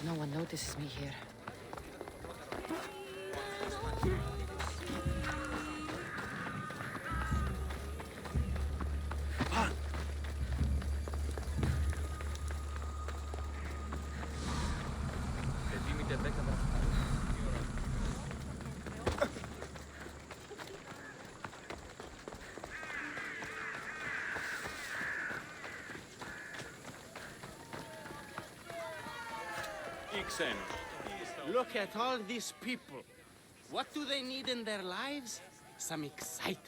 No one notices me here. Look at all these people. What do they need in their lives? Some excitement.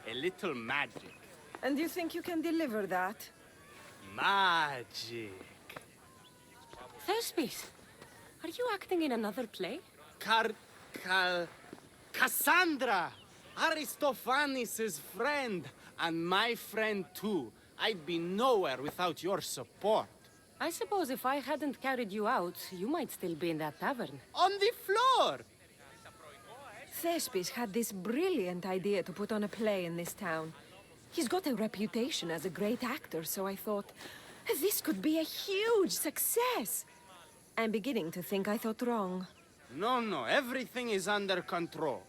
A little magic. And you think you can deliver that? Magic. Thespis, are you acting in another play? Cassandra! Aristophanes' friend, and my friend too. I'd be nowhere without your support. I suppose if I hadn't carried you out, you might still be in that tavern. On the floor! Thespis had this brilliant idea to put on a play in this town. He's got a reputation as a great actor, so I thought, this could be a huge success. I'm beginning to think I thought wrong. No, everything is under control.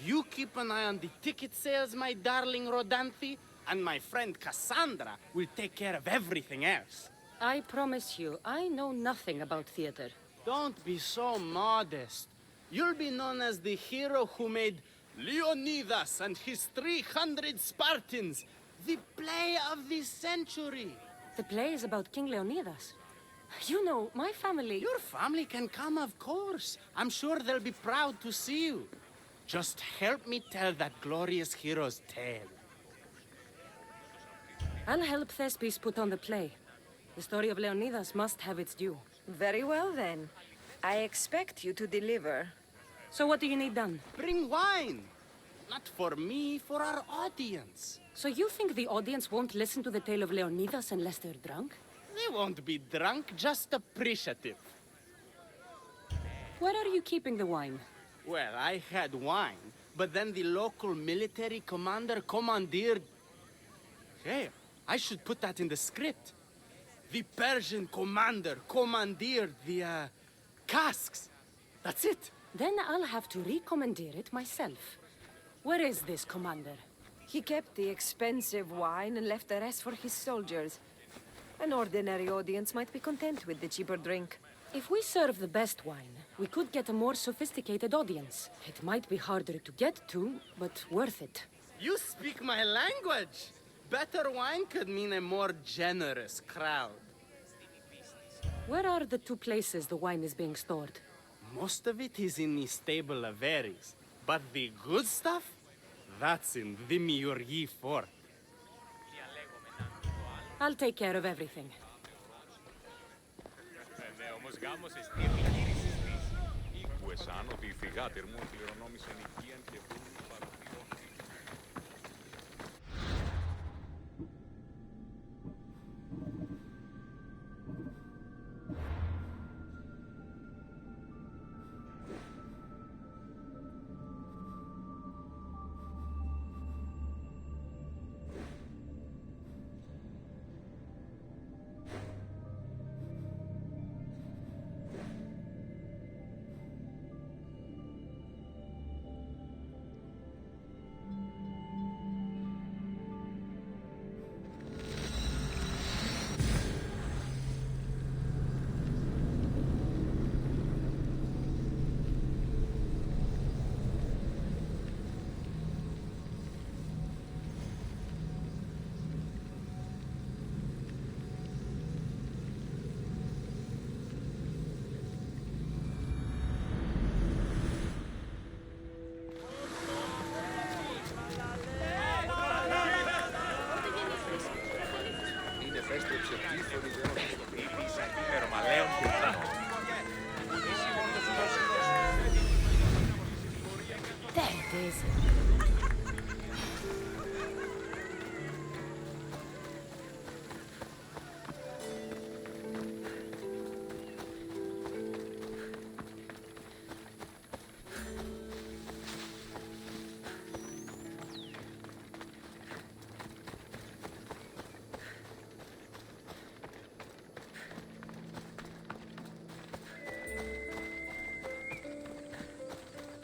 You keep an eye on the ticket sales, my darling Rodanthe, and my friend Cassandra will take care of everything else. I promise you, I know nothing about theater. Don't be so modest. You'll be known as the hero who made Leonidas and his 300 Spartans, the play of the century. The play is about King Leonidas. You know, my family... Your family can come, of course. I'm sure they'll be proud to see you. Just help me tell that glorious hero's tale. I'll help Thespis put on the play. The story of Leonidas must have its due. Very well, then. I expect you to deliver. So what do you need done? Bring wine. Not for me, for our audience. So you think the audience won't listen to the tale of Leonidas unless they're drunk? They won't be drunk, just appreciative. Where are you keeping the wine? Well, I had wine, but then the local military commander commandeered... Hey, I should put that in the script. The Persian commander commandeered the, casks. That's it. Then I'll have to recommandeer it myself. Where is this commander? He kept the expensive wine and left the rest for his soldiers. An ordinary audience might be content with the cheaper drink. If we serve the best wine, we could get a more sophisticated audience. It might be harder to get to, but worth it. You speak my language. Better wine could mean a more generous crowd. Where are the two places the wine is being stored? Most of it is in the stable of Ares, but the good stuff, that's in the Miurgi fort. I'll take care of everything. There it is.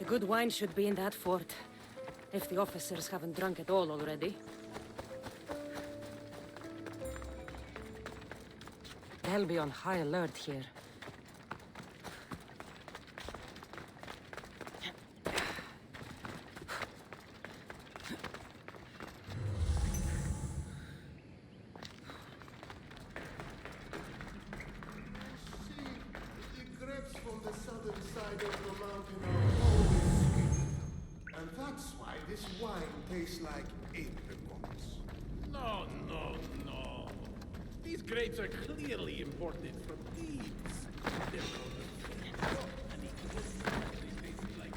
The good wine should be in that fort. If the officers haven't drunk it all already. They'll be on high alert here. The grapes from the southern side of the mountain are always sweet. And that's why this wine tastes like apricots. No, no, no. These grapes are clearly imported from Thebes. They're they taste like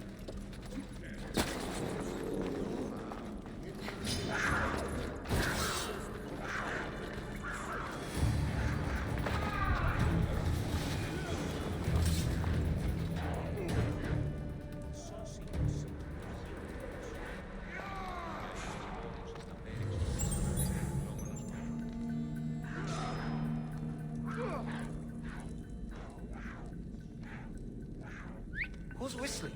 Who's whistling?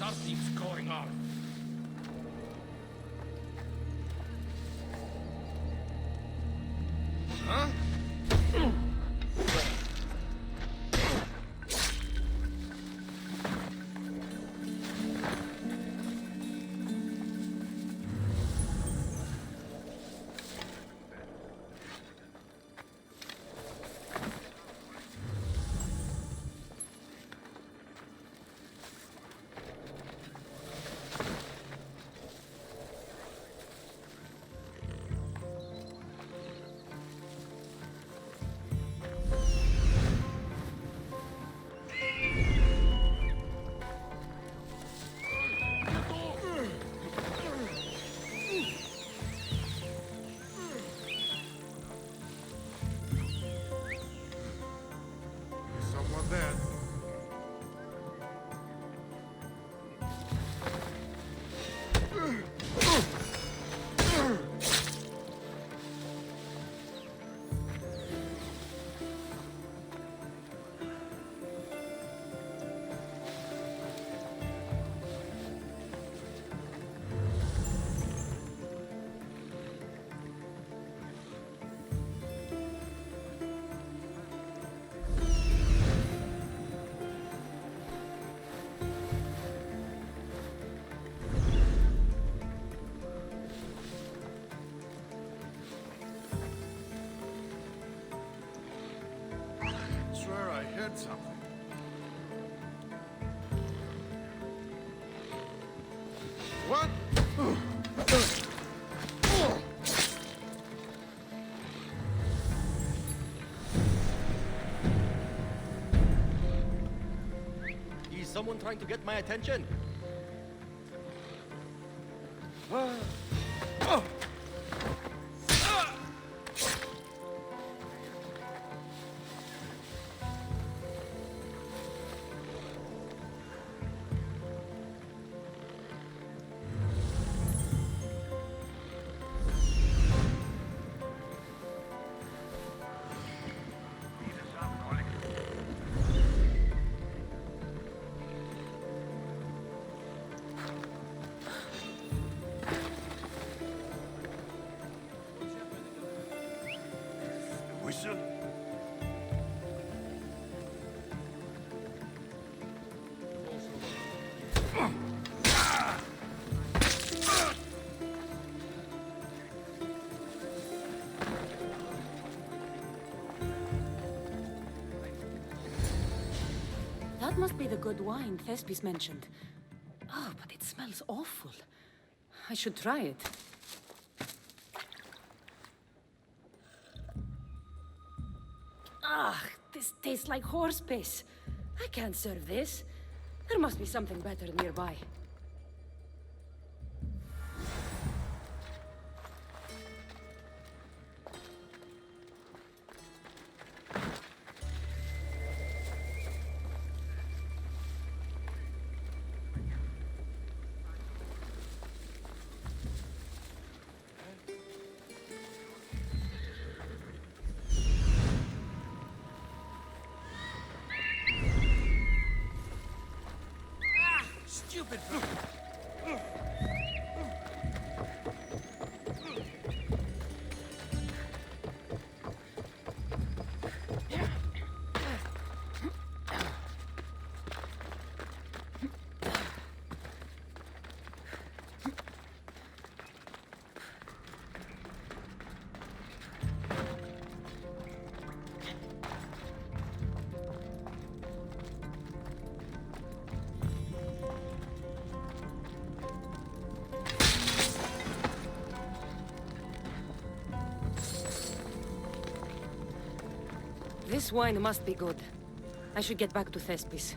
something's going on. Huh? someone trying to get my attention? Whistle? That must be the good wine Thespis mentioned. Oh, but it smells awful. I should try it. Ah, this tastes like horse piss. I can't serve this. There must be something better nearby. Stupid! This wine must be good. I should get back to Thespis.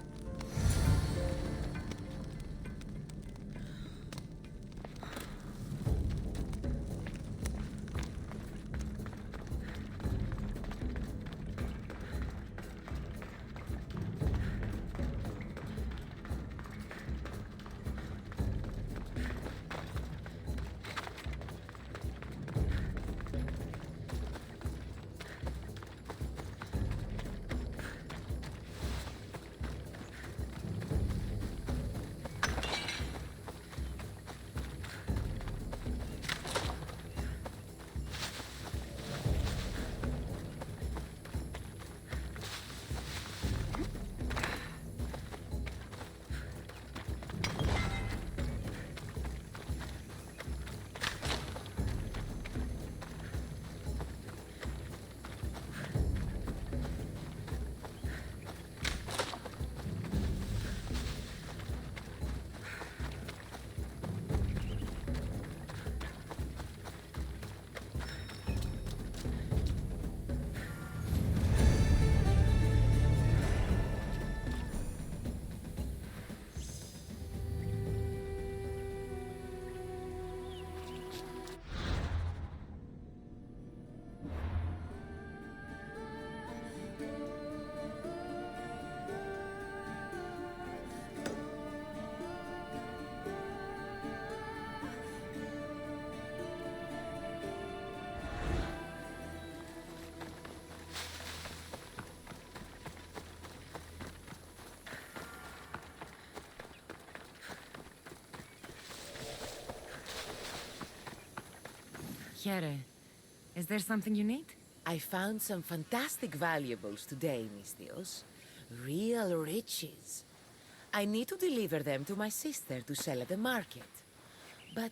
Here, is there something you need? I found some fantastic valuables today, Mistios. Real riches. I need to deliver them to my sister to sell at the market. But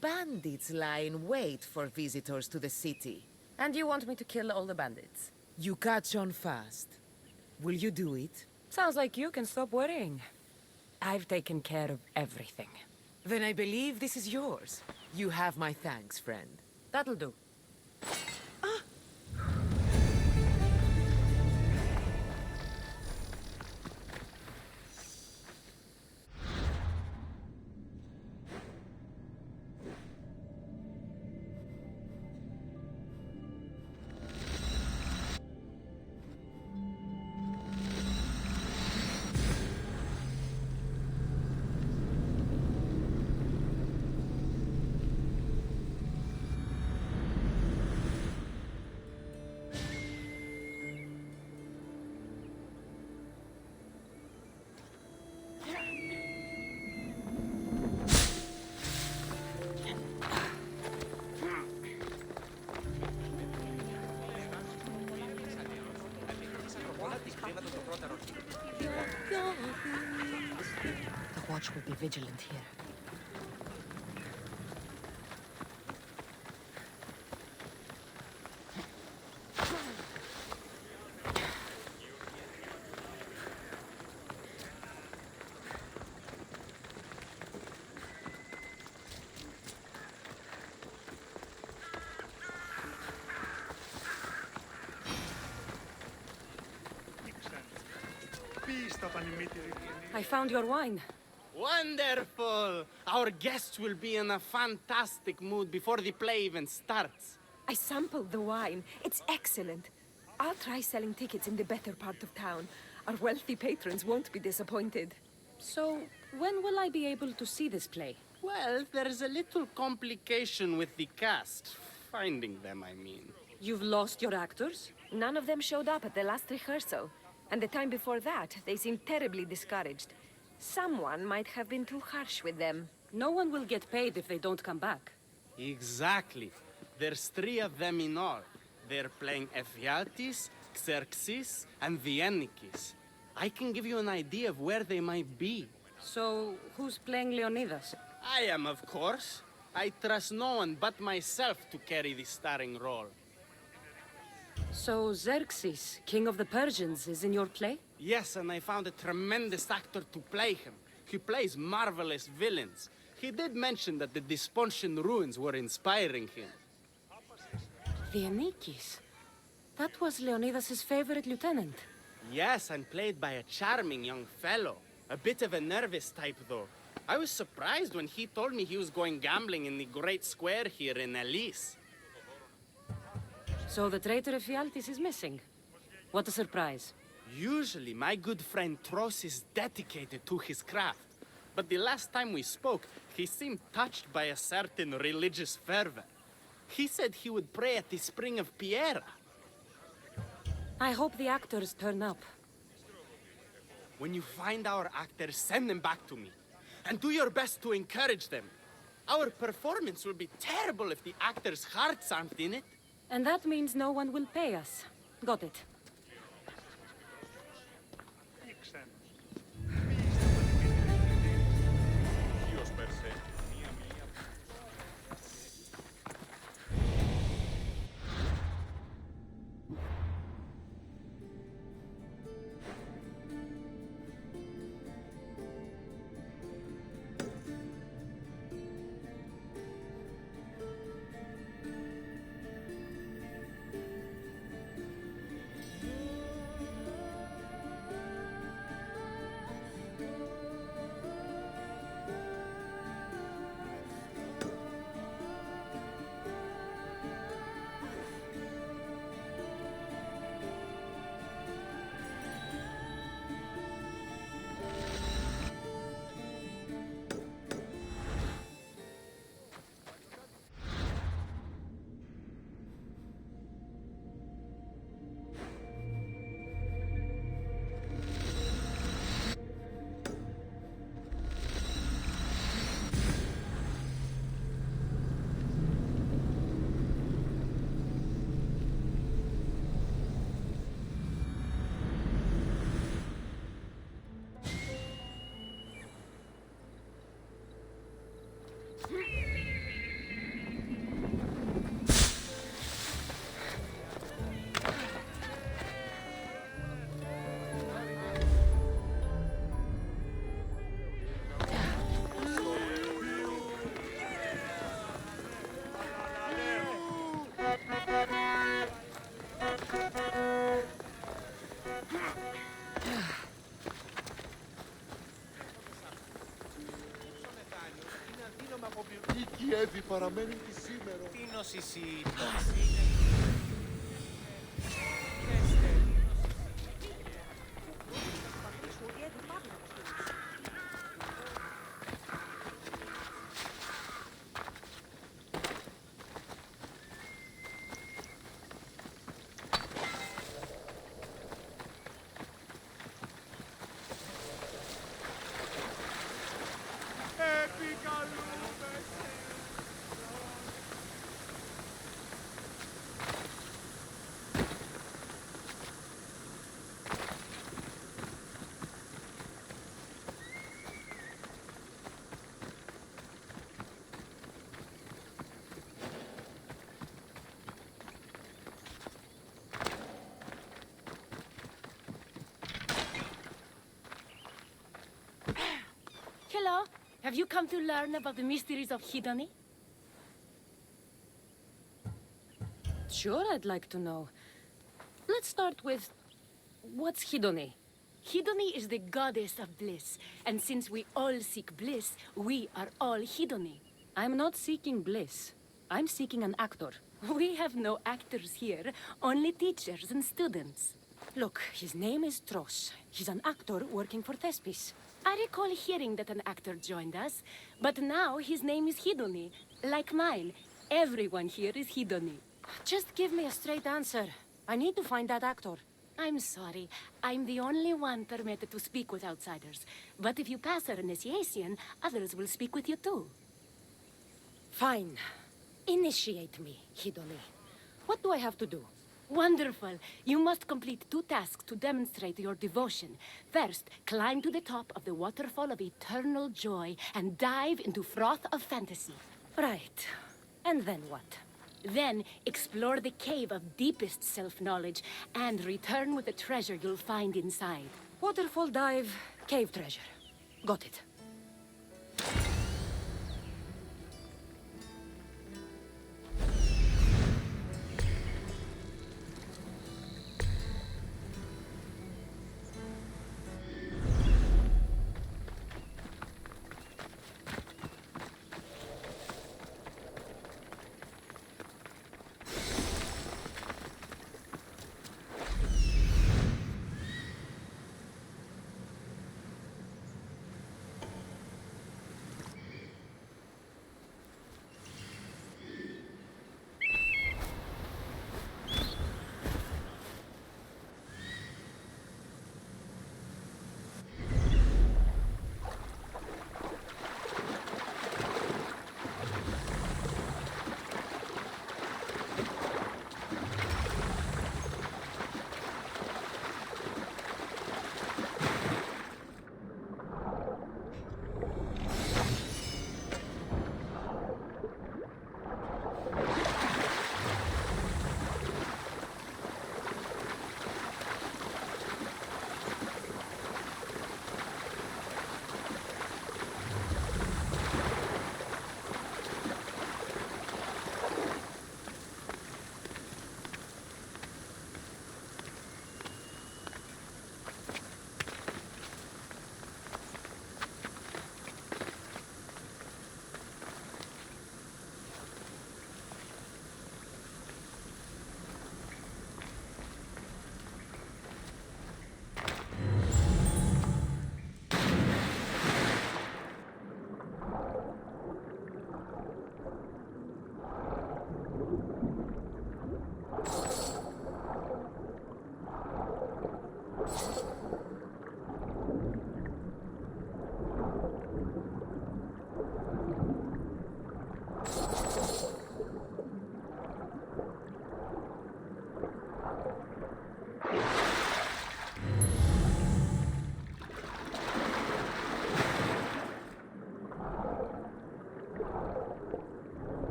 bandits lie in wait for visitors to the city. And you want me to kill all the bandits? You catch on fast. Will you do it? Sounds like you can stop worrying. I've taken care of everything. Then I believe this is yours. You have my thanks, friend. That'll do. The watch will be vigilant here. I found your wine. Wonderful! Our guests will be in a fantastic mood before the play even starts. I sampled the wine. It's excellent. I'll try selling tickets in the better part of town. Our wealthy patrons won't be disappointed. So, when will I be able to see this play? Well, there's a little complication with the cast. Finding them, I mean. You've lost your actors? None of them showed up at the last rehearsal. And the time before that, they seemed terribly discouraged. Someone might have been too harsh with them. No one will get paid if they don't come back. Exactly. There's 3 of them in all. They're playing Ephialtes, Xerxes, and Viennikis. I can give you an idea of where they might be. So, who's playing Leonidas? I am, of course. I trust no one but myself to carry the starring role. So, Xerxes, king of the Persians, is in your play? Yes, and I found a tremendous actor to play him. He plays marvelous villains. He did mention that the Despontian ruins were inspiring him. Viennikis. That was Leonidas' favorite lieutenant. Yes, and played by a charming young fellow. A bit of a nervous type, though. I was surprised when he told me he was going gambling in the great square here in Elise. So the traitor Ephialtes is missing. What a surprise. Usually, my good friend Tros is dedicated to his craft. But the last time we spoke, he seemed touched by a certain religious fervor. He said he would pray at the spring of Piera. I hope the actors turn up. When you find our actors, send them back to me. And do your best to encourage them. Our performance will be terrible if the actors' hearts aren't in it. And that means no one will pay us. Got it. Η Κιέβη παραμένει τη σήμερα. Τι νοσησή. Hello. Have you come to learn about the mysteries of Hidoni? Sure, I'd like to know. Let's start with... what's Hidoni? Hidoni is the goddess of bliss, and since we all seek bliss, we are all Hidoni. I'm not seeking bliss. I'm seeking an actor. We have no actors here, only teachers and students. Look, his name is Tros. He's an actor working for Thespis. I recall hearing that an actor joined us, but now his name is Hidoni, like mine. Everyone here is Hidoni. Just give me a straight answer. I need to find that actor. I'm sorry. I'm the only one permitted to speak with outsiders. But if you pass our initiation, others will speak with you too. Fine. Initiate me, Hidoni. What do I have to do? Wonderful. You must complete 2 tasks to demonstrate your devotion. First, climb to the top of the waterfall of eternal joy and dive into froth of fantasy. Right. And then what? Then, explore the cave of deepest self-knowledge and return with the treasure you'll find inside. Waterfall dive, cave treasure. Got it.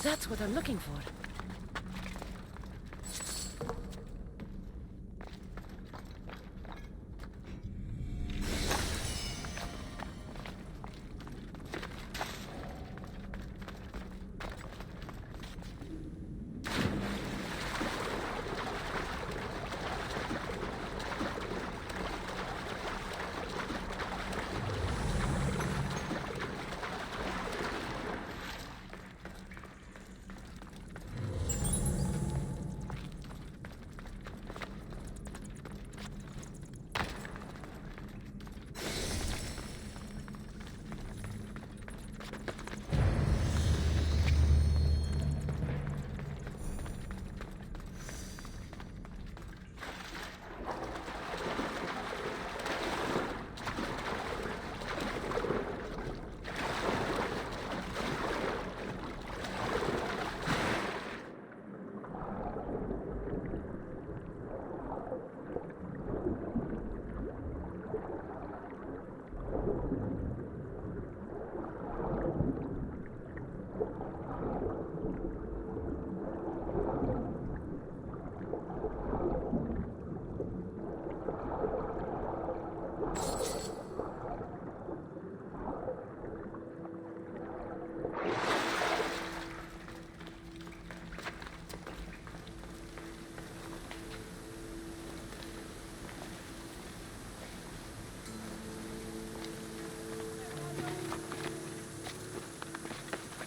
That's what I'm looking for.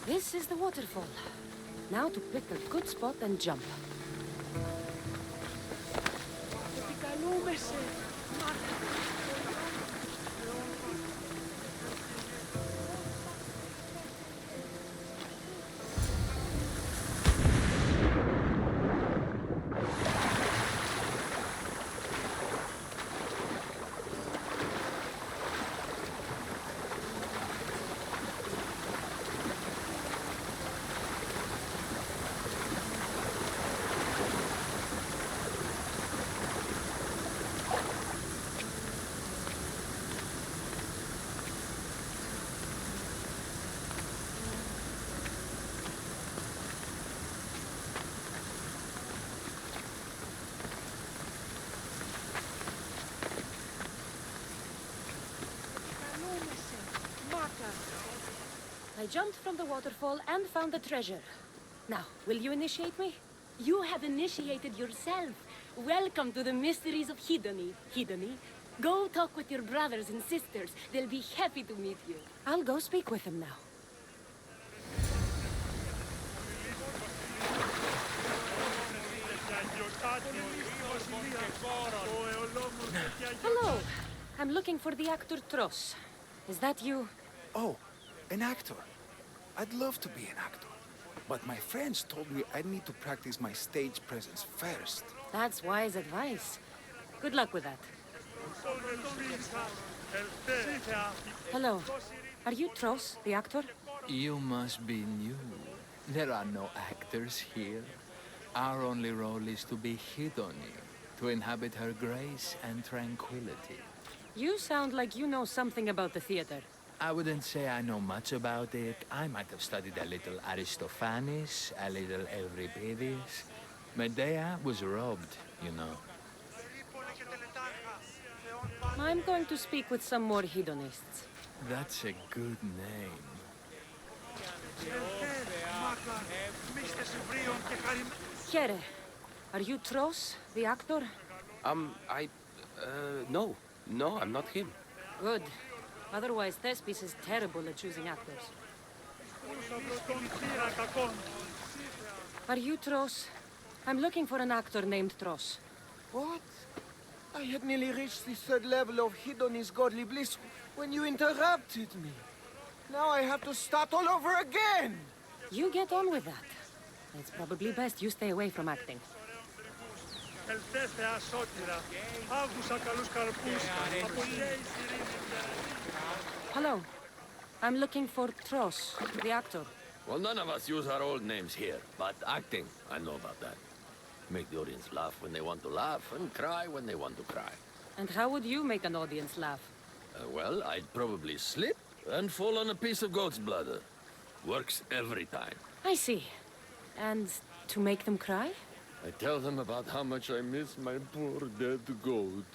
This is the waterfall. Now to pick a good spot and jump. I jumped from the waterfall and found the treasure. Now, will you initiate me? You have initiated yourself. Welcome to the mysteries of Hidoni. Hidoni, go talk with your brothers and sisters. They'll be happy to meet you. I'll go speak with them now. Hello. I'm looking for the actor Tros. Is that you? Oh, an actor. I'd love to be an actor. But my friends told me I need to practice my stage presence first. That's wise advice. Good luck with that. Hello. Are you Tros, the actor? You must be new. There are no actors here. Our only role is to be Hidoni, to inhabit her grace and tranquility. You sound like you know something about the theater. I wouldn't say I know much about it. I might have studied a little Aristophanes, a little Euripides. Medea was robbed, you know. I'm going to speak with some more hedonists. That's a good name. Here, are you Tros, the actor? No, I'm not him. Good. Otherwise, Thespis is terrible at choosing actors. Are you Tros? I'm looking for an actor named Tros. What? I had nearly reached the third level of Hidoni's godly bliss when you interrupted me. Now I have to start all over again! You get on with that. It's probably best you stay away from acting. Hello. I'm looking for Tros, the actor. Well, none of us use our old names here, but acting, I know about that. Make the audience laugh when they want to laugh, and cry when they want to cry. And how would you make an audience laugh? Well, I'd probably slip and fall on a piece of goat's bladder. Works every time. I see. And to make them cry? I tell them about how much I miss my poor dead goat.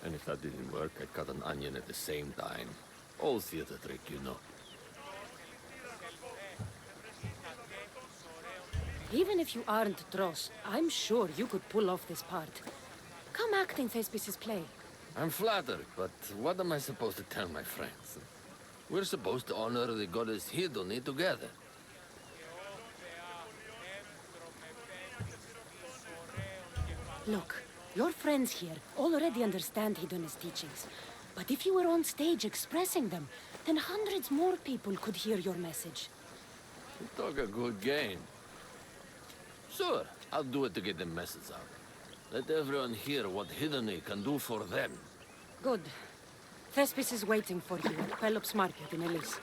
And if that didn't work, I'd cut an onion at the same time. Old theater trick, you know. Even if you aren't Tros, I'm sure you could pull off this part. Come act in Thespis' play. I'm flattered, but what am I supposed to tell my friends? We're supposed to honor the goddess Hidoni together. Look, your friends here already understand Hidoni's teachings. But if you were on stage expressing them, then hundreds more people could hear your message. You talk a good game. Sure, I'll do it to get the message out. Let everyone hear what Hidoni can do for them. Good. Thespis is waiting for you at Pelops Market in Elise.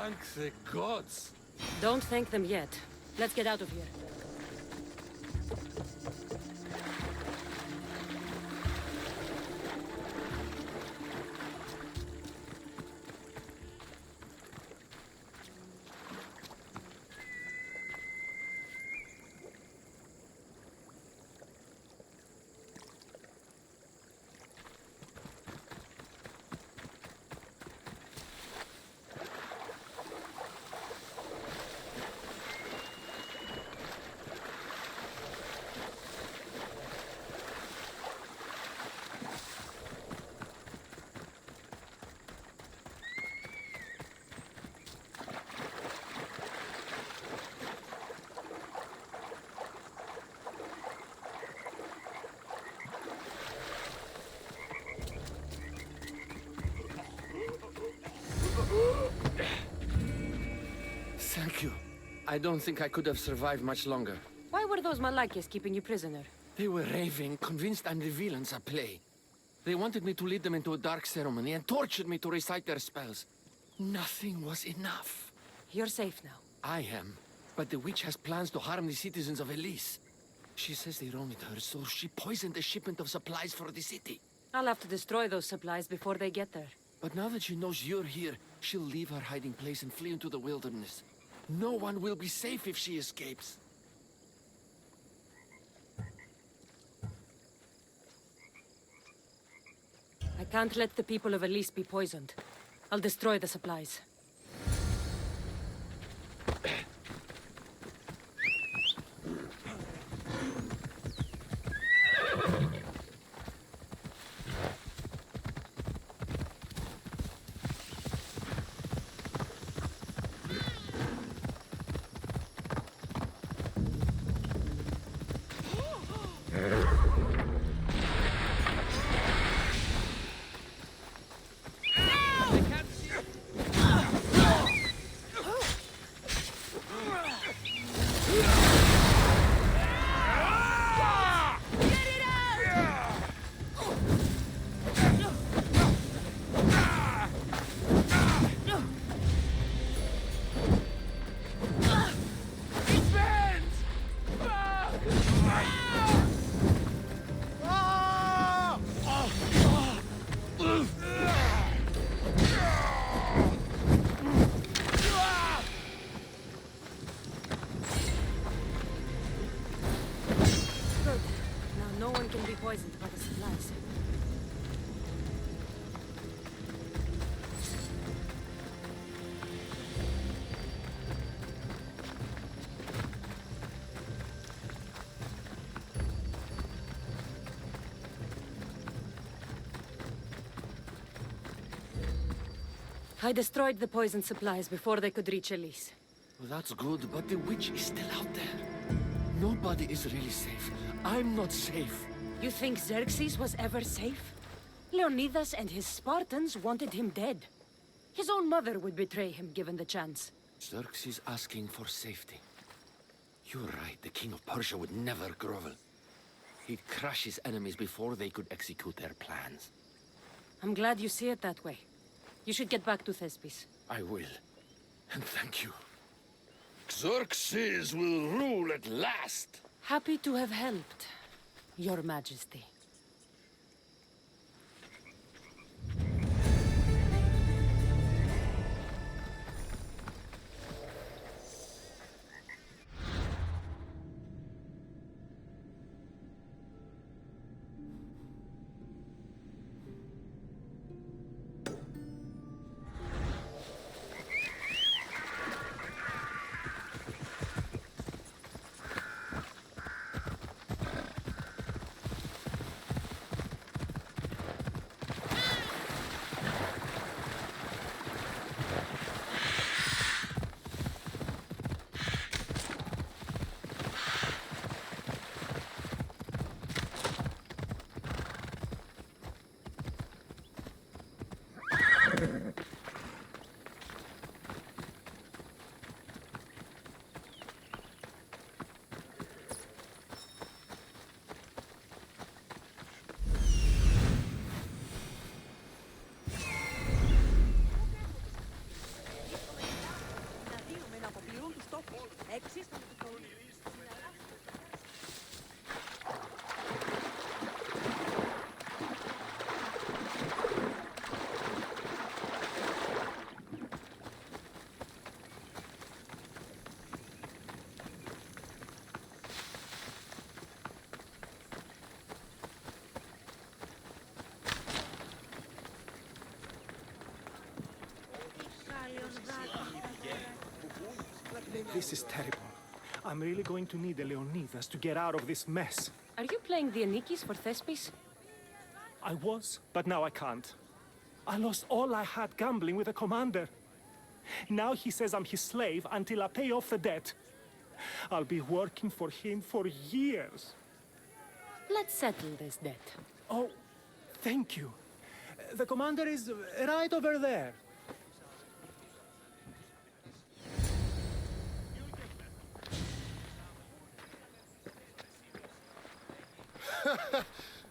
Thank the gods. Don't thank them yet. Let's get out of here. Thank you. I don't think I could have survived much longer. Why were those Malakis keeping you prisoner? They were raving, convinced I'm the villains at play. They wanted me to lead them into a dark ceremony and tortured me to recite their spells. Nothing was enough. You're safe now. I am, but the witch has plans to harm the citizens of Elise. She says they wronged her, so she poisoned the shipment of supplies for the city. I'll have to destroy those supplies before they get there. But now that she knows you're here, she'll leave her hiding place and flee into the wilderness. No one will be safe if she escapes. I can't let the people of Elise be poisoned. I'll destroy the supplies. Poisoned by the supplies. I destroyed the poison supplies before they could reach Elise. Well, that's good, but the witch is still out there. Nobody is really safe. I'm not safe. You think Xerxes was ever safe? Leonidas and his Spartans wanted him dead. His own mother would betray him given the chance. Xerxes asking for safety. You're right, the king of Persia would never grovel. He'd crush his enemies before they could execute their plans. I'm glad you see it that way. You should get back to Thespis. I will. And thank you. Xerxes will rule at last. Happy to have helped, Your Majesty. This is terrible. I'm really going to need the Leonidas to get out of this mess. Are you playing the Anikis for Thespis? I was, but now I can't. I lost all I had gambling with the commander. Now he says I'm his slave until I pay off the debt. I'll be working for him for years. Let's settle this debt. Oh, thank you. The commander is right over there.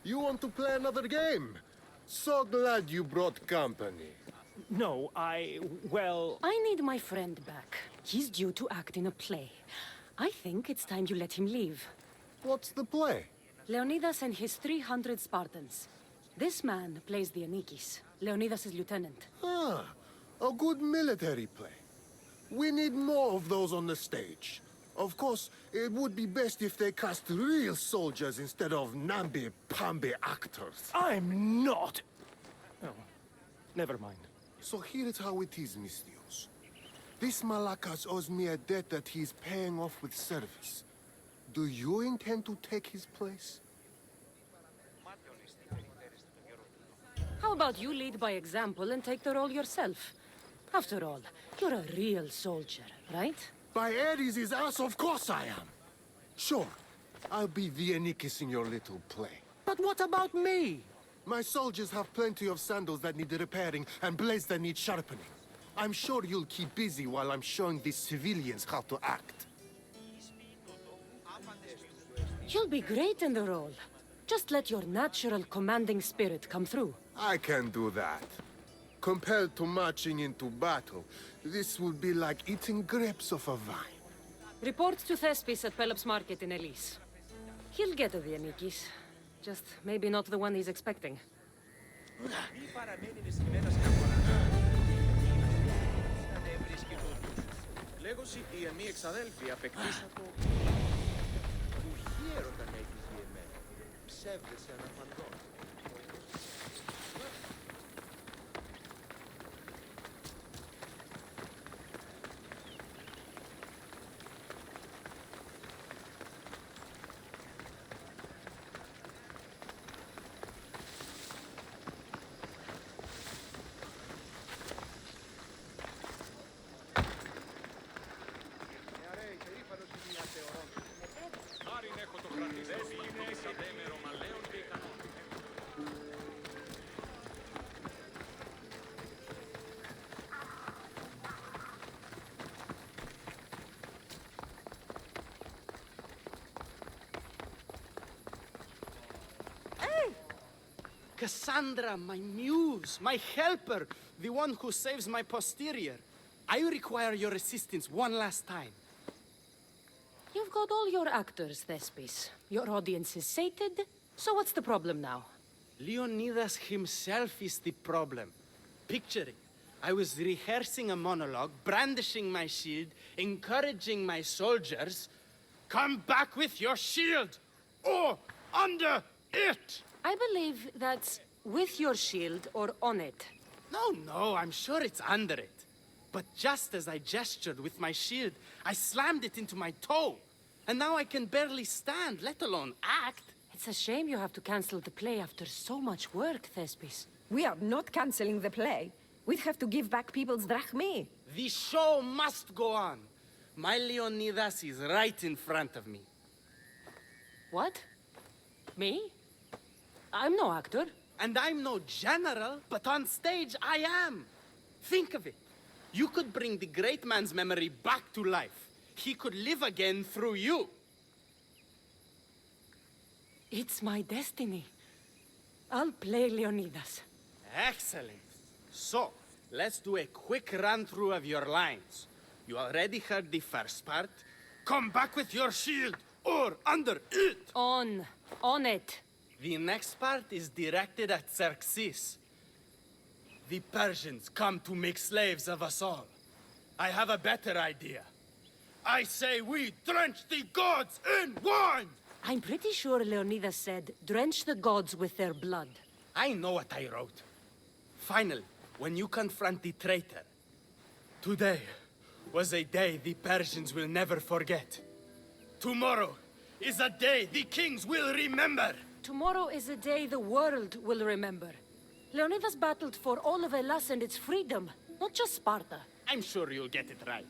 You want to play another game? So glad you brought company. No, well... I need my friend back. He's due to act in a play. I think it's time you let him leave. What's the play? Leonidas and his 300 Spartans. This man plays the Anikis, Leonidas' lieutenant. Ah, a good military play. We need more of those on the stage. Of course, it would be best if they cast real soldiers instead of namby-pamby actors. I'm not! Oh, never mind. So here's how it is, Mistios. This Malakas owes me a debt that he's paying off with service. Do you intend to take his place? How about you lead by example and take the role yourself? After all, you're a real soldier, right? By Ares' ass, of course I am. Sure, I'll be the Anikis in your little play. But what about me? My soldiers have plenty of sandals that need repairing and blades that need sharpening. I'm sure you'll keep busy while I'm showing these civilians how to act. You'll be great in the role. Just let your natural commanding spirit come through. I can do that. Compared to marching into battle, this would be like eating grapes off a vine. Report to Thespis at Pelops Market in Elise. He'll get to the Anikis. Just maybe not the one he's expecting. Λέγωση οι εμείς εξαδέλφοι απεκτήσατο του χαίρονταν έχεις διεμένου. Ψεύδεσαι αναφαντών. Cassandra, my muse, my helper, the one who saves my posterior. I require your assistance one last time. You've got all your actors, Thespis. Your audience is sated, so what's the problem now? Leonidas himself is the problem. Picture it. I was rehearsing a monologue, brandishing my shield, encouraging my soldiers. Come back with your shield! Or under it! I believe that's with your shield or on it. No, I'm sure it's under it. But just as I gestured with my shield, I slammed it into my toe. And now I can barely stand, let alone act. It's a shame you have to cancel the play after so much work, Thespis. We are not canceling the play. We'd have to give back people's drachmae. The show must go on. My Leonidas is right in front of me. What? Me? I'm no actor. And I'm no general, but on stage I am. Think of it. You could bring the great man's memory back to life. He could live again through you. It's my destiny. I'll play Leonidas. Excellent. So, let's do a quick run-through of your lines. You already heard the first part. Come back with your shield, or under it! On it. The next part is directed at Xerxes. The Persians come to make slaves of us all. I have a better idea. I say we drench the gods in wine! I'm pretty sure Leonidas said, drench the gods with their blood. I know what I wrote. Finally, when you confront the traitor, Today was a day the Persians will never forget. Tomorrow is a day the kings will remember. Tomorrow is a day the world will remember. Leonidas battled for all of Hellas and its freedom, not just Sparta. I'm sure you'll get it right.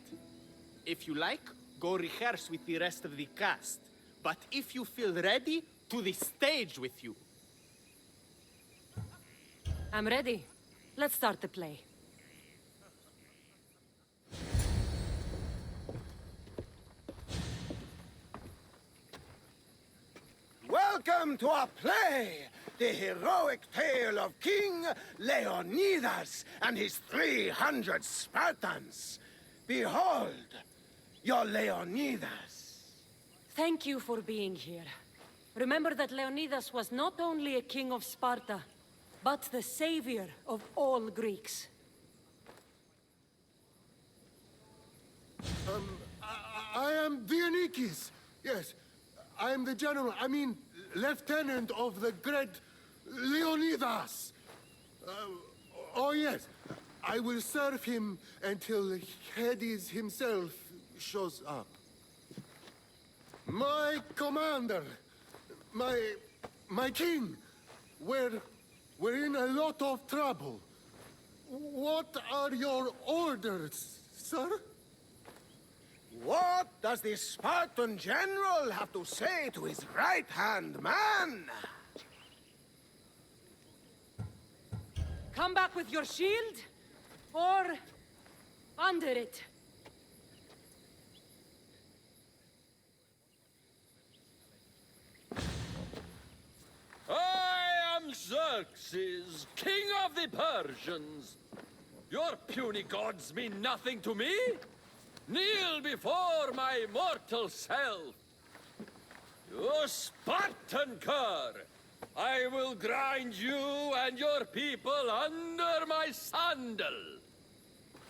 If you like, go rehearse with the rest of the cast. But if you feel ready, to the stage with you. I'm ready. Let's start the play. Welcome to our play, the heroic tale of King Leonidas and his 300 Spartans. Behold, your Leonidas. Thank you for being here. Remember that Leonidas was not only a king of Sparta, but the savior of all Greeks. I am Dionysus. Yes, I am the general. I mean, lieutenant of the great Leonidas. Oh yes, I will serve him until Hades himself shows up. My commander, my king, we're in a lot of trouble. What are your orders, sir? What does the Spartan general have to say to his right-hand man? Come back with your shield, or under it. I am Xerxes, king of the Persians. Your puny gods mean nothing to me. Kneel before my mortal self. You Spartan cur! I will grind you and your people under my sandal.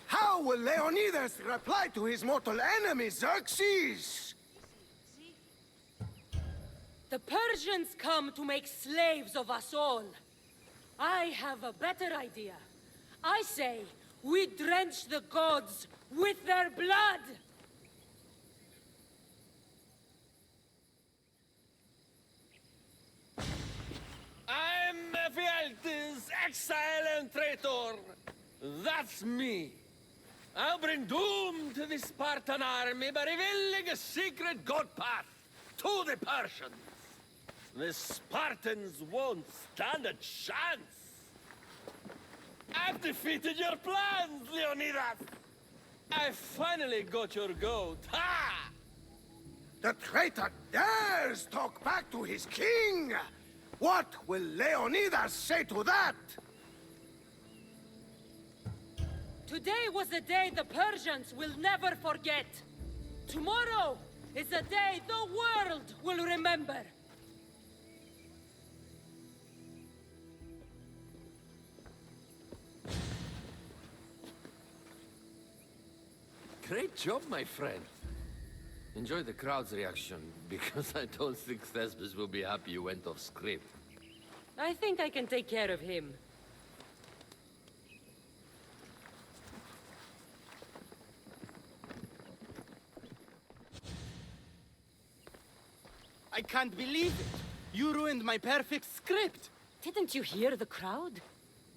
How will Leonidas reply to his mortal enemy, Xerxes? The Persians come to make slaves of us all. I have a better idea. I say, we drench the gods with their blood! I'm Ephialtes, exile and traitor. That's me. I'll bring doom to the Spartan army by revealing a secret god path to the Persians. The Spartans won't stand a chance. I've defeated your plans, Leonidas. I finally got your goat. Ha! The traitor dares talk back to his king! What will Leonidas say to that? Today was a day the Persians will never forget. Tomorrow is a day the world will remember. Great job, my friend. Enjoy the crowd's reaction, because I don't think Thesbis will be happy you went off script. I think I can take care of him. I can't believe it. You ruined my perfect script. Didn't you hear the crowd?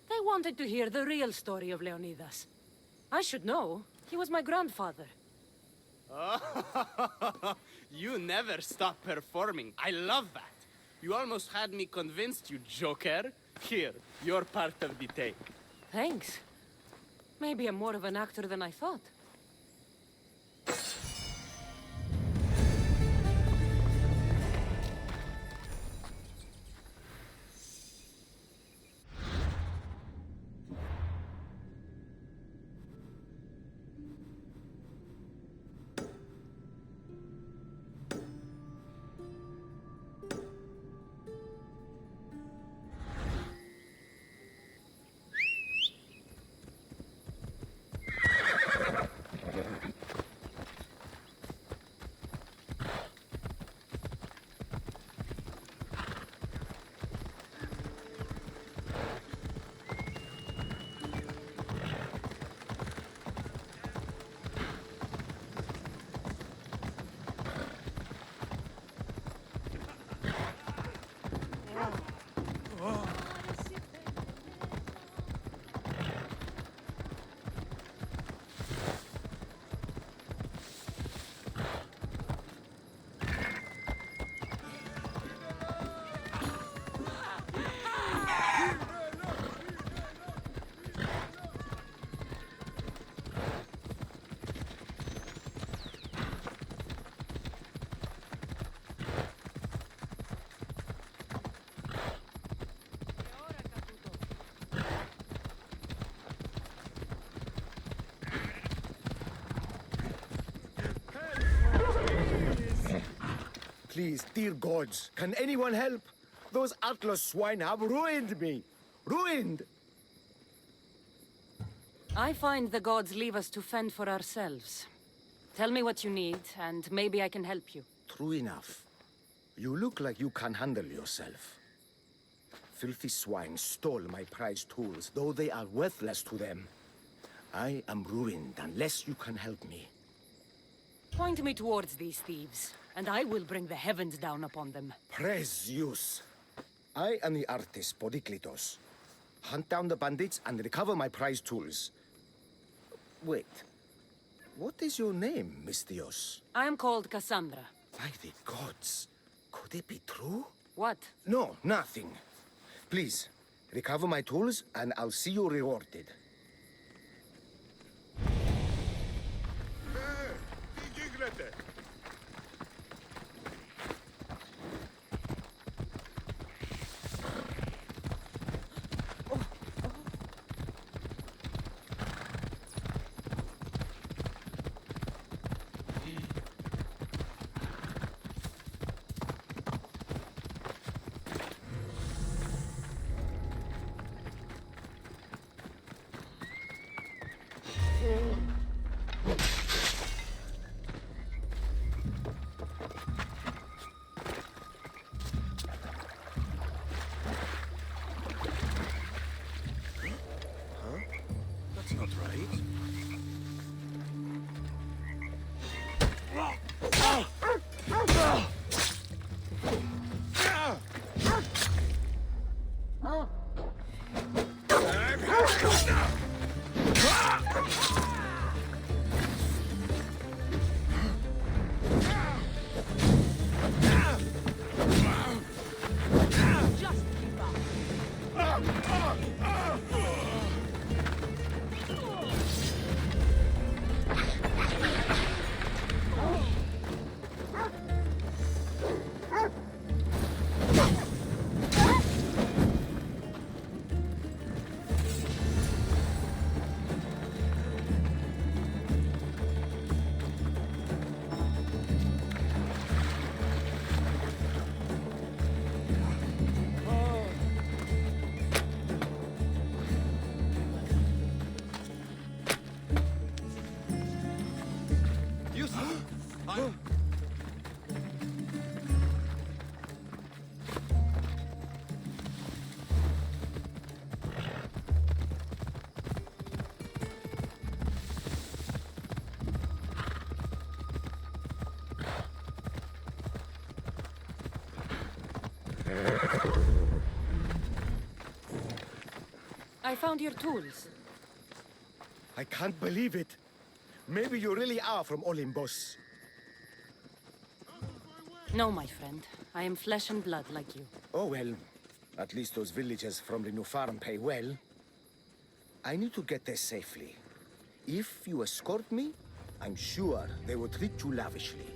They wanted to hear the real story of Leonidas. I should know. He was my grandfather. Oh, you never stop performing. I love that. You almost had me convinced, you joker. Here, you're part of the take. Thanks. Maybe I'm more of an actor than I thought. Please, dear gods, can anyone help? Those Atlas swine have ruined me. Ruined! I find the gods leave us to fend for ourselves. Tell me what you need, and maybe I can help you. True enough. You look like you can handle yourself. Filthy swine stole my prized tools, though they are worthless to them. I am ruined unless you can help me. Point me towards these thieves, and I will bring the heavens down upon them. Praise Zeus. I am the artist Podiklitos. Hunt down the bandits and recover my prized tools. Wait. What is your name, Miss Theos? I am called Cassandra. By the gods. Could it be true? What? No, nothing. Please, recover my tools and I'll see you rewarded. That's not right. I found your tools. I can't believe it. Maybe you really are from Olympus. No, my friend. I am flesh and blood like you. Oh well, at least those villagers from the new farm pay well. I need to get there safely. If you escort me, I'm sure they will treat you lavishly.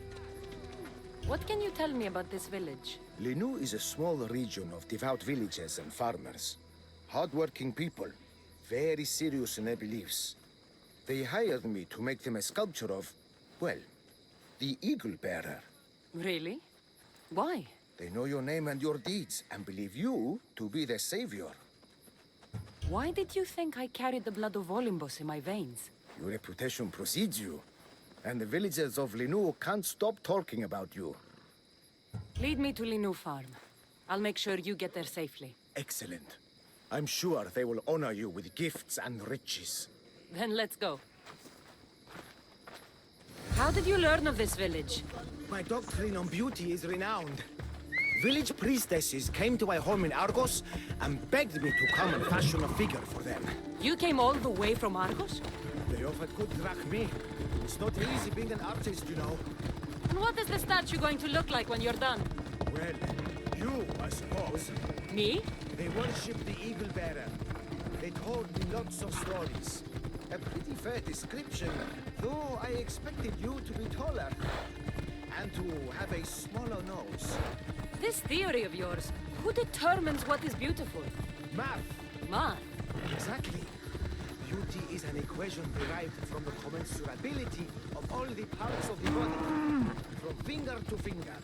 What can you tell me about this village? Linu is a small region of devout villagers and farmers. Hard-working people, very serious in their beliefs. They hired me to make them a sculpture of, well, the Eagle Bearer. Really? Why? They know your name and your deeds, and believe you to be their savior. Why did you think I carried the blood of Olympus in my veins? Your reputation precedes you, and the villagers of Linu can't stop talking about you. Lead me to Linu Farm. I'll make sure you get there safely. Excellent. I'm sure they will honor you with gifts and riches. Then let's go. How did you learn of this village? My doctrine on beauty is renowned. Village priestesses came to my home in Argos and begged me to come and fashion a figure for them. You came all the way from Argos? They offered good drachmae. It's not easy being an artist, you know. And what is the statue going to look like when you're done? Well, you, I suppose. Me? They worship the Eagle Bearer. They told me lots of stories. A pretty fair description, though I expected you to be taller. And to have a smaller nose. This theory of yours, who determines what is beautiful? Math. Math? Exactly. Beauty is an equation derived from the commensurability of all the parts of the body. From finger to finger.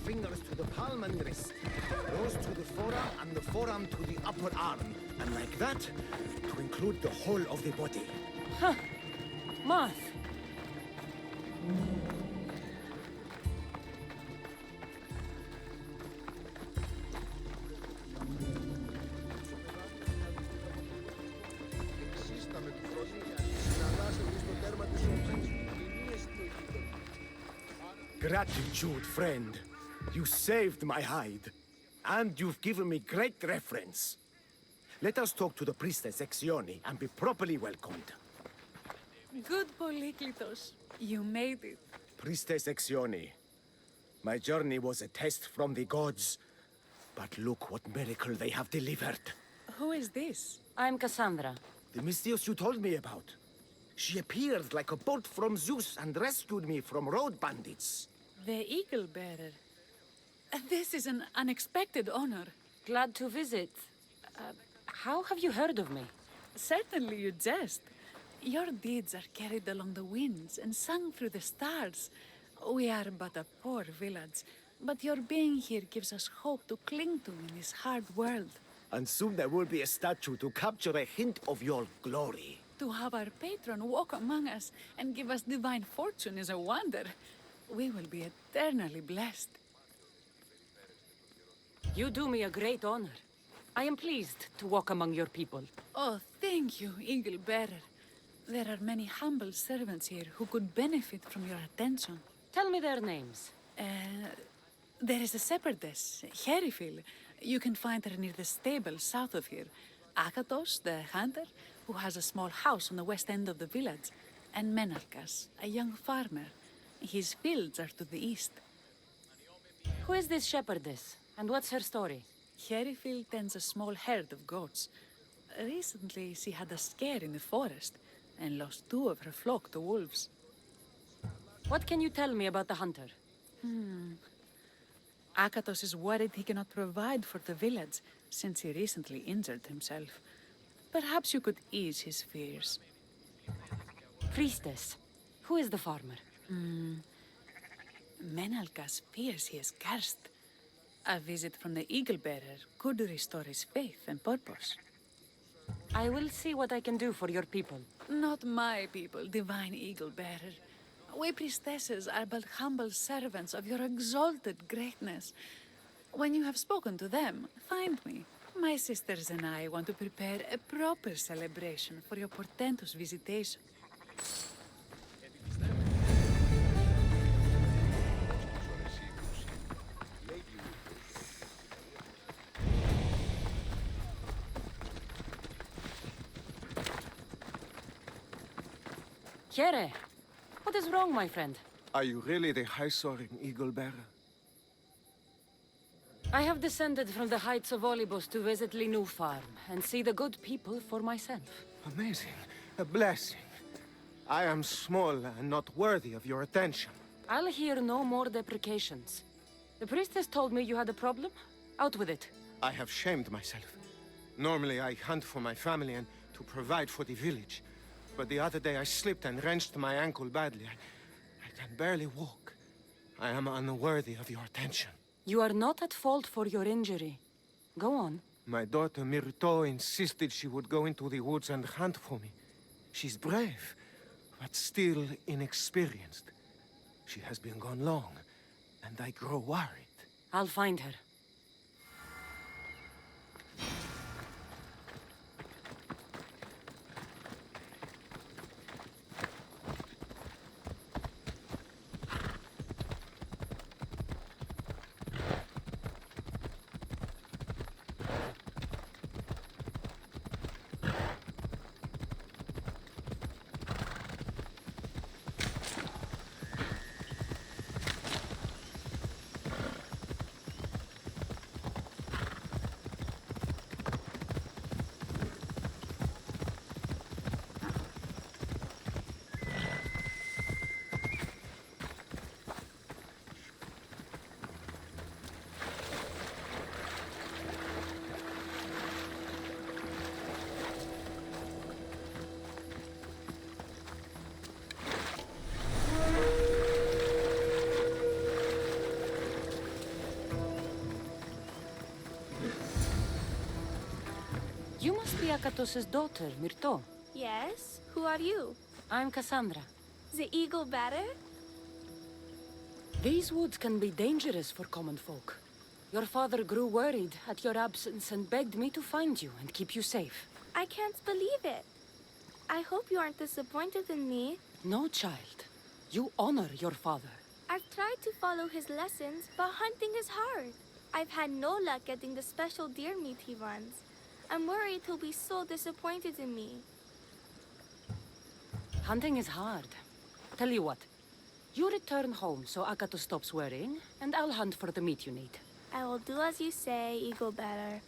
fingers to the palm and wrist, those to the forearm and the forearm to the upper arm, and like that, to include the whole of the body. Huh. Moth. Gratitude, friend. You saved my hide. And you've given me great reference. Let us talk to the priestess Exione and be properly welcomed. Good, Polyklitos. You made it. Priestess Exione, my journey was a test from the gods. But look what miracle they have delivered. Who is this? I'm Cassandra. The Mystios you told me about. She appeared like a bolt from Zeus and rescued me from road bandits. The Eagle Bearer. This is an unexpected honor. Glad to visit. How have you heard of me? Certainly you jest. Your deeds are carried along the winds and sung through the stars. We are but a poor village, but your being here gives us hope to cling to in this hard world. And soon there will be a statue to capture a hint of your glory. To have our patron walk among us and give us divine fortune is a wonder. We will be eternally blessed. You do me a great honor. I am pleased to walk among your people. Oh, thank you, Eagle Bearer. There are many humble servants here who could benefit from your attention. Tell me their names. There is a shepherdess, Herifil. You can find her near the stable south of here. Akatos, the hunter, who has a small house on the west end of the village. And Menalkas, a young farmer. His fields are to the east. Who is this shepherdess, and what's her story? Herifil tends a small herd of goats. Recently, she had a scare in the forest and lost 2 of her flock to wolves. What can you tell me about the hunter? Akatos is worried he cannot provide for the village since he recently injured himself. Perhaps you could ease his fears. Priestess, who is the farmer? Menalkas fears he is cursed. A visit from the Eagle Bearer could restore his faith and purpose. I will see what I can do for your people. Not my people, divine Eagle Bearer. We priestesses are but humble servants of your exalted greatness. When you have spoken to them, find me. My sisters and I want to prepare a proper celebration for your portentous visitation. Here, what is wrong, my friend? Are you really the high-soaring eagle bearer? I have descended from the heights of Olibos to visit Linu Farm and see the good people for myself. Amazing. A blessing. I am small and not worthy of your attention. I'll hear no more deprecations. The priestess told me you had a problem. Out with it. I have shamed myself. Normally I hunt for my family and to provide for the village. But the other day I slipped and wrenched my ankle badly. I can barely walk. I am unworthy of your attention. You are not at fault for your injury. Go on. My daughter Myrto insisted she would go into the woods and hunt for me. She's brave, but still inexperienced. She has been gone long, and I grow worried. I'll find her. be Akatos's daughter, Myrto. Yes? Who are you? I'm Cassandra. The eagle better? These woods can be dangerous for common folk. Your father grew worried at your absence and begged me to find you and keep you safe. I can't believe it. I hope you aren't disappointed in me. No, child. You honor your father. I've tried to follow his lessons, but hunting is hard. I've had no luck getting the special deer meat he runs. I'm worried he'll be so disappointed in me. Hunting is hard. Tell you what. You return home so Akato stops worrying, and I'll hunt for the meat you need. I will do as you say, Eagle Better.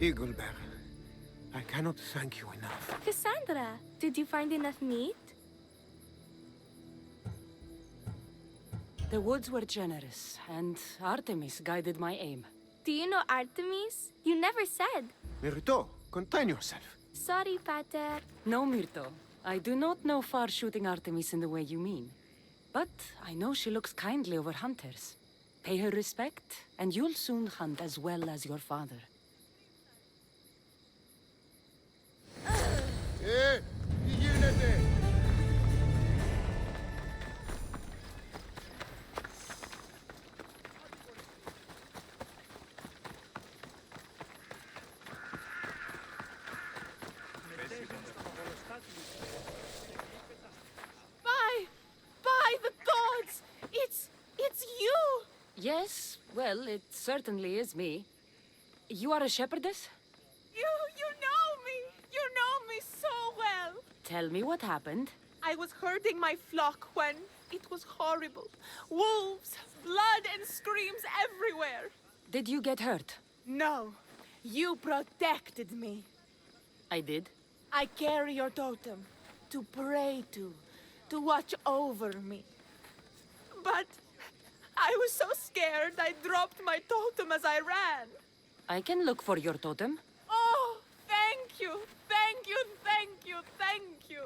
Eaglebear, I cannot thank you enough. Cassandra, did you find enough meat? The woods were generous, and Artemis guided my aim. Do you know Artemis? You never said. Myrto, contain yourself. Sorry, Pater. No, Myrto. I do not know far-shooting Artemis in the way you mean. But I know she looks kindly over hunters. Pay her respect, and you'll soon hunt as well as your father. Unity! By the gods! It's you! Yes, well, it certainly is me. You are a shepherdess? You know me! You know me so well! Tell me what happened. I was herding my flock when it was horrible. Wolves, blood and screams everywhere. Did you get hurt? No, you protected me. I did. I carry your totem to pray to watch over me. But I was so scared I dropped my totem as I ran. I can look for your totem. Oh, thank you, thank you, thank you, thank you.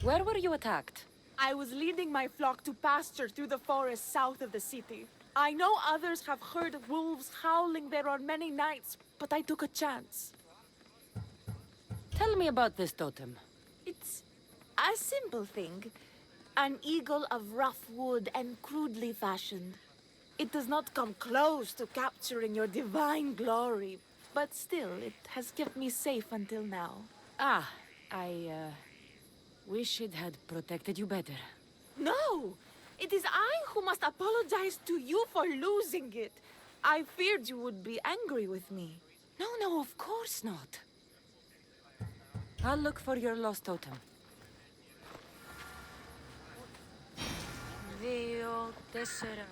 Where were you attacked? I was leading my flock to pasture through the forest south of the city. I know others have heard wolves howling there on many nights, but I took a chance. Tell me about this totem. It's a simple thing. An eagle of rough wood and crudely fashioned. It does not come close to capturing your divine glory, but still, it has kept me safe until now. Ah, I wish it had protected you better. No! It is I who must apologize to you for losing it. I feared you would be angry with me. No, of course not. I'll look for your lost totem. Veo tessera.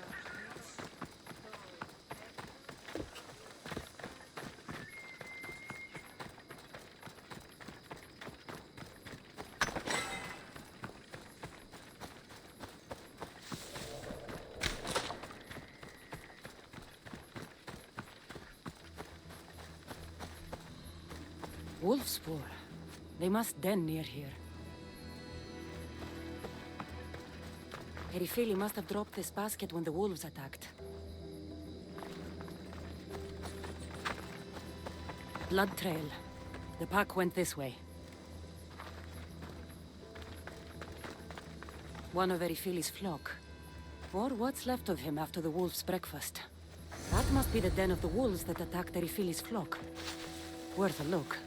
Wolf spoor. They must den near here. Perifeli must have dropped this basket when the wolves attacked. Blood trail. The pack went this way. One of Erifili's flock. Or what's left of him after the wolves' breakfast. That must be the den of the wolves that attacked Erifili's flock. Worth a look.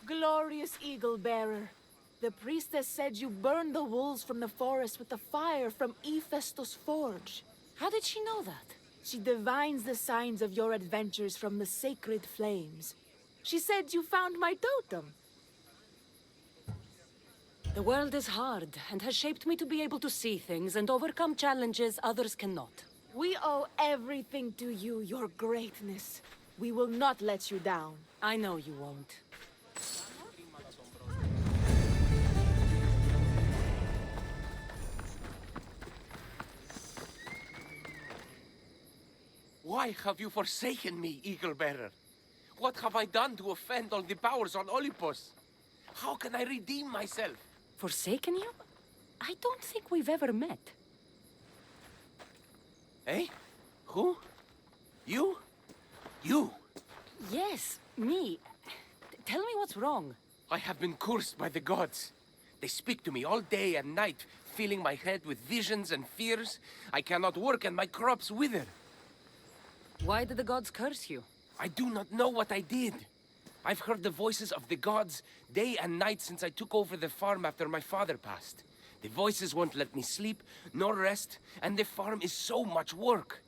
Glorious Eagle Bearer. The priestess said you burned the wolves from the forest with the fire from Hephaestus' forge. How did she know that? She divines the signs of your adventures from the sacred flames. She said you found my totem. The world is hard, and has shaped me to be able to see things and overcome challenges others cannot. We owe everything to you, your greatness. We will not let you down. I know you won't. Why have you forsaken me, Eagle Bearer? What have I done to offend all the powers on Olympus? How can I redeem myself? Forsaken you? I don't think we've ever met. Eh? Who? You? You? Yes, me. Tell me what's wrong. I have been cursed by the gods. They speak to me all day and night, filling my head with visions and fears. I cannot work and my crops wither. Why did the gods curse you? I do not know what I did. I've heard the voices of the gods day and night since I took over the farm after my father passed. The voices won't let me sleep, nor rest, and the farm is so much work.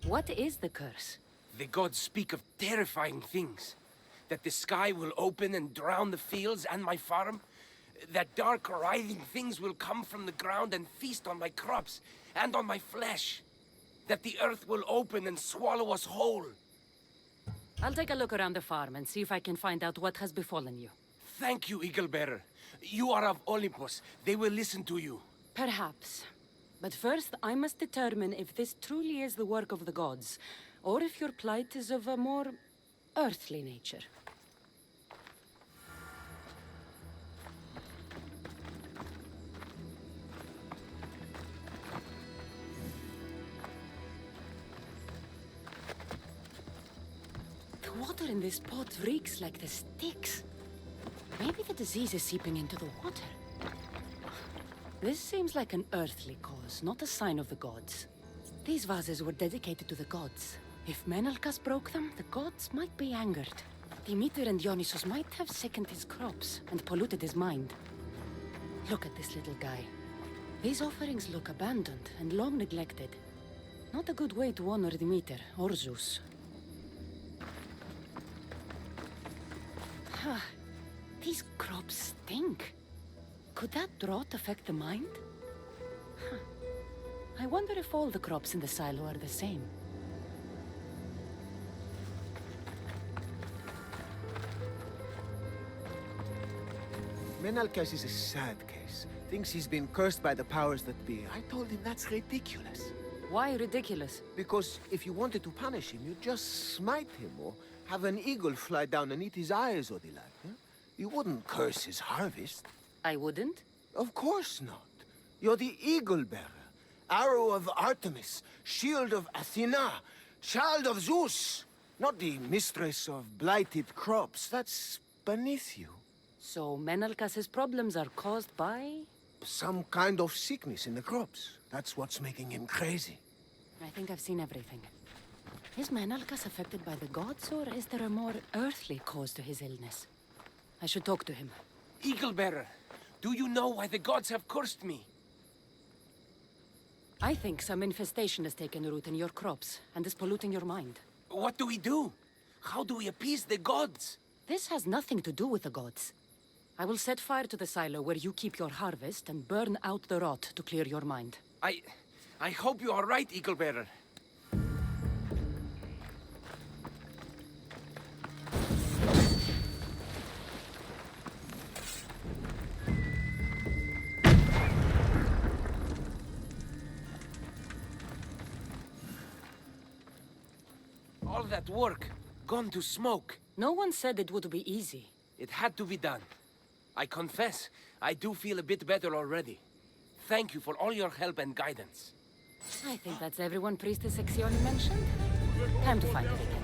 What is the curse? The gods speak of terrifying things. That the sky will open and drown the fields and my farm. That dark, writhing things will come from the ground and feast on my crops and on my flesh. That the earth will open and swallow us whole. I'll take a look around the farm and see if I can find out what has befallen you. Thank you, Eagle Bearer. You are of Olympus. They will listen to you. Perhaps. But first, I must determine if this truly is the work of the gods, or if your plight is of a more earthly nature. The water in this pot reeks like the Styx. Maybe the disease is seeping into the water. This seems like an earthly cause, not a sign of the gods. These vases were dedicated to the gods. If Menalcas broke them, the gods might be angered. Demeter and Dionysus might have sickened his crops and polluted his mind. Look at this little guy. These offerings look abandoned and long neglected. Not a good way to honor Demeter or Zeus. These crops stink. Could that drought affect the mind? I wonder if all the crops in the silo are the same. Menalcas is a sad case. Thinks he's been cursed by the powers that be. I told him that's ridiculous. Why ridiculous? Because if you wanted to punish him, you'd just smite him or have an eagle fly down and eat his eyes or the like. Huh? You wouldn't curse his harvest. I wouldn't? Of course not. You're the eagle bearer. Arrow of Artemis, shield of Athena, child of Zeus. Not the mistress of blighted crops. That's beneath you. So Menalcas's problems are caused by? Some kind of sickness in the crops. That's what's making him crazy. I think I've seen everything. Is Menalcas affected by the gods, or is there a more earthly cause to his illness? I should talk to him. Eagle bearer, do you know why the gods have cursed me? I think some infestation has taken root in your crops and is polluting your mind. What do we do? How do we appease the gods? This has nothing to do with the gods. I will set fire to the silo where you keep your harvest and burn out the rot to clear your mind. I hope you are right, Eagle bearer. All that work, gone to smoke. No one said it would be easy. It had to be done. I confess, I do feel a bit better already. Thank you for all your help and guidance. I think that's everyone Priestess Sexioni mentioned. Time to find it again.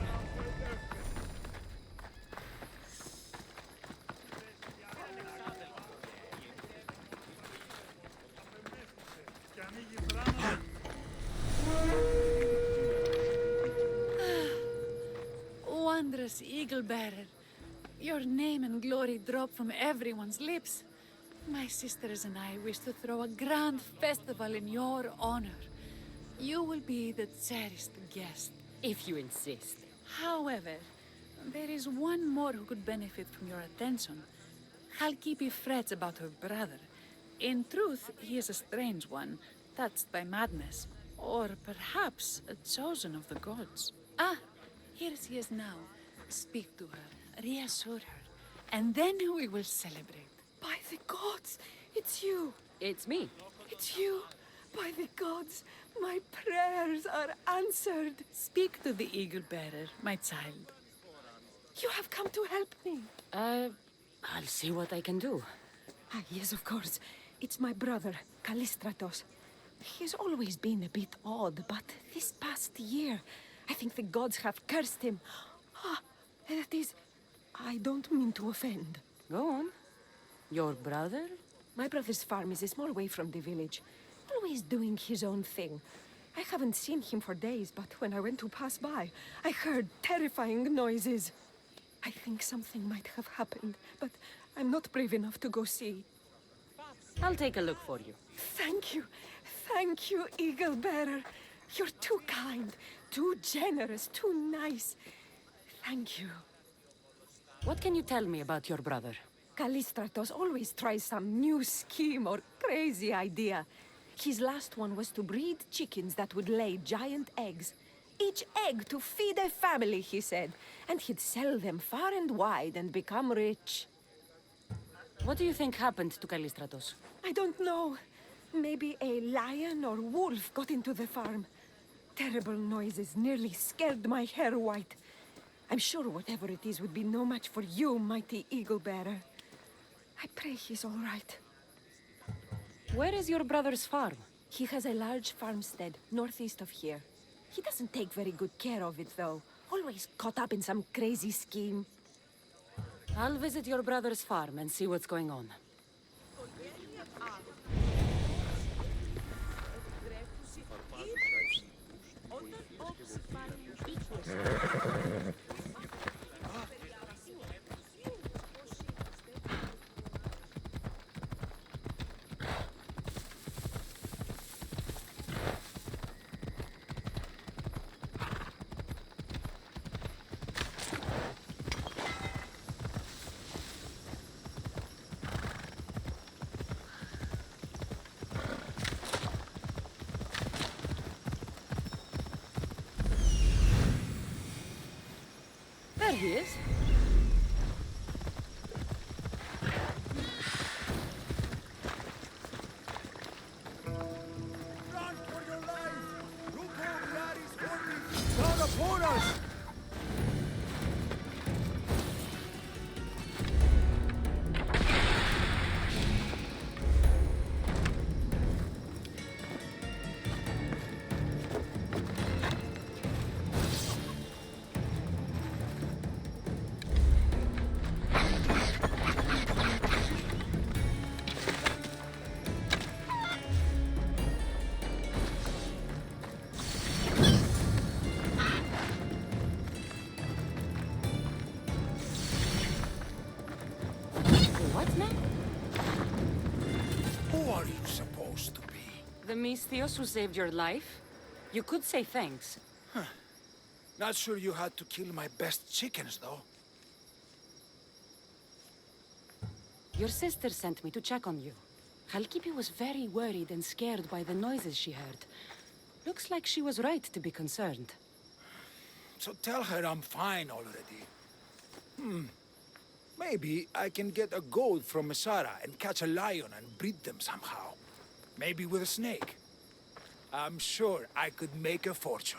Wondrous eagle bearer. Your name and glory drop from everyone's lips. My sisters and I wish to throw a grand festival in your honor. You will be the cherished guest. If you insist. However, there is one more who could benefit from your attention. Halkipi frets about her brother. In truth, he is a strange one, touched by madness. Or perhaps a chosen of the gods. Ah, here she is now. Speak to her, reassure her, and then we will celebrate. By the gods, it's you. It's me. It's you. By the gods, my prayers are answered. Speak to the eagle bearer, my child. You have come to help me. I'll see what I can do. Ah, yes, of course. It's my brother, Callistratos. He's always been a bit odd, but this past year, I think the gods have cursed him. Ah, that is... I don't mean to offend. Go on. Your brother? My brother's farm is a small way from the village. Always doing his own thing. I haven't seen him for days, but when I went to pass by, I heard terrifying noises. I think something might have happened, but I'm not brave enough to go see. I'll take a look for you. Thank you. Thank you, Eagle Bearer. You're too kind, too generous, too nice. Thank you. What can you tell me about your brother? Callistratos always tries some new scheme or crazy idea. His last one was to breed chickens that would lay giant eggs. Each egg to feed a family, he said. And he'd sell them far and wide and become rich. What do you think happened to Callistratos? I don't know. Maybe a lion or wolf got into the farm. Terrible noises nearly scared my hair white. I'm sure whatever it is would be no match for you, mighty eagle bearer. I pray he's all right. Where is your brother's farm? He has a large farmstead northeast of here. He doesn't take very good care of it, though. Always caught up in some crazy scheme. I'll visit your brother's farm and see what's going on. There he is. Run for your life! Ruko is coming! Down upon us! What now? Who are you supposed to be? The Misthios who saved your life? You could say thanks. Not sure you had to kill my best chickens, though. Your sister sent me to check on you. Halkipi was very worried and scared by the noises she heard. Looks like she was right to be concerned. So tell her I'm fine already. Maybe I can get a goat from Mesara and catch a lion and breed them somehow. Maybe with a snake. I'm sure I could make a fortune.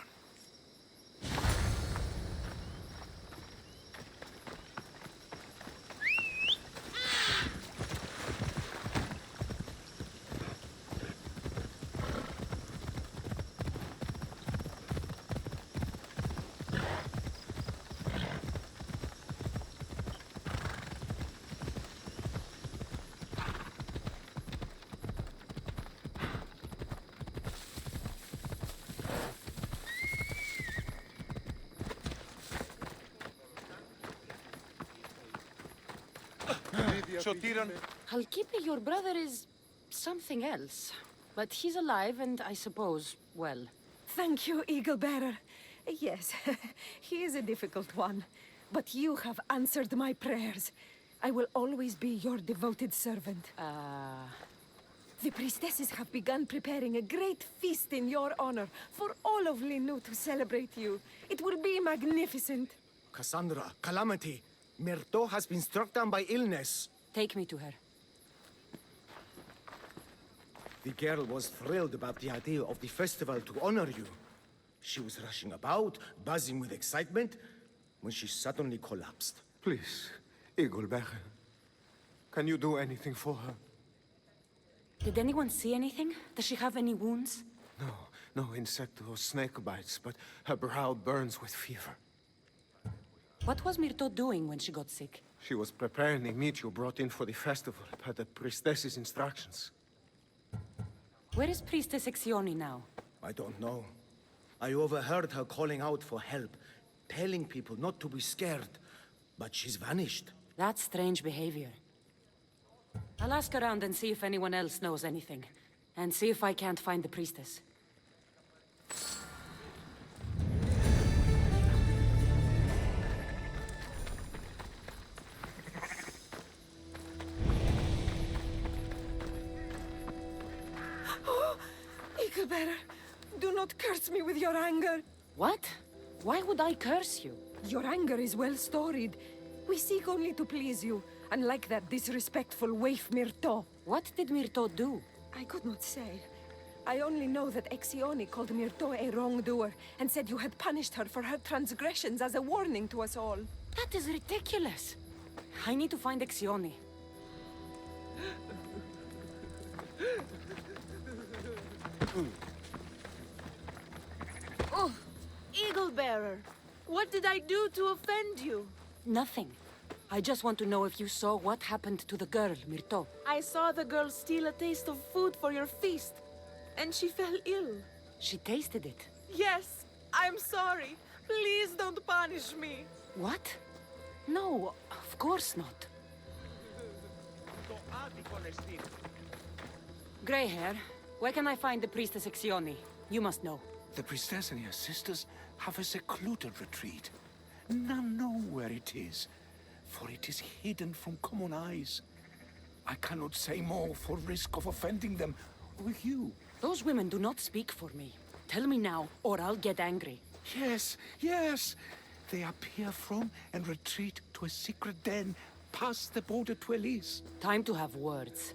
Halkipi, your brother is something else. But he's alive and I suppose, well. Thank you, Eagle Bearer. Yes, he is a difficult one. But you have answered my prayers. I will always be your devoted servant. The priestesses have begun preparing a great feast in your honor for all of Linu to celebrate you. It will be magnificent. Cassandra, Calamity, Myrto has been struck down by illness. Take me to her. The girl was thrilled about the idea of the festival to honor you. She was rushing about, buzzing with excitement, when she suddenly collapsed. Please, Eagle Bearer, can you do anything for her? Did anyone see anything? Does she have any wounds? No insect or snake bites, but her brow burns with fever. What was Myrto doing when she got sick? She was preparing the meat you brought in for the festival, per the priestess's instructions. Where is Priestess Exioni now? I don't know. I overheard her calling out for help, telling people not to be scared, but she's vanished. That's strange behavior. I'll ask around and see if anyone else knows anything, and see if I can't find the priestess. Eagle Bearer, do not curse me with your anger. What? Why would I curse you? Your anger is well storied. We seek only to please you, unlike that disrespectful waif Myrto. What did Myrto do? I could not say. I only know that Exioni called Myrto a wrongdoer and said you had punished her for her transgressions as a warning to us all. That is ridiculous. I need to find Exioni. Oh, Eagle Bearer, what did I do to offend you? Nothing. I just want to know if you saw what happened to the girl, Myrto. I saw the girl steal a taste of food for your feast, and she fell ill. She tasted it. Yes, I'm sorry. Please don't punish me. What? No, of course not. Grey hair, where can I find the priestess Exioni? You must know. The priestess and her sisters have a secluded retreat. None know where it is, for it is hidden from common eyes. I cannot say more for risk of offending them or you. Those women do not speak for me. Tell me now, or I'll get angry. Yes, yes. They appear from and retreat to a secret den past the border to Elise. Time to have words.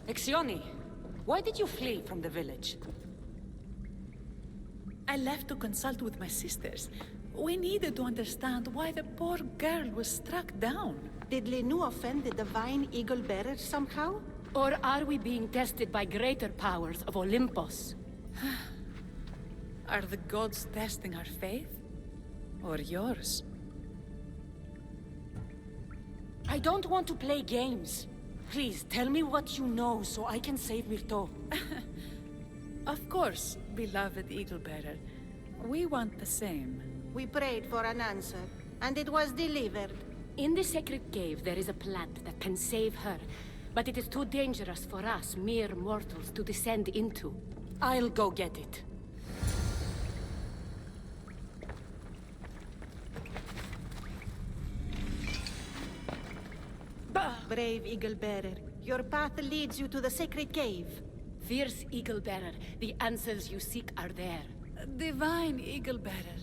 Exioni, why did you flee from the village? I left to consult with my sisters. We needed to understand why the poor girl was struck down. Did Lenu offend the divine Eagle Bearer somehow? Or are we being tested by greater powers of Olympus? Are the gods testing our faith? Or yours? I don't want to play games. Please, tell me what you know so I can save Myrto. Of course, beloved Eagle Bearer. We want the same. We prayed for an answer, and it was delivered. In the sacred cave, there is a plant that can save her, but it is too dangerous for us, mere mortals, to descend into. I'll go get it. Brave Eagle Bearer, your path leads you to the sacred cave. Fierce Eagle Bearer, the answers you seek are there. Divine Eagle Bearer,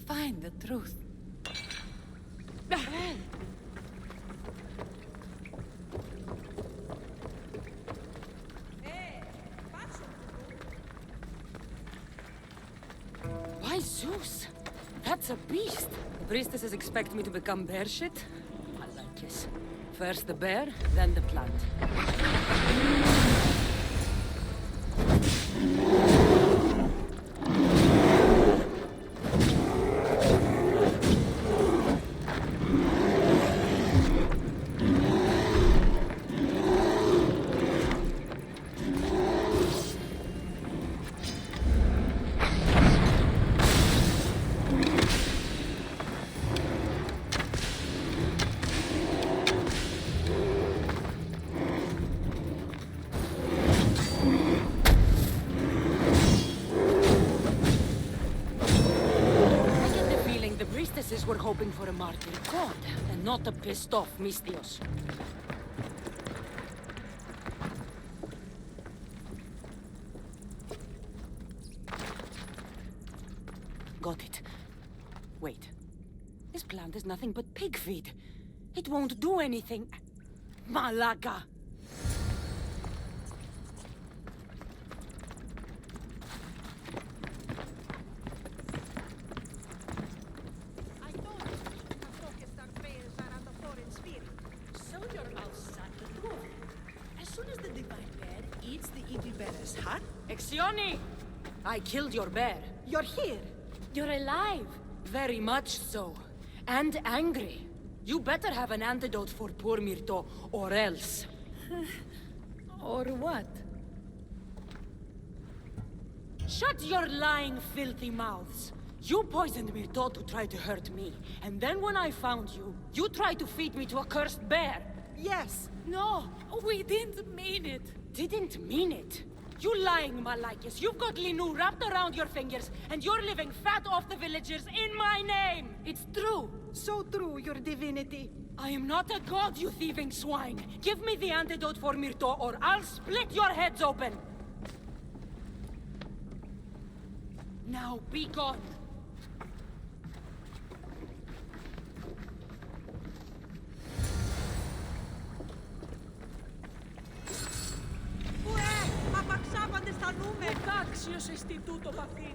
find the truth. Why, Zeus? That's a beast. The priestesses expect me to become bear shit? I like this. First the bear, then the plant. We're hoping for a martyr god, and not a pissed-off Mystios. got it. Wait. This plant is nothing but pig feed. It won't do anything. Malaga! I told you we should have focused our prayers around the foreign spirit. So your mouth shut the truth. As soon as the divine bear eats the eagle bearer's heart, Exioni! I killed your bear. You're here. You're alive. Very much so. And angry. You better have an antidote for poor Myrto, or else. Or what? Shut your lying, filthy mouths. You poisoned Myrto to try to hurt me. And then when I found you, you tried to feed me to a cursed bear. Yes. No, We didn't mean it. didn't mean it. You lying Malakis. You've got Linu wrapped around your fingers, and you're living fat off the villagers in my name. It's true. So true, your divinity. I am not a god, you thieving swine. Give me the antidote for Myrto, or I'll split your heads open. Now be gone. Mapagsapan esta nume. Caxios Instituto Papin.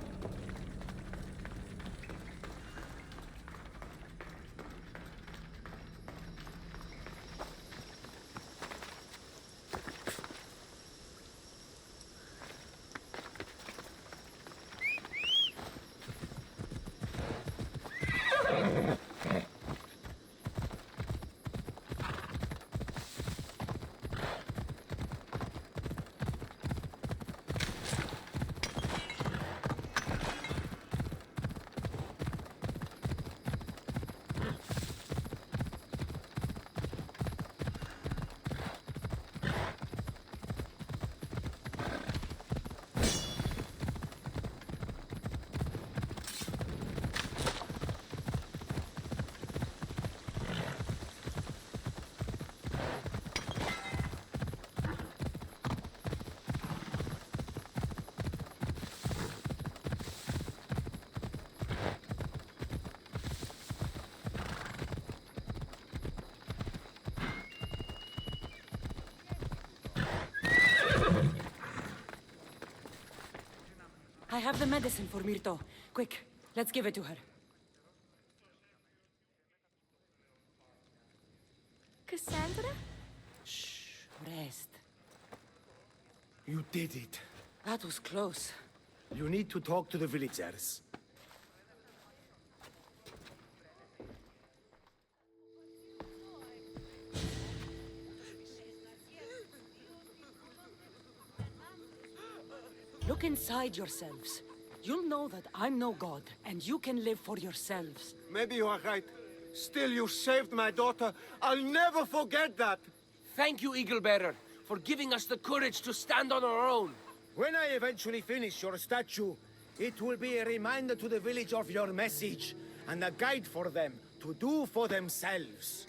I have the medicine for Myrto. Quick, let's give it to her. Cassandra? Rest. You did it. That was close. You need to talk to the villagers. Look inside yourselves. You'll know that I'm no god, and you can live for yourselves. Maybe you are right. Still, you saved my daughter. I'll never forget that. Thank you, Eagle Bearer, for giving us the courage to stand on our own. When I eventually finish your statue, it will be a reminder to the village of your message, and a guide for them to do for themselves.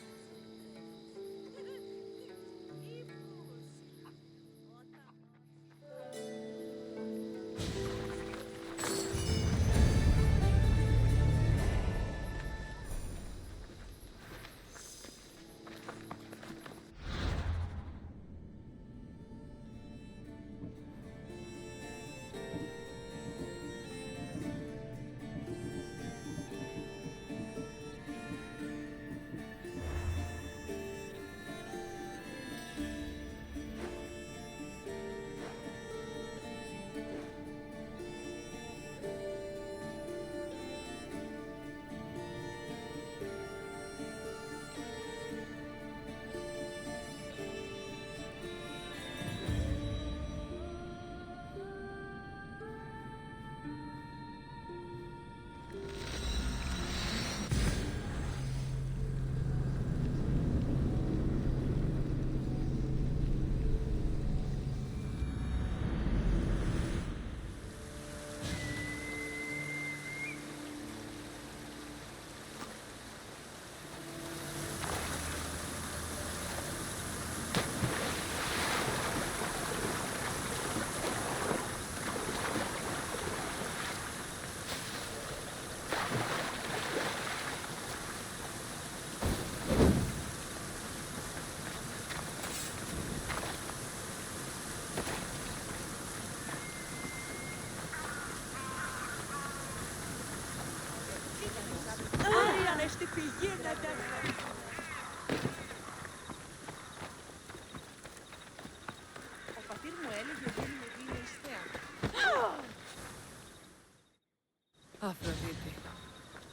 Aphrodite,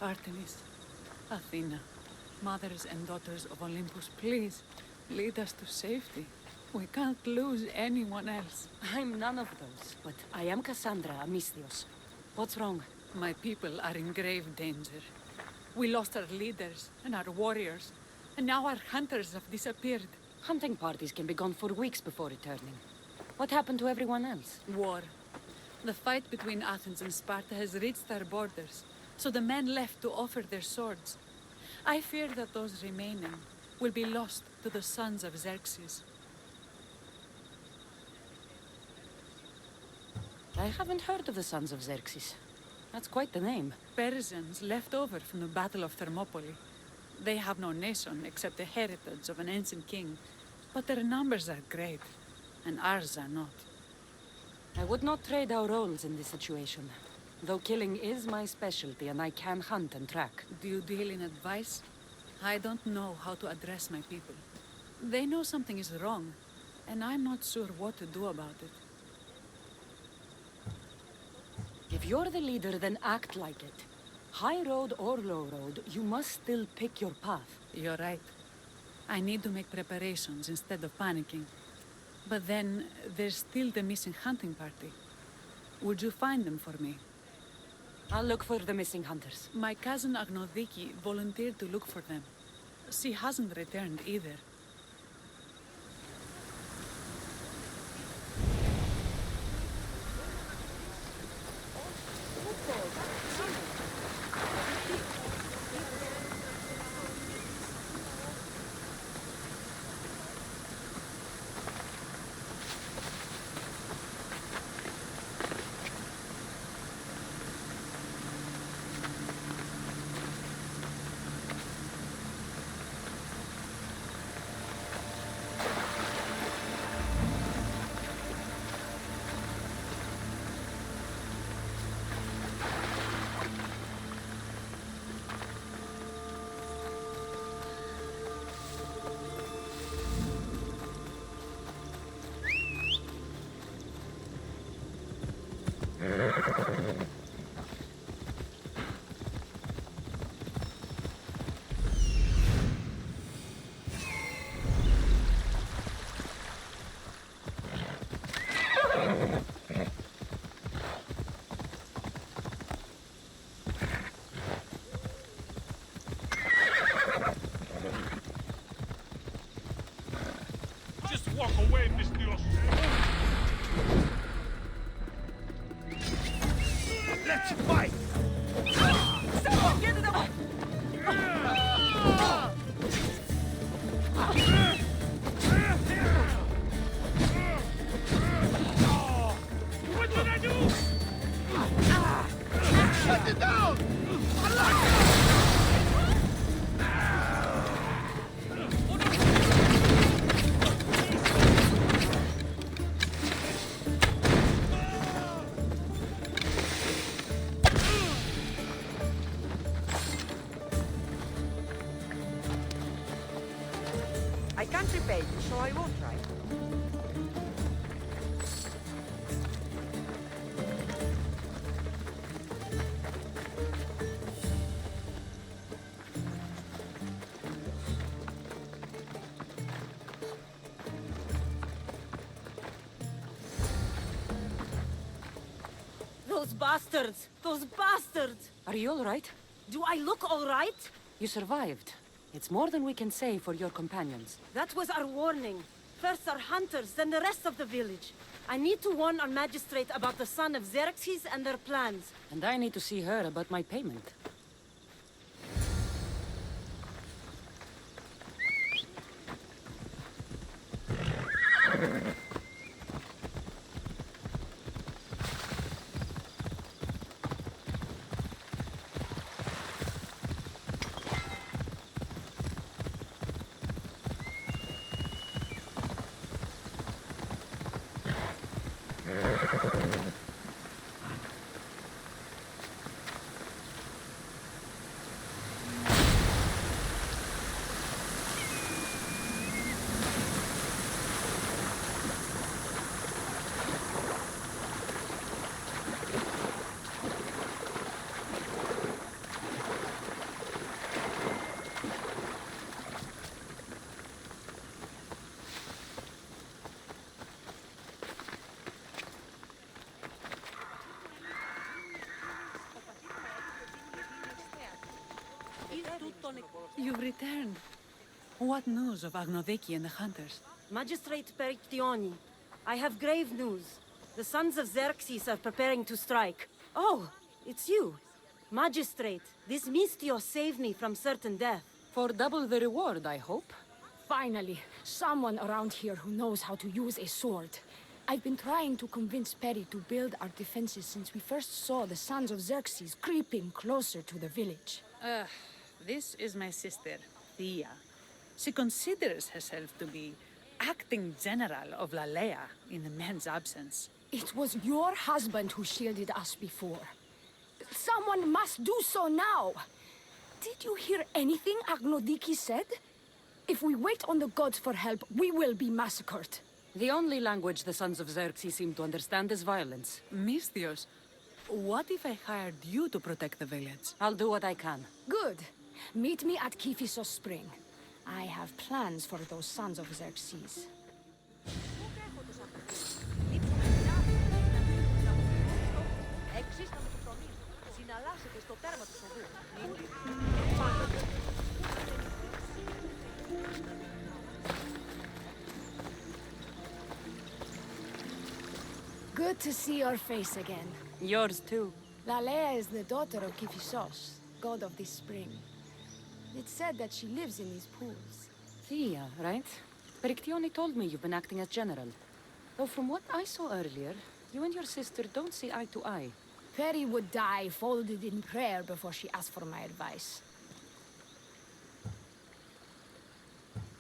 Artemis, Athena, mothers and daughters of Olympus, please, lead us to safety. We can't lose anyone else. I'm none of those, but I am Cassandra Amistios. What's wrong? My people are in grave danger. We lost our leaders and our warriors, and now our hunters have disappeared. Hunting parties can be gone for weeks before returning. What happened to everyone else? War. The fight between Athens and Sparta has reached our borders, so the men left to offer their swords. I fear that those remaining will be lost to the sons of Xerxes. I haven't heard of the sons of Xerxes. That's quite the name. Persians left over from the Battle of Thermopylae. They have no nation except the heritage of an ancient king, but their numbers are great, and ours are not. I would not trade our roles in this situation, though killing is my specialty and I can hunt and track. Do you deal in advice? I don't know how to address my people. They know something is wrong, and I'm not sure what to do about it. If you're the leader, then act like it. High road or low road, you must still pick your path. You're right. I need to make preparations instead of panicking. But then, there's still the missing hunting party. Would you find them for me? I'll look for the missing hunters. My cousin Agnodiki volunteered to look for them. She hasn't returned either. Just walk away, Mistios. Let's fight! Someone get it up! What did I do? Shut it down! I can't repay you, so I won't try. Those bastards! Those bastards! Are you all right? Do I look all right? You survived. It's more than we can say for your companions. That was our warning. First our hunters, then the rest of the village. I need to warn our magistrate about the son of Xerxes and their plans. And I need to see her about my payment. You've returned. What news of Agnodiki and the hunters? Magistrate Perictioni, I have grave news. The sons of Xerxes are preparing to strike. Oh, it's you. Magistrate, this Mistio saved me from certain death. For double the reward, I hope. Finally, someone around here who knows how to use a sword. I've been trying to convince Perry to build our defenses since we first saw the sons of Xerxes creeping closer to the village. This is my sister, Thea. She considers herself to be acting general of Lalea in the men's absence. It was your husband who shielded us before. Someone must do so now. Did you hear anything Agnodiki said? If we wait on the gods for help, we will be massacred. The only language the sons of Xerxes seem to understand is violence. Misthios, what if I hired you to protect the village? I'll do what I can. Good. Meet me at Kiphisos Spring. I have plans for those sons of Xerxes. Good to see your face again. Yours too. Lalea is the daughter of Kiphisos, god of this spring. It's said that she lives in these pools. Thea, right? Perictioni told me you've been acting as general. Though from what I saw earlier, you and your sister don't see eye to eye. Peri would die folded in prayer before she asked for my advice.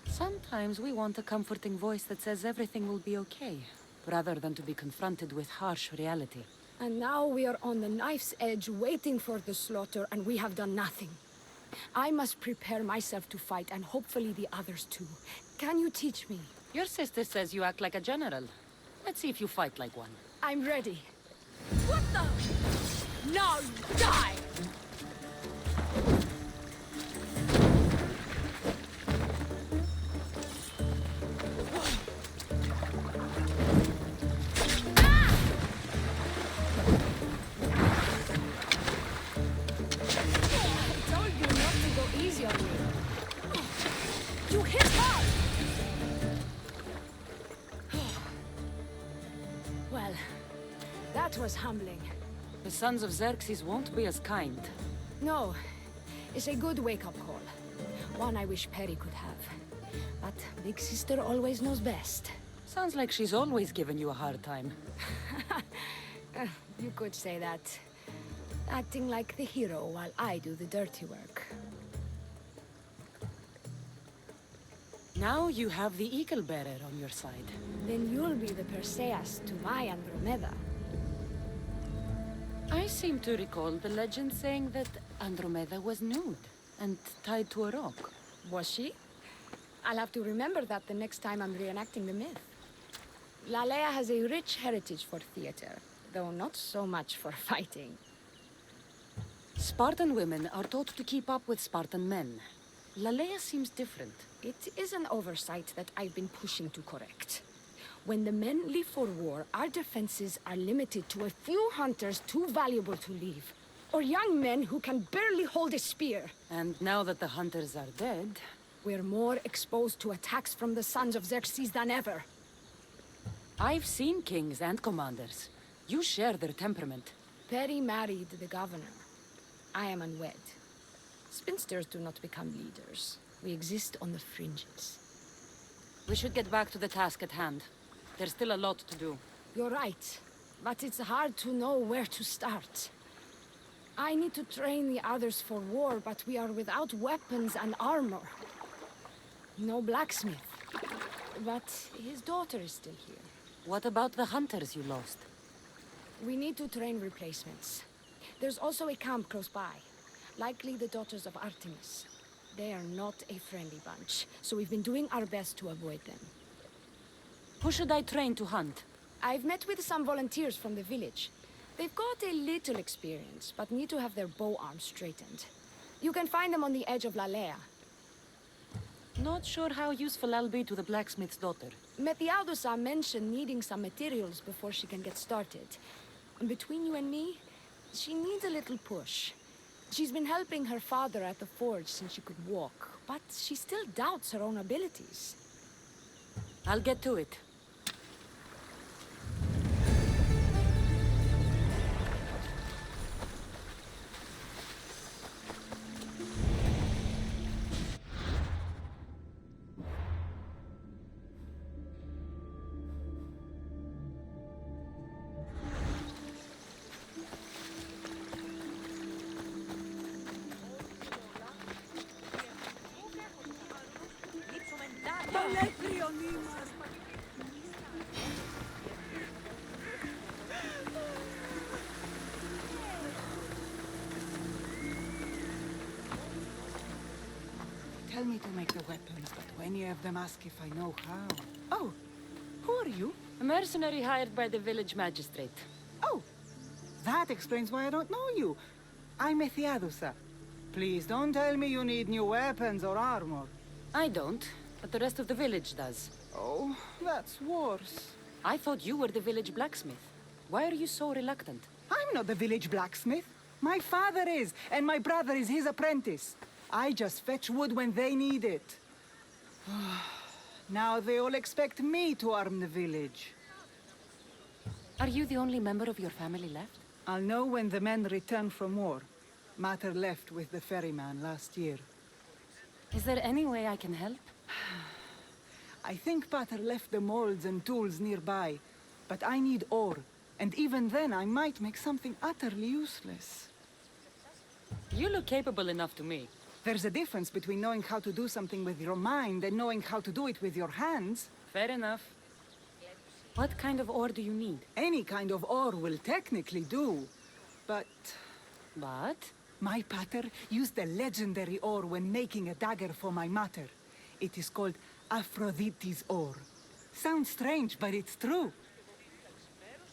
Sometimes we want a comforting voice that says everything will be okay, rather than to be confronted with harsh reality. And now we are on the knife's edge waiting for the slaughter, and we have done nothing. I must prepare myself to fight, and hopefully the others too. Can you teach me? Your sister says you act like a general. Let's see if you fight like one. I'm ready. What the? Now die! Well, that was humbling. The sons of Xerxes won't be as kind. No, it's a good wake-up call. One I wish Peri could have. But Big Sister always knows best. Sounds like she's always given you a hard time. You could say that. Acting like the hero while I do the dirty work. Now you have the Eagle Bearer on your side. Then you'll be the Perseus to my Andromeda. I seem to recall the legend saying that Andromeda was nude and tied to a rock. Was she? I'll have to remember that the next time I'm reenacting the myth. Lalea has a rich heritage for theater, though not so much for fighting. Spartan women are taught to keep up with Spartan men. Lalea seems different. It is an oversight that I've been pushing to correct. When the men leave for war, our defenses are limited to a few hunters too valuable to leave. Or young men who can barely hold a spear. And now that the hunters are dead... we're more exposed to attacks from the sons of Xerxes than ever. I've seen kings and commanders. You share their temperament. Peri married the governor. I am unwed. Spinsters do not become leaders. We exist on the fringes. We should get back to the task at hand. There's still a lot to do. You're right, but it's hard to know where to start. I need to train the others for war, but we are without weapons and armor. No blacksmith. But his daughter is still here. What about the hunters you lost? We need to train replacements. There's also a camp close by. Likely the daughters of Artemis. They are not a friendly bunch, so we've been doing our best to avoid them. Who should I train to hunt? I've met with some volunteers from the village. They've got a little experience, but need to have their bow arms straightened. You can find them on the edge of Lalea. Not sure how useful I'll be to the blacksmith's daughter. Methialdusa mentioned needing some materials before she can get started. And between you and me, she needs a little push. She's been helping her father at the forge since she could walk, but she still doubts her own abilities. I'll get to it. Tell me to make the weapons, but when you have them, ask if I know how. Oh, who are you? A mercenary hired by the village magistrate. Oh, that explains why I don't know you. I'm Ethiadusa. Please don't tell me you need new weapons or armor. I don't, but the rest of the village does. Oh, that's worse. I thought you were the village blacksmith. Why are you so reluctant? I'm not the village blacksmith. My father is, and my brother is his apprentice. I just fetch wood when they need it. Now they all expect me to arm the village. Are you the only member of your family left? I'll know when the men return from war. Mater left with the ferryman last year. Is there any way I can help? I think Pater left the molds and tools nearby, but I need ore, and even then I might make something utterly useless. You look capable enough to me. There's a difference between knowing how to do something with your mind and knowing how to do it with your hands. Fair enough. What kind of ore do you need? Any kind of ore will technically do, but... But? My pater used the legendary ore when making a dagger for my mater. It is called Aphrodite's ore. Sounds strange, but it's true.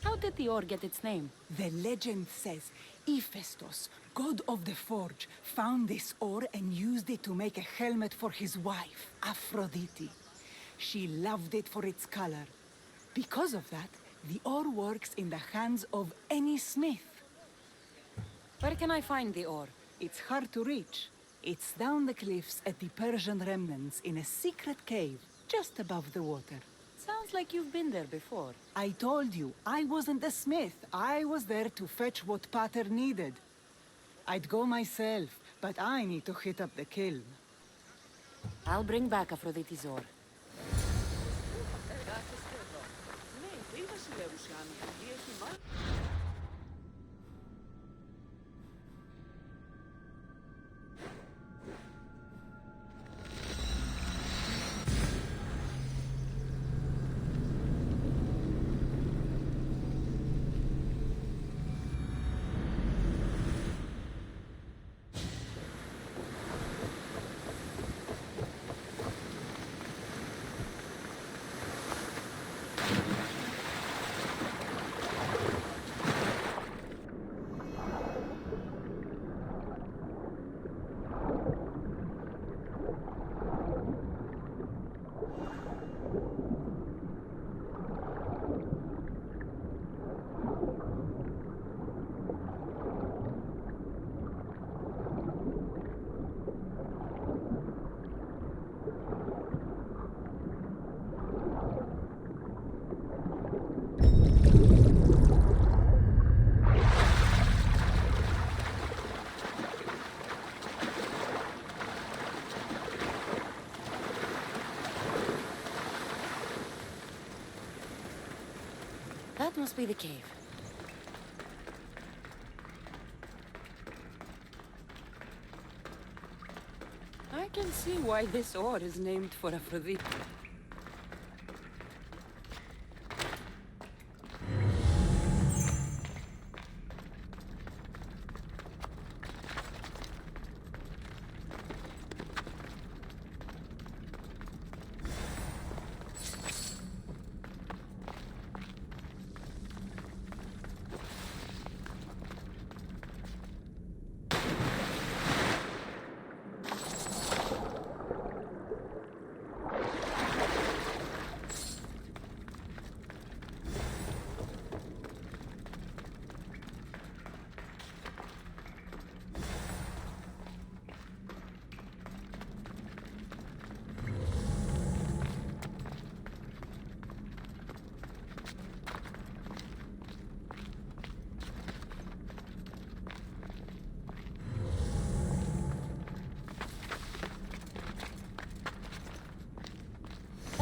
How did the ore get its name? The legend says Hephaestus, god of the forge, found this ore and used it to make a helmet for his wife, Aphrodite. She loved it for its color. Because of that, the ore works in the hands of any smith. Where can I find the ore? It's hard to reach. It's down the cliffs at the Persian remnants in a secret cave, just above the water. Sounds like you've been there before. I told you, I wasn't a smith. I was there to fetch what Pater needed. I'd go myself, but I need to hit up the kiln. I'll bring back Aphrodite's ore. That must be the cave. I can see why this ore is named for Aphrodite.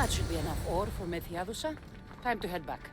That should be enough ore for Methiadusha. Time to head back.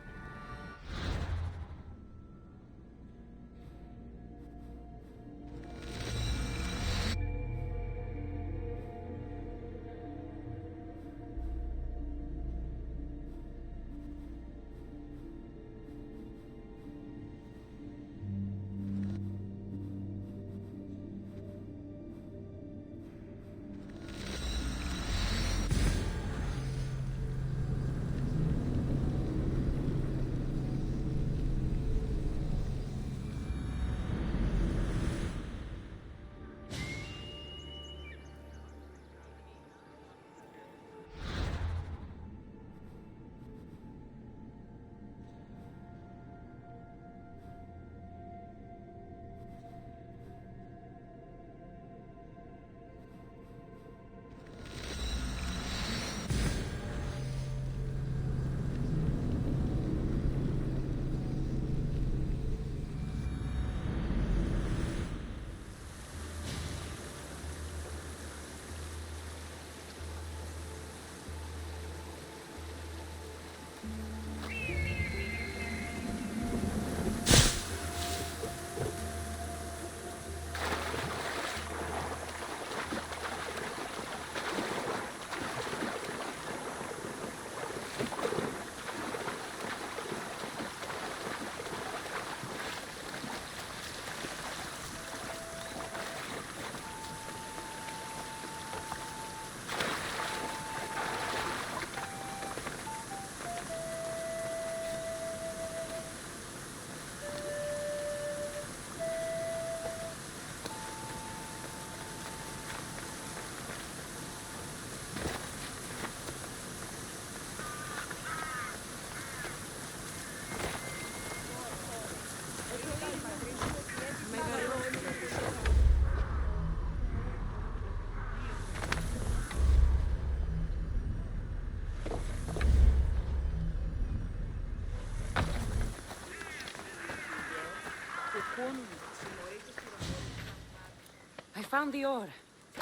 I found the ore.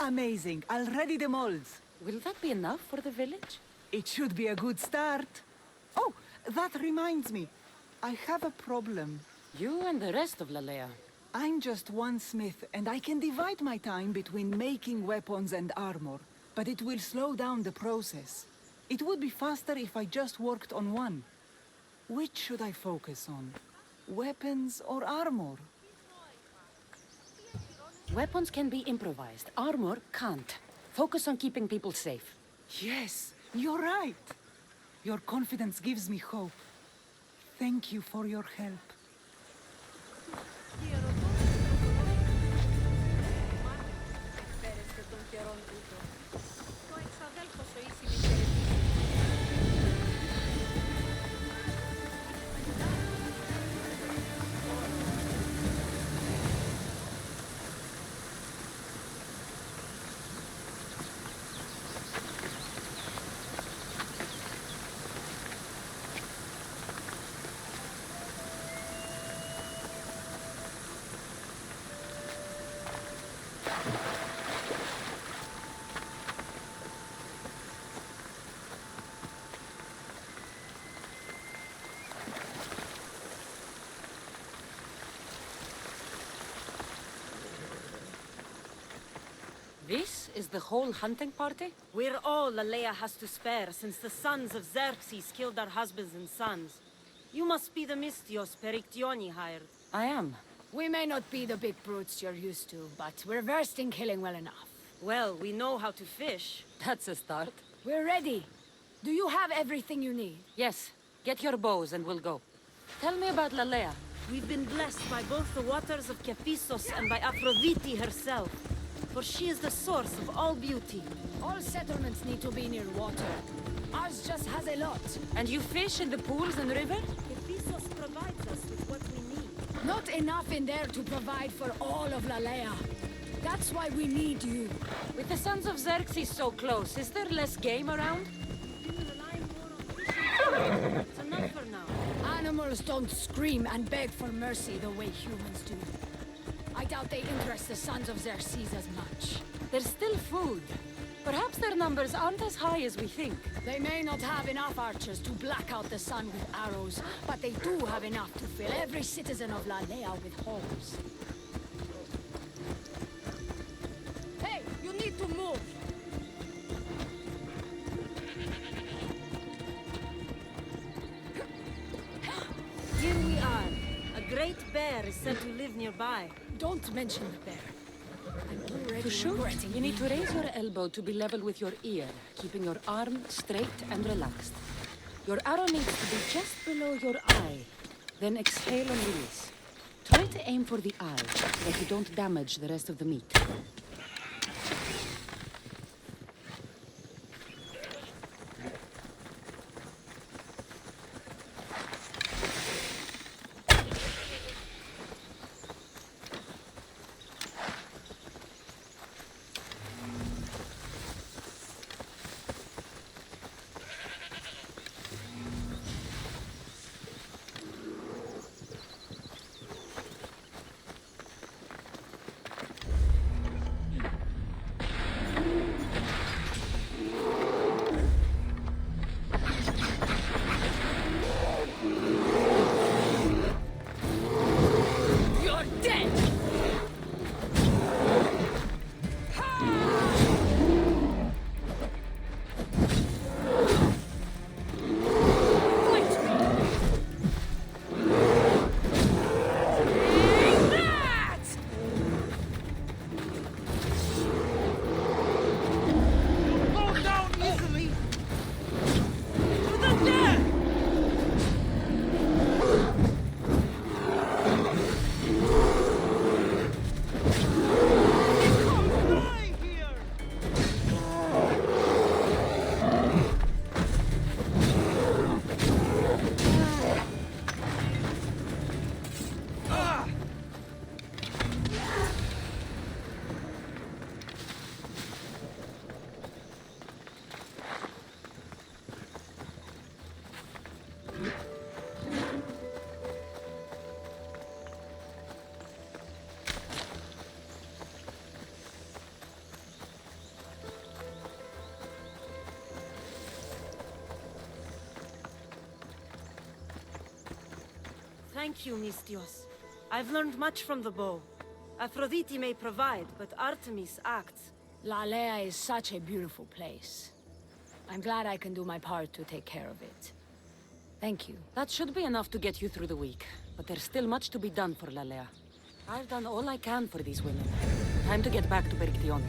Amazing. I'll ready the molds. Will that be enough for the village? It should be a good start. Oh, that reminds me. I have a problem. You and the rest of Lalea. I'm just one smith, and I can divide my time between making weapons and armor, but it will slow down the process. It would be faster if I just worked on one. Which should I focus on? Weapons or armor? Weapons can be improvised. Armor can't. Focus on keeping people safe. Yes, you're right. Your confidence gives me hope. Thank you for your help. This is the whole hunting party? We're all Lalea has to spare since the sons of Xerxes killed our husbands and sons. You must be the Mystios Perictioni hired. I am. We may not be the big brutes you're used to, but we're versed in killing well enough. Well, we know how to fish. That's a start. We're ready. Do you have everything you need? Yes. Get your bows and we'll go. Tell me about Lalea. We've been blessed by both the waters of Kephissos and by Aphrodite herself. For she is the source of all beauty. All settlements need to be near water. Ours just has a lot. And you fish in the pools and river? Kephissos provides us with what we need. Not enough in there to provide for all of Lalea. That's why we need you. With the sons of Xerxes so close, is there less game around? It's enough for now. Animals don't scream and beg for mercy the way humans do. I doubt they interest the sons of Xerxes as much. There's still food. Perhaps their numbers aren't as high as we think. They may not have enough archers to black out the sun with arrows, but they do have enough to fill every citizen of Lalea with holes. Hey, you need to move! Here we are. A great bear is said to live nearby. Don't mention the bear. I'm already To shoot, regretting you need to leaving. raise your elbow to be level with your ear, keeping your arm straight and relaxed. Your arrow needs to be just below your eye. Then exhale and release. Try to aim for the eye, so that you don't damage the rest of the meat. You're dead! Go down easily! To the death! Thank you, Mistios. I've learned much from the bow. Aphrodite may provide, but Artemis acts. Lalea is such a beautiful place. I'm glad I can do my part to take care of it. Thank you. That should be enough to get you through the week, but there's still much to be done for Lalea. I've done all I can for these women. Time to get back to Berictione.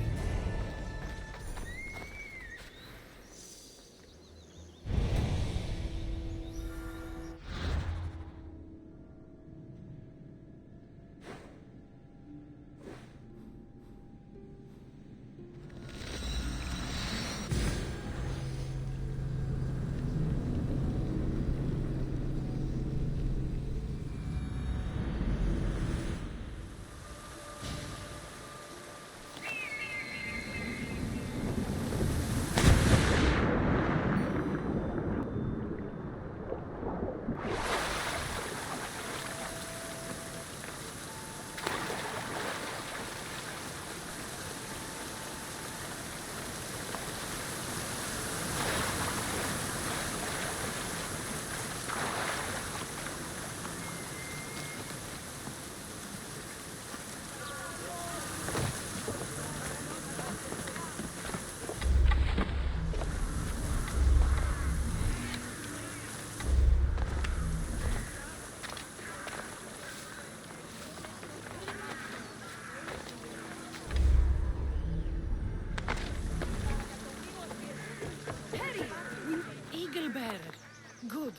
Good.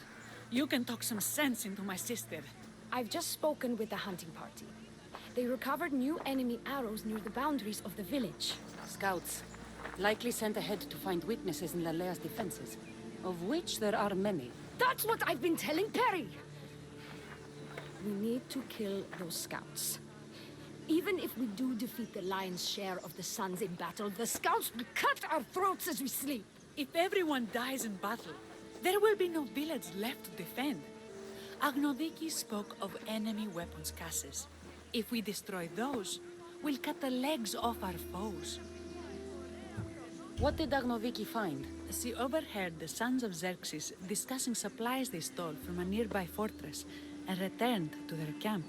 You can talk some sense into my sister. I've just spoken with the hunting party. They recovered new enemy arrows near the boundaries of the village. Scouts, likely sent ahead to find weaknesses in Lalea's defenses, of which there are many. That's what I've been telling Perry! We need to kill those scouts. Even if we do defeat the lion's share of the Suns in battle, the scouts will cut our throats as we sleep. If everyone dies in battle, there will be no village left to defend. Agnodiki spoke of enemy weapons caches. If we destroy those, we'll cut the legs off our foes. What did Dagnoviki find? She overheard the sons of Xerxes discussing supplies they stole from a nearby fortress and returned to their camp.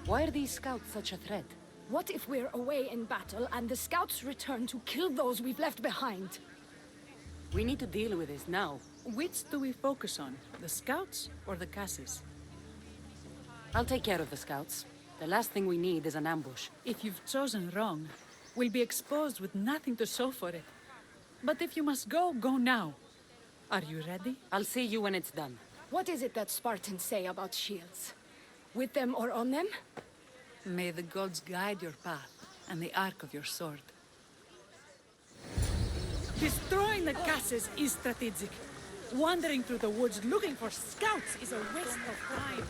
Why are these scouts such a threat? What if we're away in battle and the scouts return to kill those we've left behind? We need to deal with this now. Which do we focus on? The scouts or the Cassis? I'll take care of the scouts. The last thing we need is an ambush. If you've chosen wrong, we'll be exposed with nothing to show for it. But if you must go, go now. Are you ready? I'll see you when it's done. What is it that Spartans say about shields? With them or on them? May the gods guide your path and the arc of your sword. Destroying the Cassis is strategic. Wandering through the woods looking for scouts is a waste of time.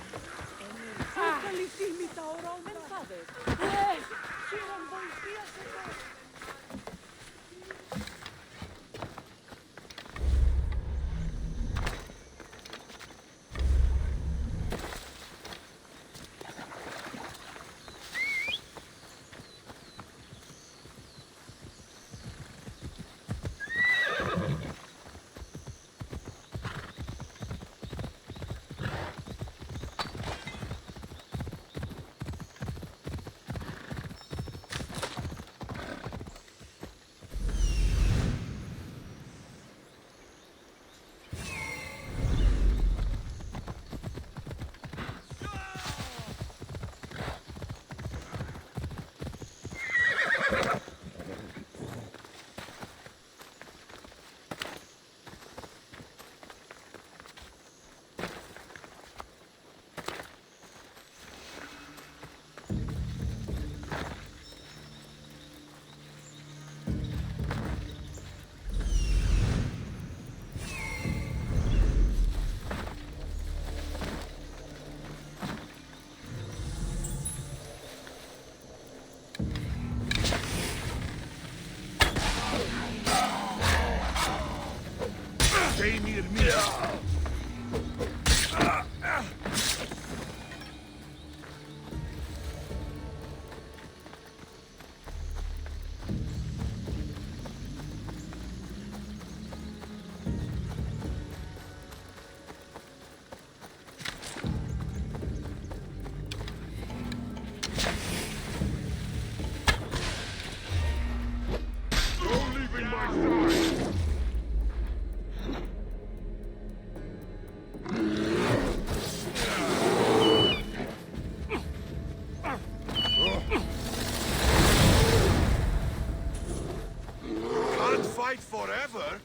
Fight forever?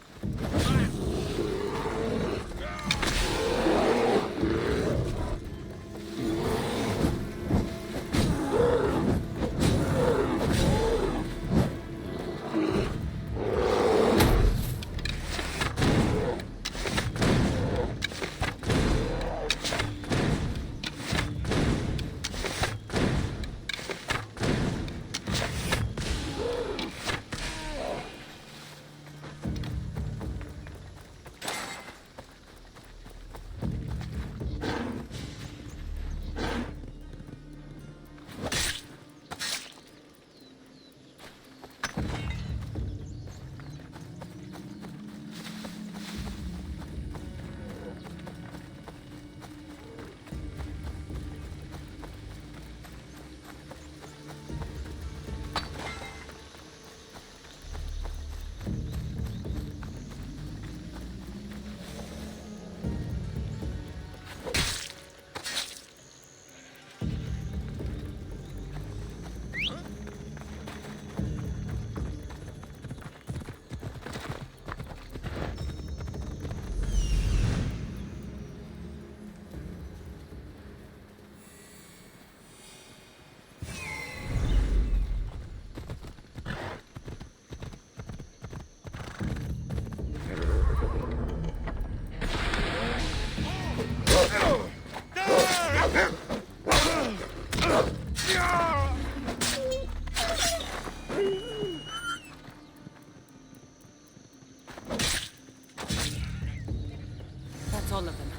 That's all of them.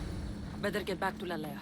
Better get back to Lalea.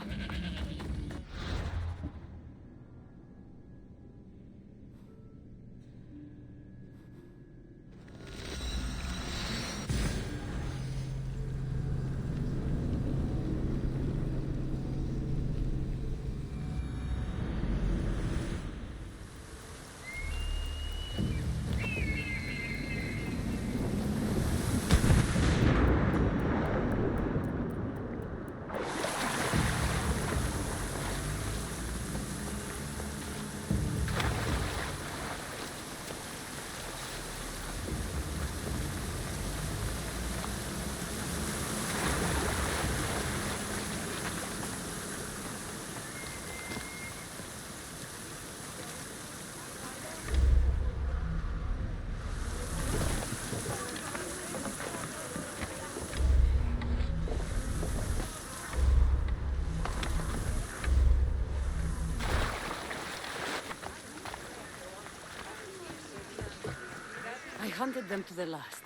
wanted them to the last.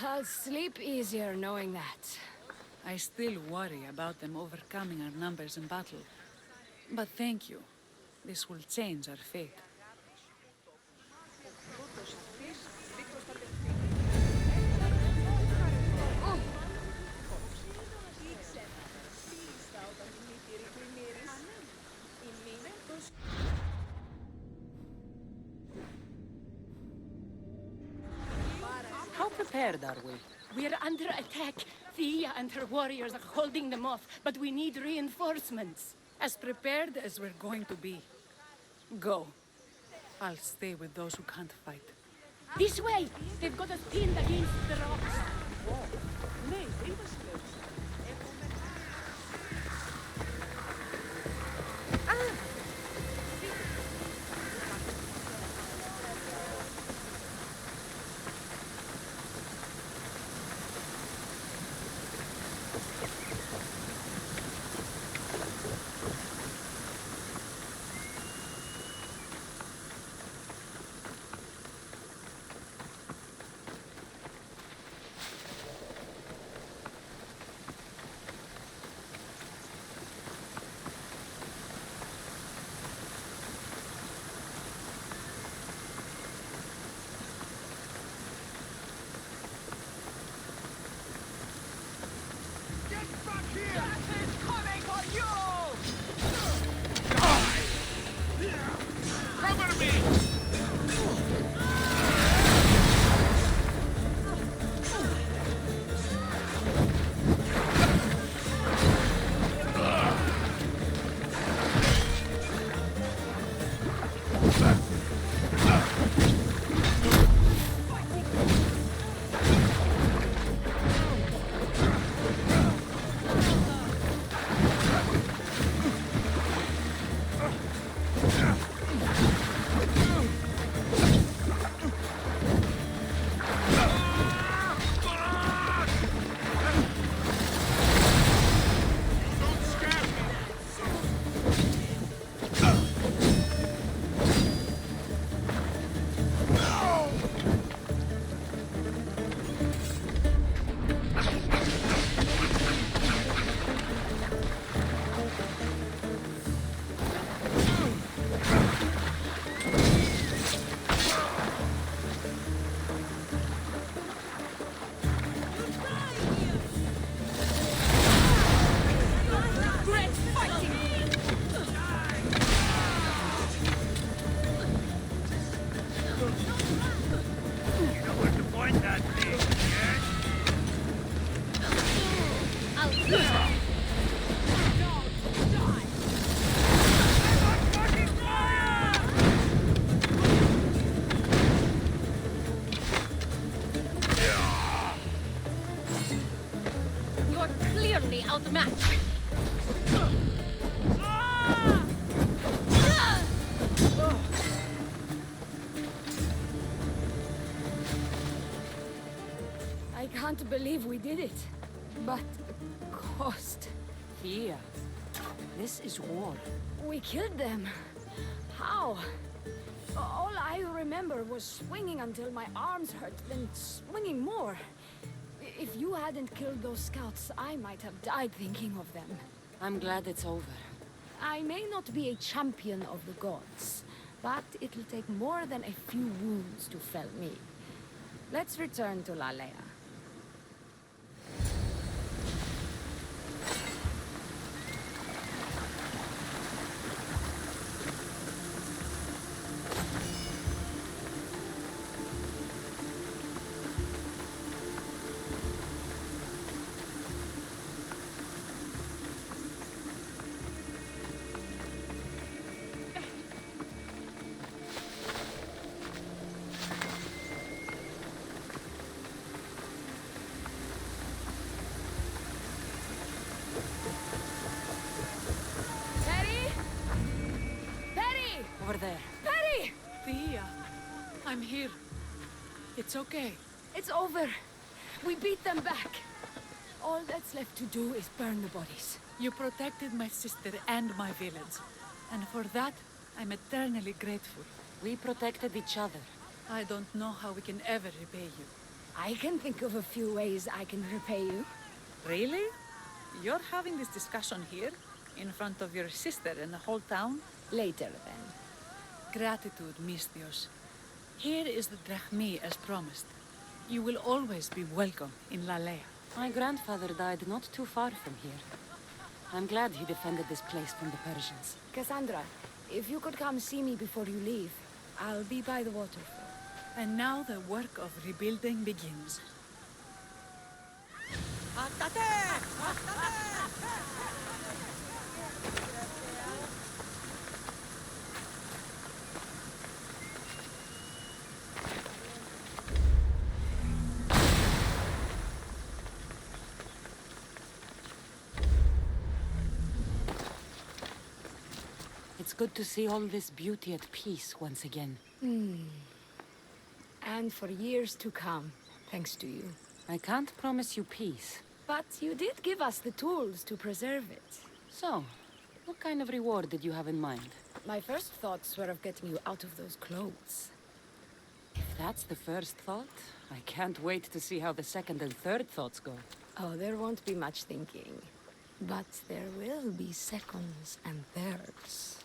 I'll sleep easier knowing that. I still worry about them overcoming our numbers in battle. But thank you. This will change our fate. How prepared are we? We're under attack. Thea and her warriors are holding them off, but we need reinforcements. As prepared as we're going to be. Go. I'll stay with those who can't fight. This way! They've got us pinned against the rocks. You're clearly outmatched. I can't believe we did it. But the cost. Thea, this is war. We killed them. How? All I remember was swinging until my arms hurt, then swinging more. If you hadn't killed those scouts, I might have died thinking of them. I'm glad it's over. I may not be a champion of the gods, but it'll take more than a few wounds to fell me. Let's return to Lalea. Over there. Perry! Thea, I'm here. It's okay. It's over. We beat them back. All that's left to do is burn the bodies. You protected my sister and my village. And for that, I'm eternally grateful. We protected each other. I don't know how we can ever repay you. I can think of a few ways I can repay you. Really? You're having this discussion here? In front of your sister and the whole town? Later, then. Gratitude, Misthios. Here is the drachmi as promised. You will always be welcome in Lalea. My grandfather died not too far from here. I'm glad he defended this place from the Persians. Cassandra, if you could come see me before you leave, I'll be by the waterfall. And now the work of rebuilding begins. It's good to see all this beauty at peace once again. And for years to come, thanks to you. I can't promise you peace. But you did give us the tools to preserve it. So, what kind of reward did you have in mind? My first thoughts were of getting you out of those clothes. If that's the first thought, I can't wait to see how the second and third thoughts go. Oh, there won't be much thinking. But there will be seconds and thirds.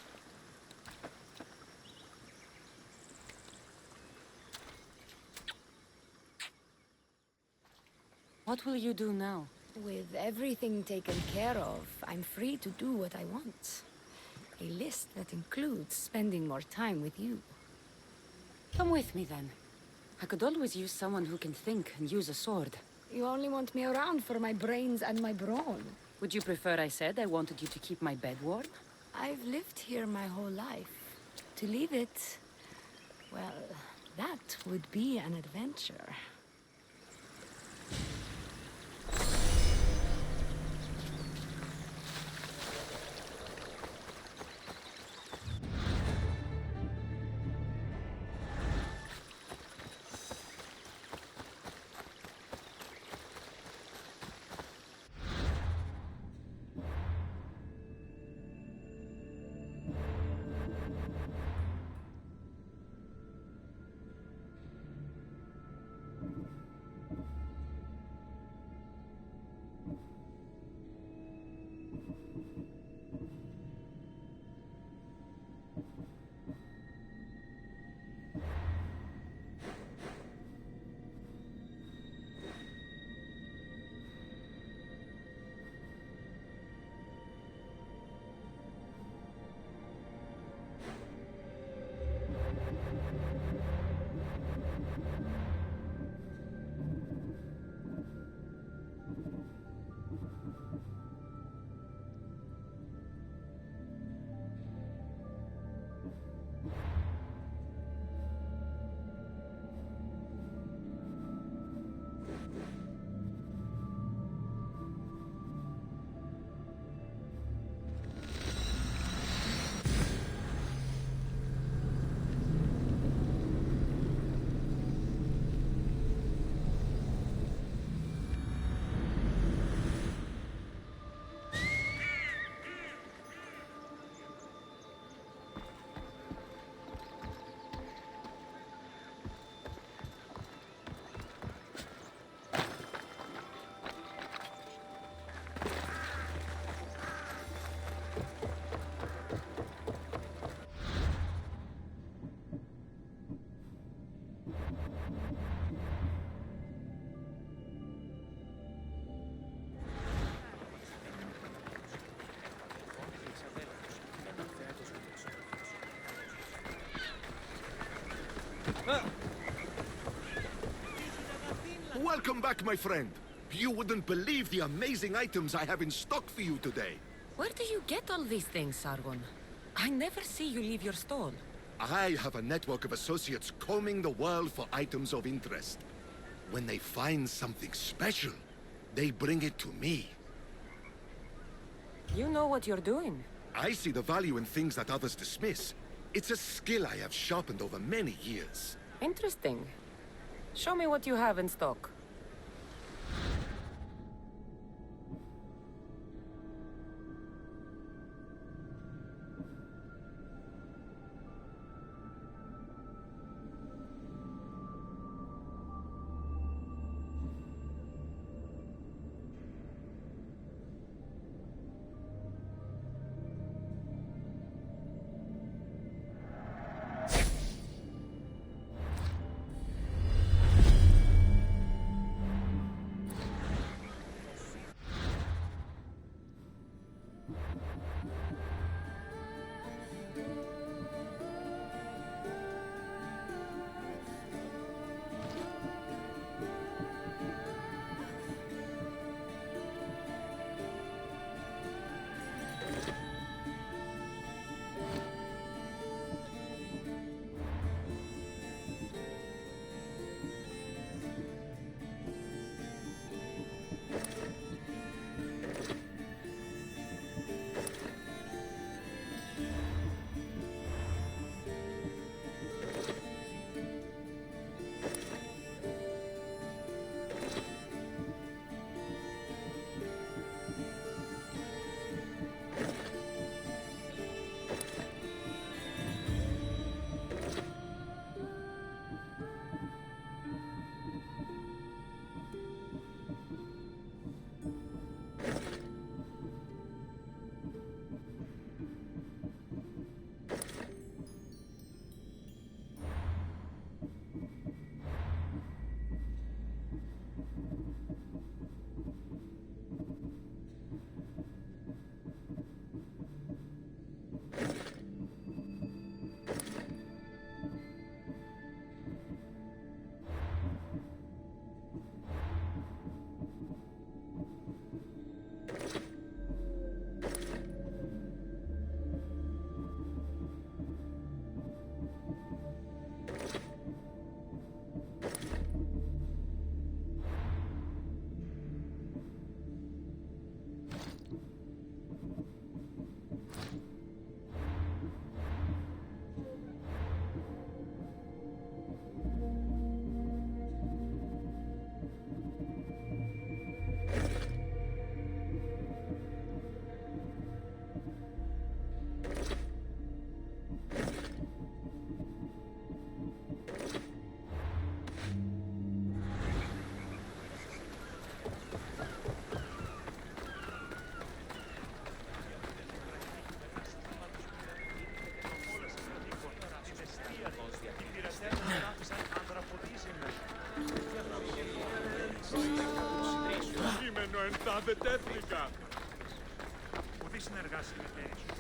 What will you do now? With everything taken care of, I'm free to do what I want. A list that includes spending more time with you. Come with me, then. I could always use someone who can think and use a sword. You only want me around for my brains and my brawn. Would you prefer I said I wanted you to keep my bed warm? I've lived here my whole life. To leave it, well, that would be an adventure. Welcome back, my friend. You wouldn't believe the amazing items I have in stock for you today. Where do you get all these things, Sargon? I never see you leave your stall. I have a network of associates combing the world for items of interest. When they find something special, they bring it to me. You know what you're doing. I see the value in things that others dismiss. It's a skill I have sharpened over many years. Interesting. Show me what you have in stock. δεν τέτρικα. Πού συνεργάσει με τέρι σου.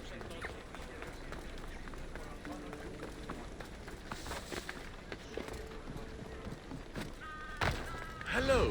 Hello.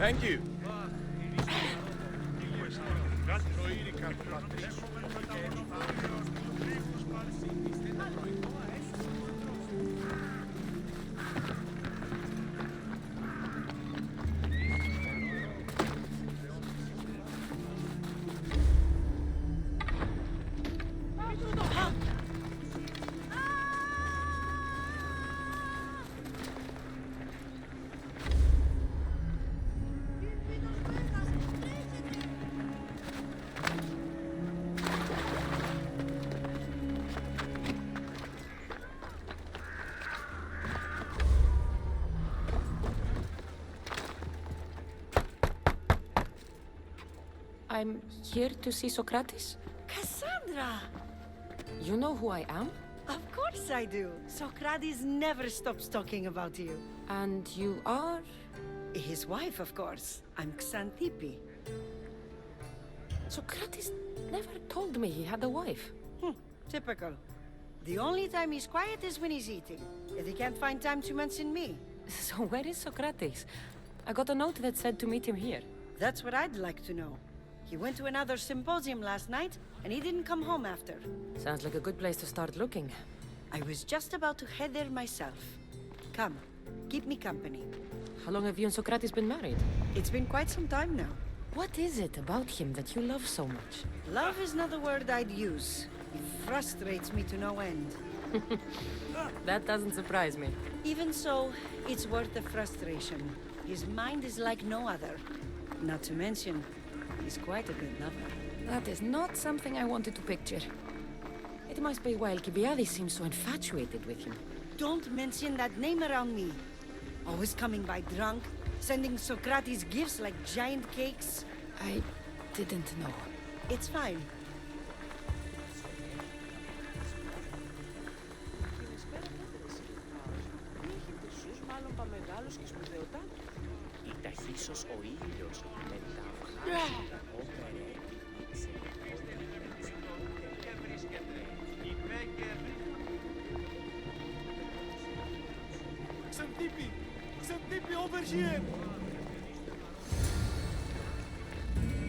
Thank you. I'm here to see Socrates. Cassandra! You know who I am? Of course I do. Socrates never stops talking about you. And you are? His wife, of course. I'm Xanthippe. Socrates never told me he had a wife. Typical. The only time he's quiet is when he's eating. And he can't find time to mention me. So where is Socrates? I got a note that said to meet him here. That's what I'd like to know. He went to another symposium last night, and he didn't come home after. Sounds like a good place to start looking. I was just about to head there myself. Come, keep me company. How long have you and Socrates been married? It's been quite some time now. What is it about him that you love so much? Love is not a word I'd use. He frustrates me to no end. That doesn't surprise me. Even so, it's worth the frustration. His mind is like no other. Not to mention, he's quite a good lover. That is not something I wanted to picture. It must be why Alcibiades seems so infatuated with him. Don't mention that name around me. Always coming by drunk, sending Socrates gifts like giant cakes. I didn't know. It's fine. Xanthippe! Xanthippe, over here!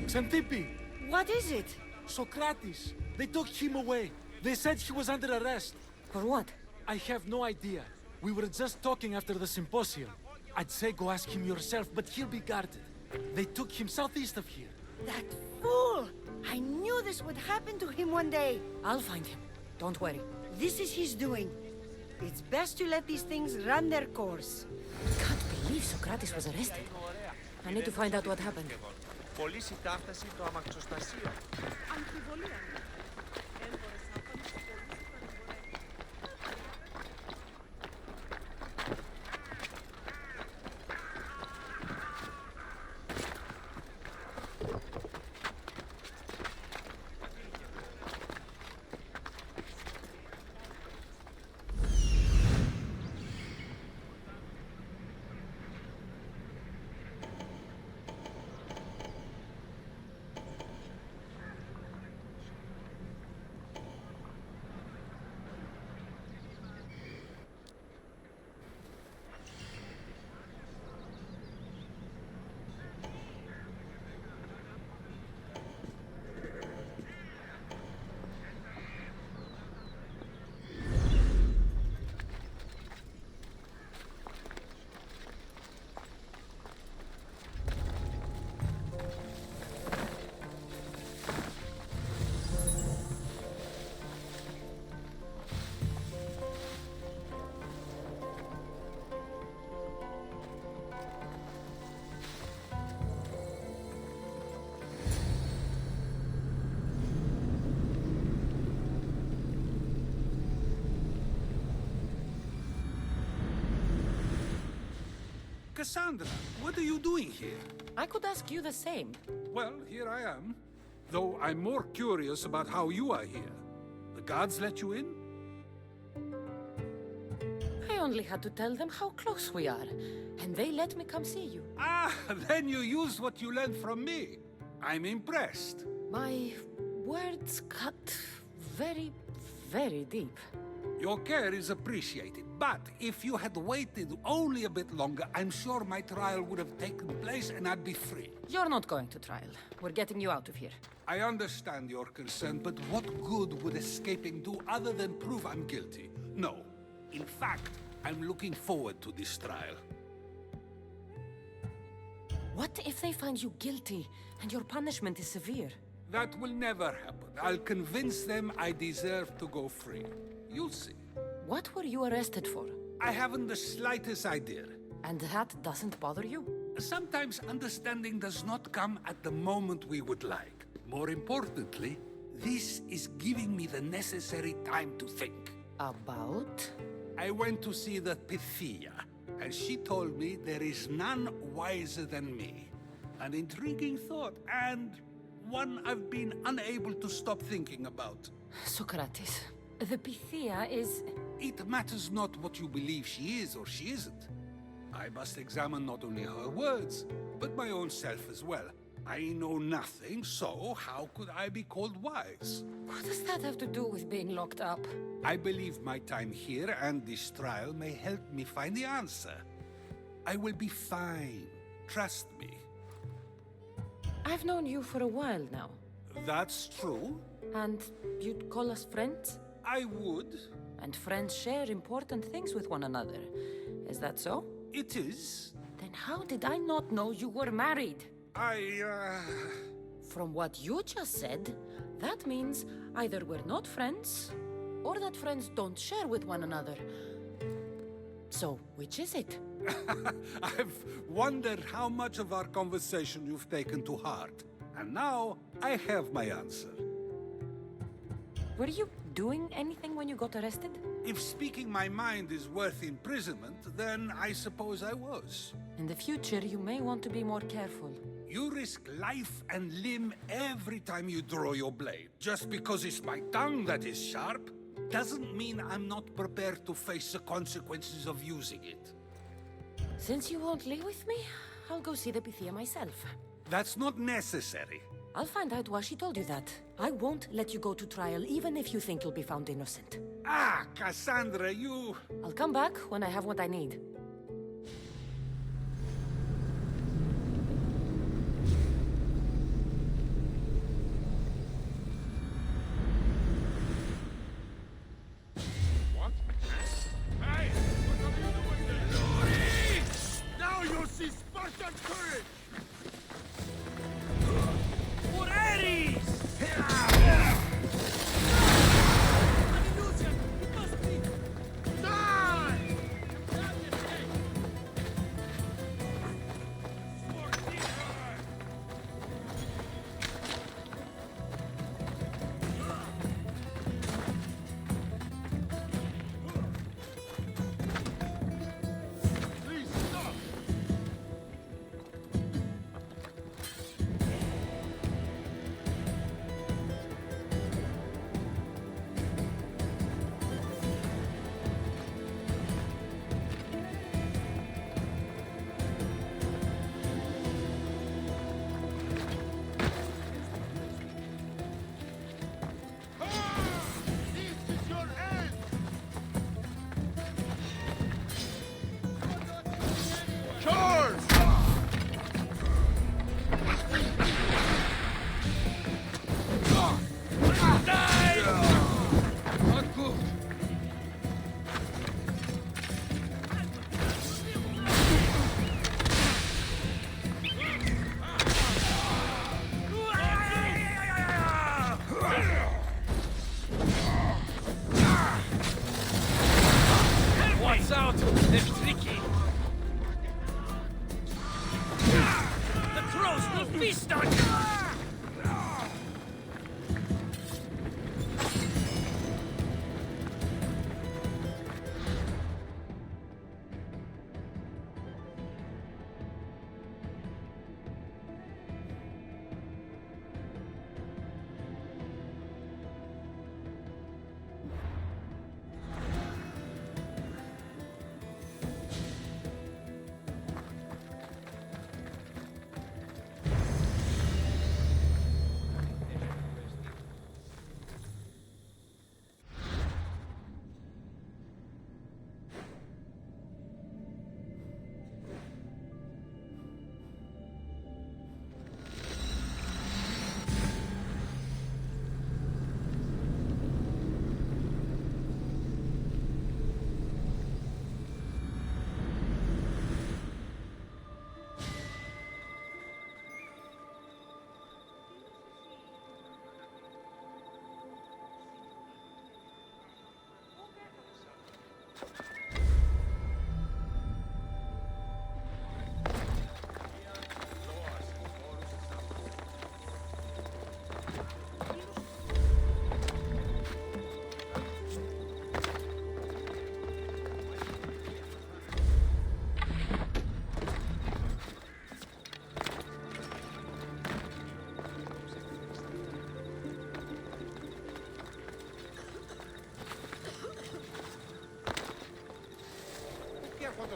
Xanthippe! What is it? Socrates! They took him away. They said he was under arrest. For what? I have no idea. We were just talking after the symposium. I'd say go ask him yourself, but he'll be guarded. They took him southeast of here. That fool! I knew this would happen to him one day. I'll find him. Don't worry. This is his doing. It's best to let these things run their course. I can't believe Socrates was arrested. I need to find out what happened. Πολύ συντάφταση το αμαξοστασίο. Αμφιβολία. Cassandra, what are you doing here? I could ask you the same. Well, here I am. Though I'm more curious about how you are here. The guards let you in? I only had to tell them how close we are, and they let me come see you. Ah, then you used what you learned from me. I'm impressed. My words cut very, very deep. Your care is appreciated, but if you had waited only a bit longer, I'm sure my trial would have taken place and I'd be free. You're not going to trial. We're getting you out of here. I understand your concern, but what good would escaping do other than prove I'm guilty? No. In fact, I'm looking forward to this trial. What if they find you guilty and your punishment is severe? That will never happen. I'll convince them I deserve to go free. You'll see. What were you arrested for? I haven't the slightest idea. And that doesn't bother you? Sometimes understanding does not come at the moment we would like. More importantly, this is giving me the necessary time to think. About? I went to see the Pythia, and she told me there is none wiser than me. An intriguing thought, and one I've been unable to stop thinking about. Socrates, the Pythia is... It matters not what you believe she is or she isn't. I must examine not only her words, but my own self as well. I know nothing, so how could I be called wise? What does that have to do with being locked up? I believe my time here and this trial may help me find the answer. I will be fine. Trust me. I've known you for a while now. That's true. And you'd call us friends? I would. And friends share important things with one another. Is that so? It is. Then how did I not know you were married? From what you just said, that means either we're not friends, or that friends don't share with one another. So, which is it? I've wondered how much of our conversation you've taken to heart. And now, I have my answer. Were you doing anything when you got arrested? If speaking my mind is worth imprisonment, then I suppose I was. In the future, you may want to be more careful. You risk life and limb every time you draw your blade. Just because it's my tongue that is sharp, doesn't mean I'm not prepared to face the consequences of using it. Since you won't leave with me, I'll go see the Pythia myself. That's not necessary. I'll find out why she told you that. I won't let you go to trial, even if you think you'll be found innocent. Ah, Cassandra, you... I'll come back when I have what I need. What? Hey! What are you doing there? Glory! Now you'll see Spartan courage! For Ares! Die!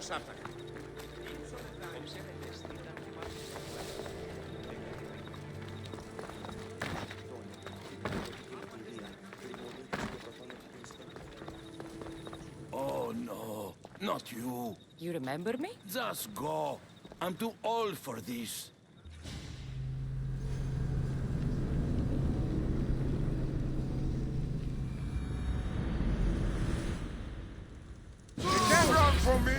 Σάρτακα. Το ξέρετε, στείλαν και μάθημα. Oh no, not you. You remember me? Just go. I'm too old for this. You can't run from me!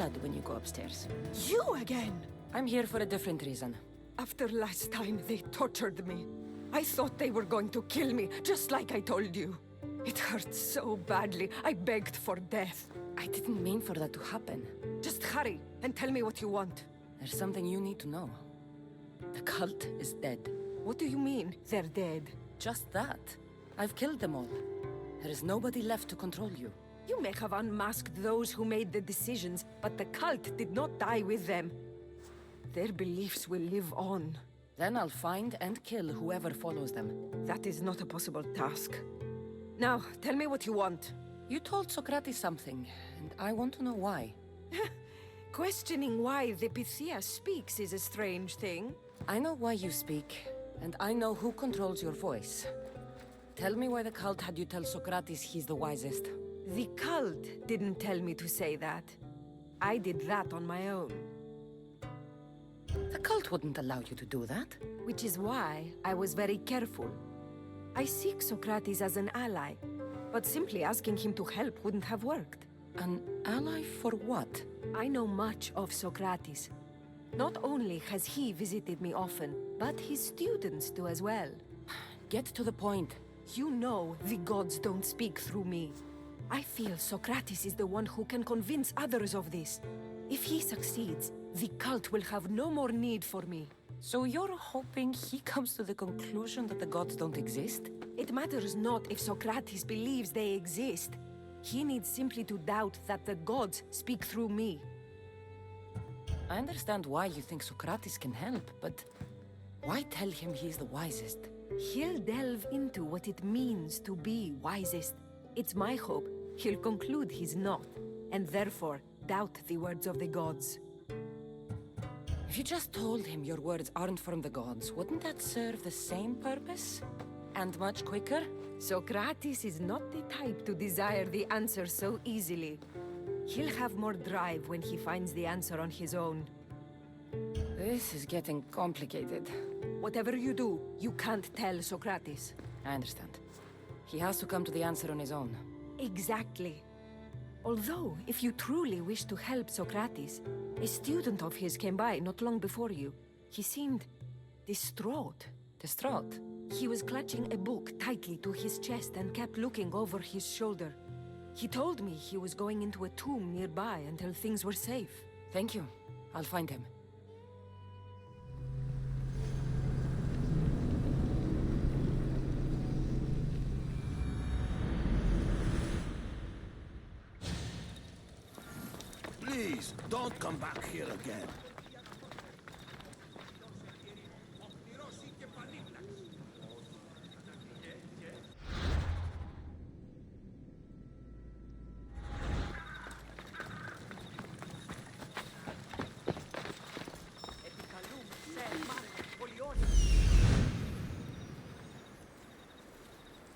Blood when you go upstairs. You again? I'm here for a different reason. After last time, they tortured me. I thought they were going to kill me, just like I told you. It hurt so badly, I begged for death. I didn't mean for that to happen. Just hurry, and tell me what you want. There's something you need to know. The cult is dead. What do you mean, they're dead? Just that. I've killed them all. There is nobody left to control you. You may have unmasked those who made the decisions, but the cult did not die with them. Their beliefs will live on. Then I'll find and kill whoever follows them. That is not a possible task. Now, tell me what you want. You told Socrates something, and I want to know why. Questioning why the Pythia speaks is a strange thing. I know why you speak, and I know who controls your voice. Tell me why the cult had you tell Socrates he's the wisest. The cult didn't tell me to say that. I did that on my own. The cult wouldn't allow you to do that. Which is why I was very careful. I seek Socrates as an ally, but simply asking him to help wouldn't have worked. An ally for what? I know much of Socrates. Not only has he visited me often, but his students do as well. Get to the point. You know the gods don't speak through me. I feel Socrates is the one who can convince others of this. If he succeeds, the cult will have no more need for me. So you're hoping he comes to the conclusion that the gods don't exist? It matters not if Socrates believes they exist. He needs simply to doubt that the gods speak through me. I understand why you think Socrates can help, but why tell him he's the wisest? He'll delve into what it means to be wisest. It's my hope he'll conclude he's not, and therefore doubt the words of the gods. If you just told him your words aren't from the gods, wouldn't that serve the same purpose? And much quicker? Socrates is not the type to desire the answer so easily. He'll have more drive when he finds the answer on his own. This is getting complicated. Whatever you do, you can't tell Socrates. I understand. He has to come to the answer on his own. Exactly. Although, if you truly wish to help Socrates, a student of his came by not long before you. He seemed distraught. Distraught? He was clutching a book tightly to his chest and kept looking over his shoulder. He told me he was going into a tomb nearby until things were safe. Thank you. I'll find him. Please, don't come back here again.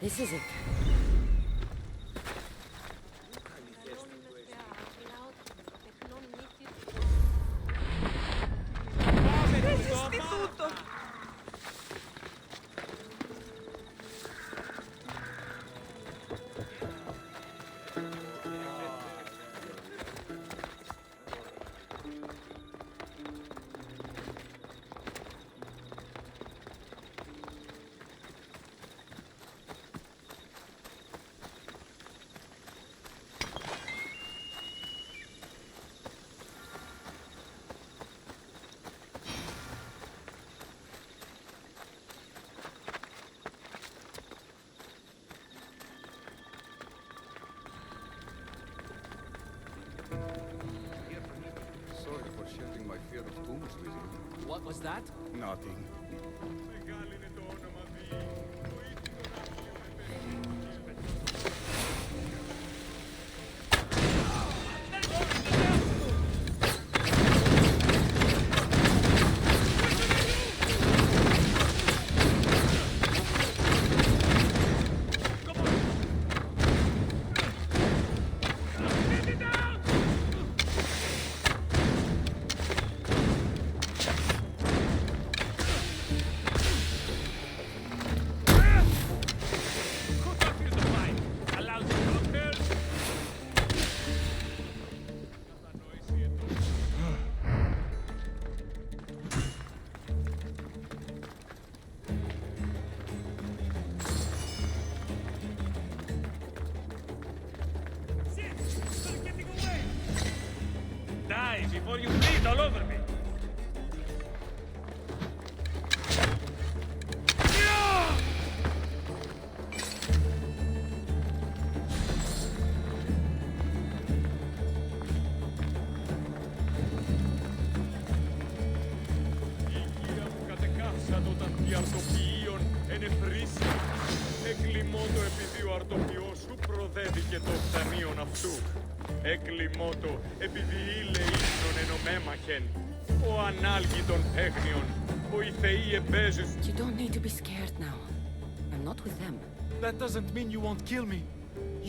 This is it. that? Nothing. Die before you bleed all over me! Κατεκάψα το ταντί αρτοποιείων εν εφρίσει. Εκλιμώτο επειδή ο αρτοποιός σου προδέθηκε το φτανίον αυτού. Εκλιμώτο επειδή ήλε ύμνον εν ομέμαχεν. Ο ανάλγητον παίγνιον. Ο οι θεοί εμπέζεις. You don't need to be scared now. I'm not with them. That doesn't mean you won't kill me.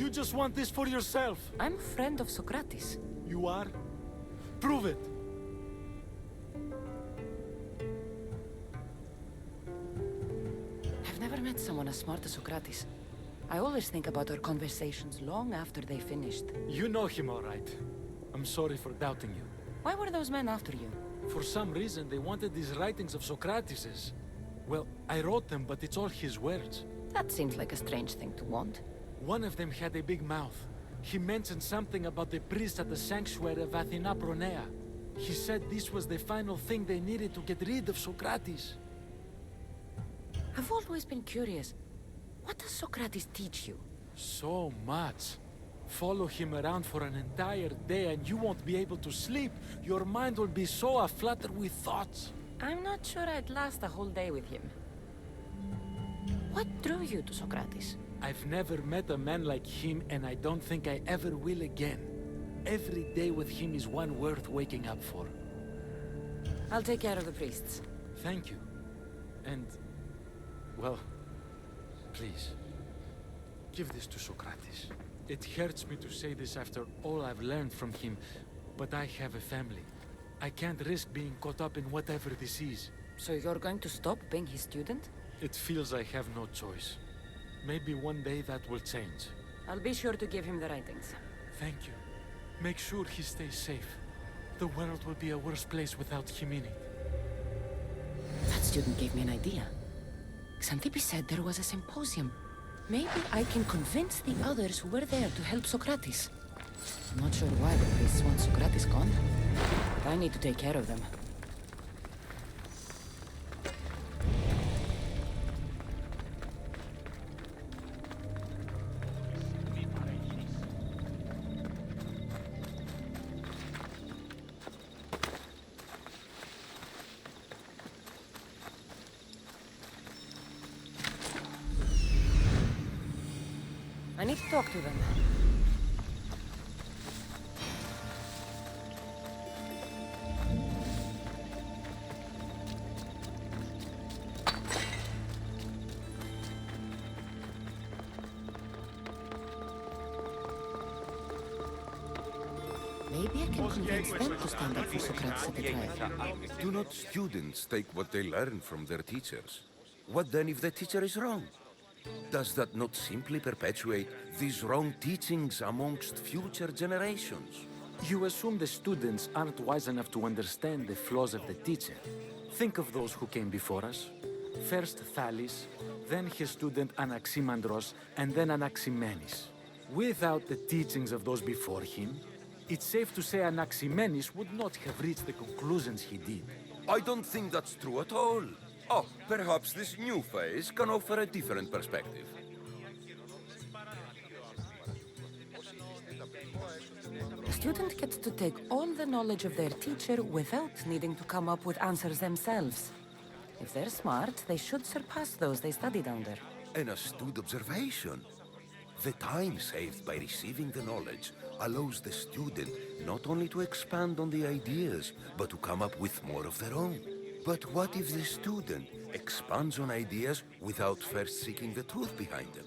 You just want this for yourself. I'm a friend of Socrates. You are? Prove it. I've never met someone as smart as Socrates. I always think about our conversations long after they finished. You know him all right. I'm sorry for doubting you. Why were those men after you? For some reason, they wanted these writings of Socrates's. Well, I wrote them, but it's all his words. That seems like a strange thing to want. One of them had a big mouth. He mentioned something about the priest at the sanctuary of Athena Pronea. He said this was the final thing they needed to get rid of Socrates. I've always been curious. What does Socrates teach you? So much. Follow him around for an entire day and you won't be able to sleep. Your mind will be so aflutter with thoughts. I'm not sure I'd last a whole day with him. What drew you to Socrates? I've never met a man like him and I don't think I ever will again. Every day with him is one worth waking up for. I'll take care of the priests. Thank you. And, well, please, give this to Socrates. It hurts me to say this after all I've learned from him, but I have a family. I can't risk being caught up in whatever this is. So you're going to stop being his student? It feels I have no choice. Maybe one day that will change. I'll be sure to give him the writings. Thank you. Make sure he stays safe. The world will be a worse place without him in it. That student gave me an idea. Xanthippe said there was a symposium. Maybe I can convince the others who were there to help Socrates. I'm not sure why the priests want Socrates gone, but I need to take care of them. I need to talk to them. Maybe I can convince them to stand up for Socrates at the trial. Do not students take what they learn from their teachers? What then if the teacher is wrong? Does that not simply perpetuate these wrong teachings amongst future generations? You assume the students aren't wise enough to understand the flaws of the teacher. Think of those who came before us. First Thales, then his student Anaximandros, and then Anaximenes. Without the teachings of those before him, it's safe to say Anaximenes would not have reached the conclusions he did. I don't think that's true at all. Oh, perhaps this new phase can offer a different perspective. The student gets to take all the knowledge of their teacher without needing to come up with answers themselves. If they're smart, they should surpass those they studied under. An astute observation. The time saved by receiving the knowledge allows the student not only to expand on the ideas, but to come up with more of their own. But what if the student expands on ideas without first seeking the truth behind them?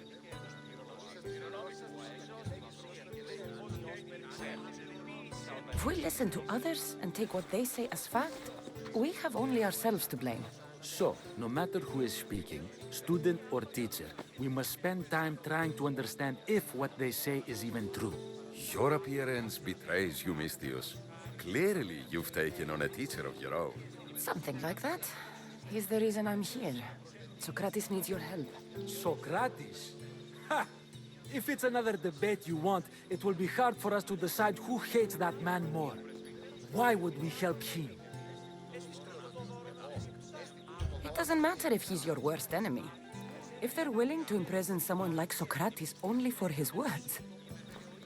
If we listen to others and take what they say as fact, we have only ourselves to blame. So, no matter who is speaking, student or teacher, we must spend time trying to understand if what they say is even true. Your appearance betrays you, Mystios. Clearly, you've taken on a teacher of your own. Something like that. He's the reason I'm here. Socrates needs your help. Socrates? Ha! If it's another debate you want, it will be hard for us to decide who hates that man more. Why would we help him? It doesn't matter if he's your worst enemy. If they're willing to imprison someone like Socrates only for his words,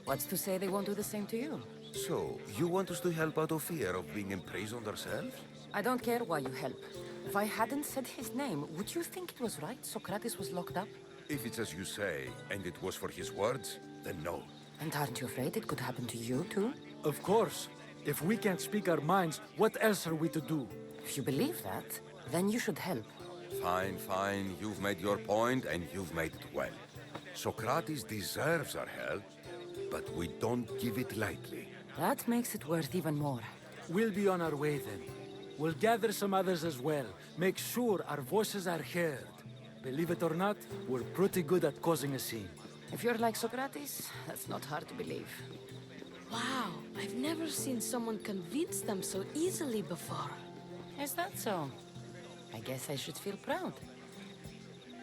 what's to say they won't do the same to you? So, you want us to help out of fear of being imprisoned ourselves? I don't care why you help. If I hadn't said his name, would you think it was right Socrates was locked up? If it's as you say, and it was for his words, then no. And aren't you afraid it could happen to you, too? Of course. If we can't speak our minds, what else are we to do? If you believe that, then you should help. Fine, fine. You've made your point, and you've made it well. Socrates deserves our help, but we don't give it lightly. That makes it worth even more. We'll be on our way then. We'll gather some others as well. Make sure our voices are heard. Believe it or not, we're pretty good at causing a scene. If you're like Socrates, that's not hard to believe. Wow, I've never seen someone convince them so easily before. Is that so? I guess I should feel proud.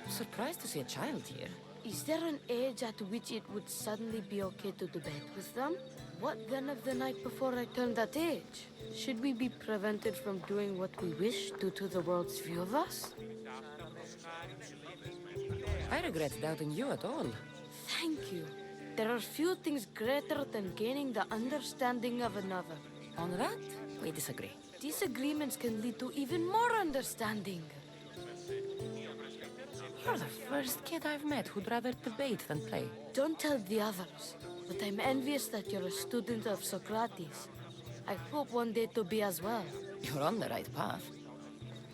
I'm surprised to see a child here. Is there an age at which it would suddenly be okay to debate with them? What then of the night before I turned that age? Should we be prevented from doing what we wish due to the world's view of us? I regret doubting you at all. Thank you. There are few things greater than gaining the understanding of another. On that, we disagree. Disagreements can lead to even more understanding. You're the first kid I've met who'd rather debate than play. Don't tell the others, but I'm envious that you're a student of Socrates. I hope one day to be as well. You're on the right path.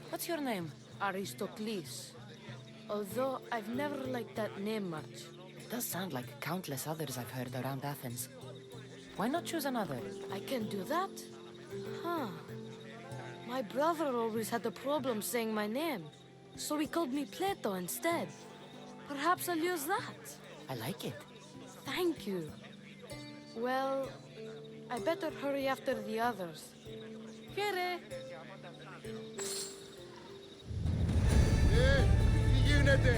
What's your name? Aristocles. Although I've never liked that name much. It does sound like countless others I've heard around Athens. Why not choose another? I can do that? Huh. My brother always had a problem saying my name, so he called me Plato instead. Perhaps I'll use that. I like it. Thank you. Well, I better hurry after the others. Here. Unity!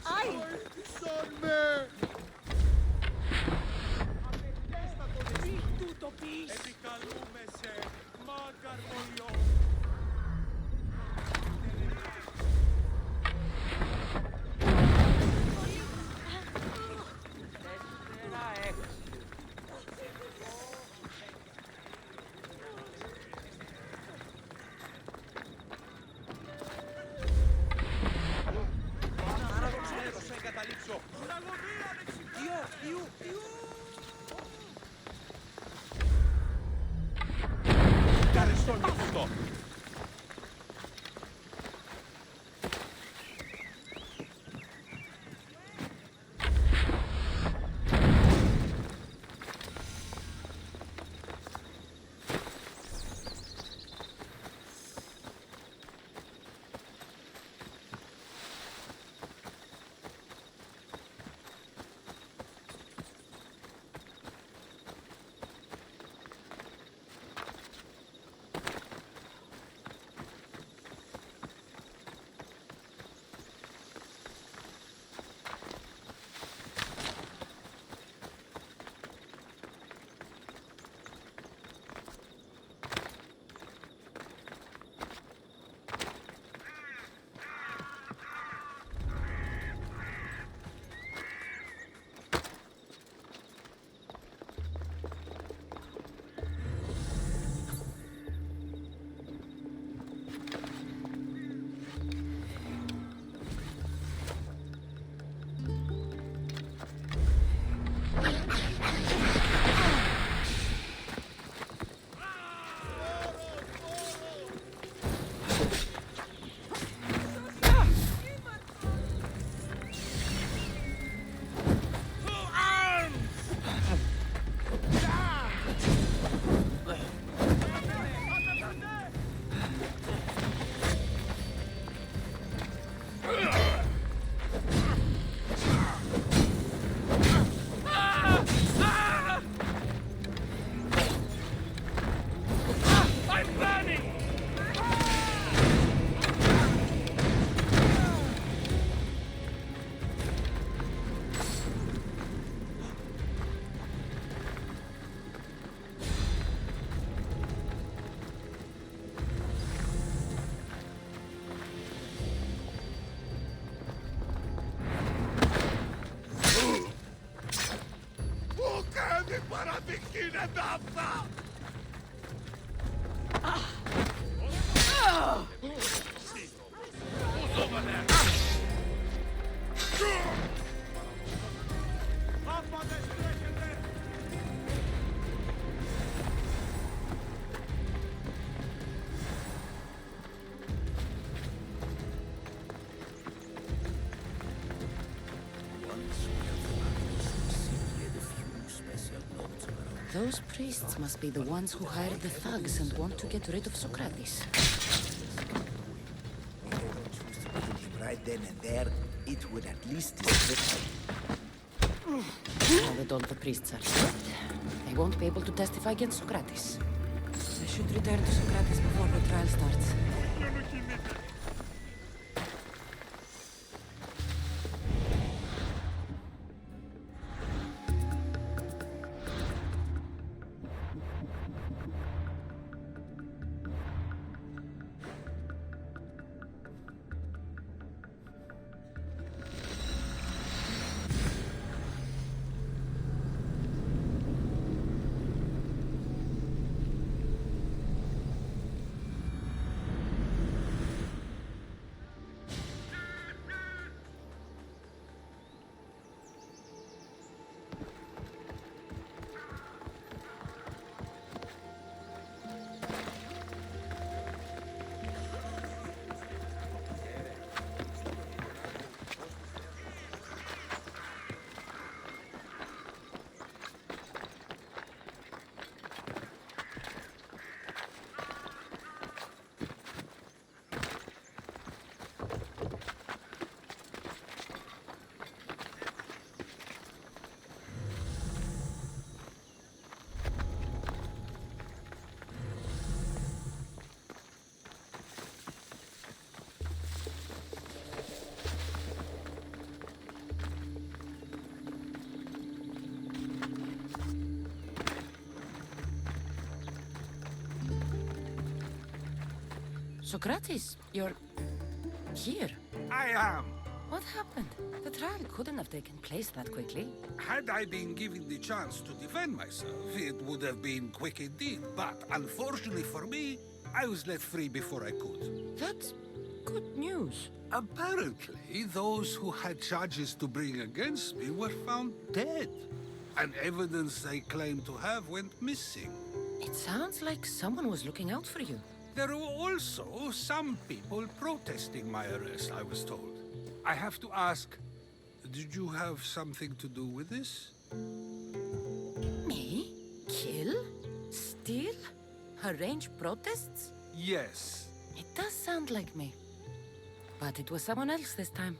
Ai! Sonne! Tu το πεις! Επικαλούμε σε μαγκαρμολιό. Got it, storm your foot off. Those priests must be the ones who hired the thugs and want to get rid of Socrates. If they don't choose to kill him right then and there, it would at least discredit him. Now that all the priests are dead, they won't be able to testify against Socrates. I should return to Socrates before the trial starts. Socrates, you're here. I am. What happened? The trial couldn't have taken place that quickly. Had I been given the chance to defend myself, it would have been quick indeed. But unfortunately for me, I was let free before I could. That's good news. Apparently, those who had charges to bring against me were found dead. And evidence they claimed to have went missing. It sounds like someone was looking out for you. There were also some people protesting my arrest, I was told. I have to ask, did you have something to do with this? Me? Kill? Steal? Arrange protests? Yes. It does sound like me. But it was someone else this time.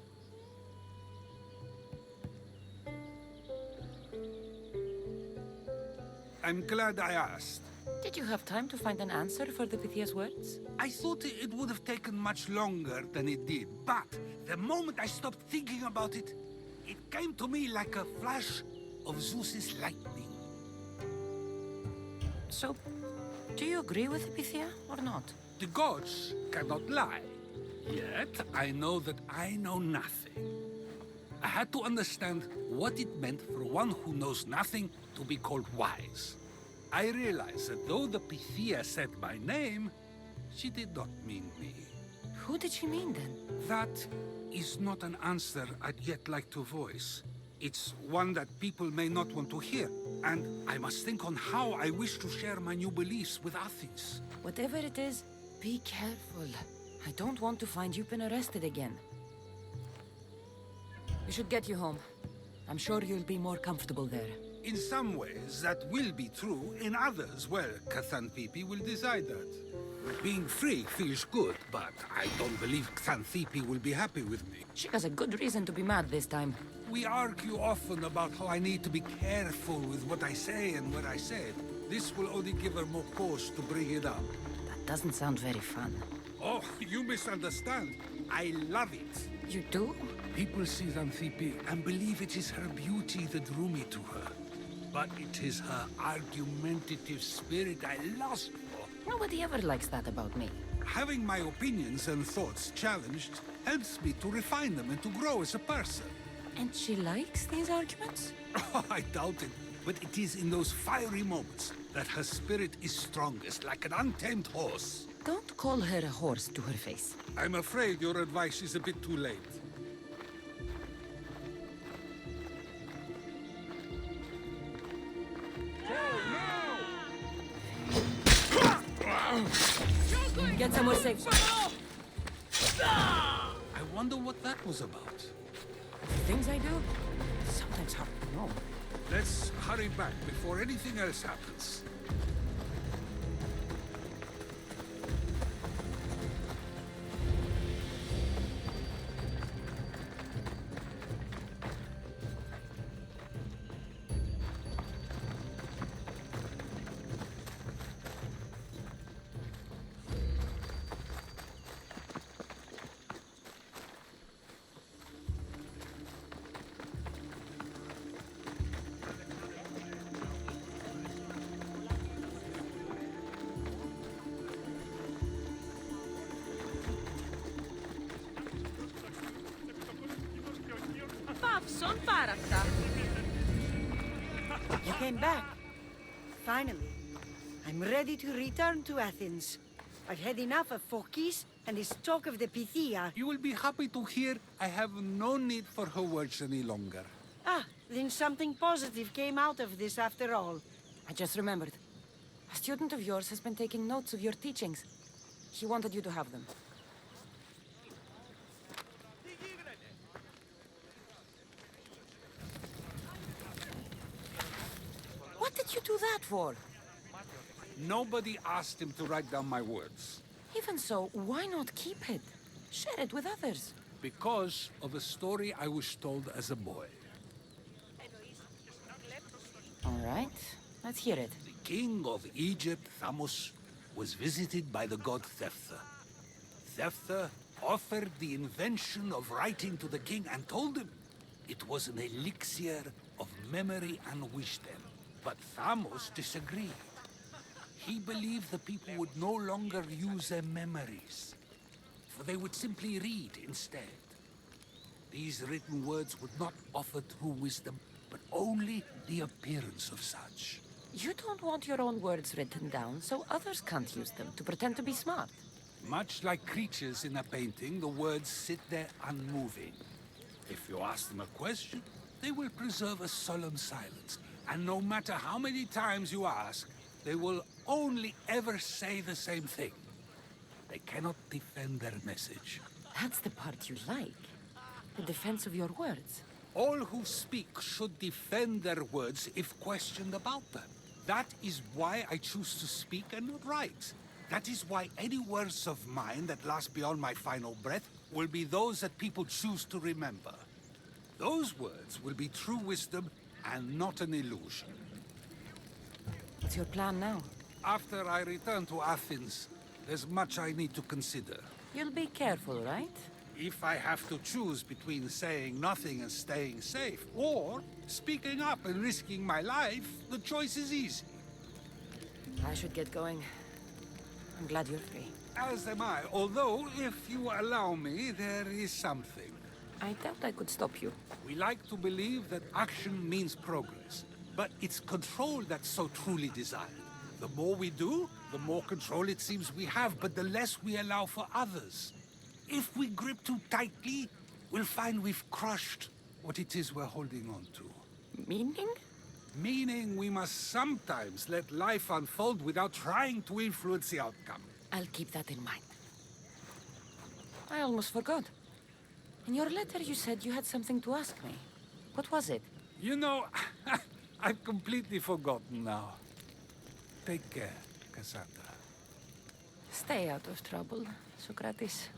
I'm glad I asked. Did you have time to find an answer for the Pythia's words? I thought it would have taken much longer than it did, but the moment I stopped thinking about it, it came to me like a flash of Zeus's lightning. So, do you agree with the Pythia or not? The gods cannot lie. Yet, I know that I know nothing. I had to understand what it meant for one who knows nothing to be called wise. I realized that though the Pythia said my name, she did not mean me. Who did she mean then? That is not an answer I'd yet like to voice. It's one that people may not want to hear, and I must think on how I wish to share my new beliefs with Athens. Whatever it is, be careful. I don't want to find you've been arrested again. We should get you home. I'm sure you'll be more comfortable there. In some ways, that will be true. In others, well, Xanthippe will decide that. Being free feels good, but I don't believe Xanthippe will be happy with me. She has a good reason to be mad this time. We argue often about how I need to be careful with what I say and what I said. This will only give her more cause to bring it up. That doesn't sound very fun. Oh, you misunderstand. I love it. You do? People see Xanthippe and believe it is her beauty that drew me to her. But it is her argumentative spirit I lust for. Nobody ever likes that about me. Having my opinions and thoughts challenged helps me to refine them and to grow as a person. And she likes these arguments? Oh, I doubt it. But it is in those fiery moments that her spirit is strongest, like an untamed horse. Don't call her a horse to her face. I'm afraid your advice is a bit too late. Get somewhere safe. I wonder what that was about. The things I do, sometimes hard to know. Let's hurry back before anything else happens. You came back. Finally. I'm ready to return to Athens. I've had enough of Phokis and his talk of the Pythia. You will be happy to hear I have no need for her words any longer. Ah, then something positive came out of this after all. I just remembered. A student of yours has been taking notes of your teachings. He wanted you to have them. What did you do that for? Nobody asked him to write down my words. Even so, why not keep it? Share it with others. Because of a story I was told as a boy. All right, let's hear it. The king of Egypt, Thamos, was visited by the god Thephtha. Thephtha offered the invention of writing to the king and told him it was an elixir of memory and wisdom. But Thamos disagreed. He believed the people would no longer use their memories, for they would simply read instead. These written words would not offer true wisdom, but only the appearance of such. You don't want your own words written down, so others can't use them to pretend to be smart. Much like creatures in a painting, the words sit there unmoving. If you ask them a question, they will preserve a solemn silence. And no matter how many times you ask, they will only ever say the same thing. They cannot defend their message. That's the part you like. The defense of your words. All who speak should defend their words if questioned about them. That is why I choose to speak and not write. That is why any words of mine that last beyond my final breath will be those that people choose to remember. Those words will be true wisdom and not an illusion. What's your plan now? After I return to Athens, there's much I need to consider. You'll be careful, right? If I have to choose between saying nothing and staying safe, or speaking up and risking my life, the choice is easy. I should get going. I'm glad you're free. As am I, although, if you allow me, there is something. I doubt I could stop you. We like to believe that action means progress, but it's control that's so truly desired. The more we do, the more control it seems we have, but the less we allow for others. If we grip too tightly, we'll find we've crushed what it is we're holding on to. Meaning? Meaning we must sometimes let life unfold without trying to influence the outcome. I'll keep that in mind. I almost forgot. In your letter you said you had something to ask me. What was it? You know, I've completely forgotten now. Take care, Cassandra. Stay out of trouble, Socrates.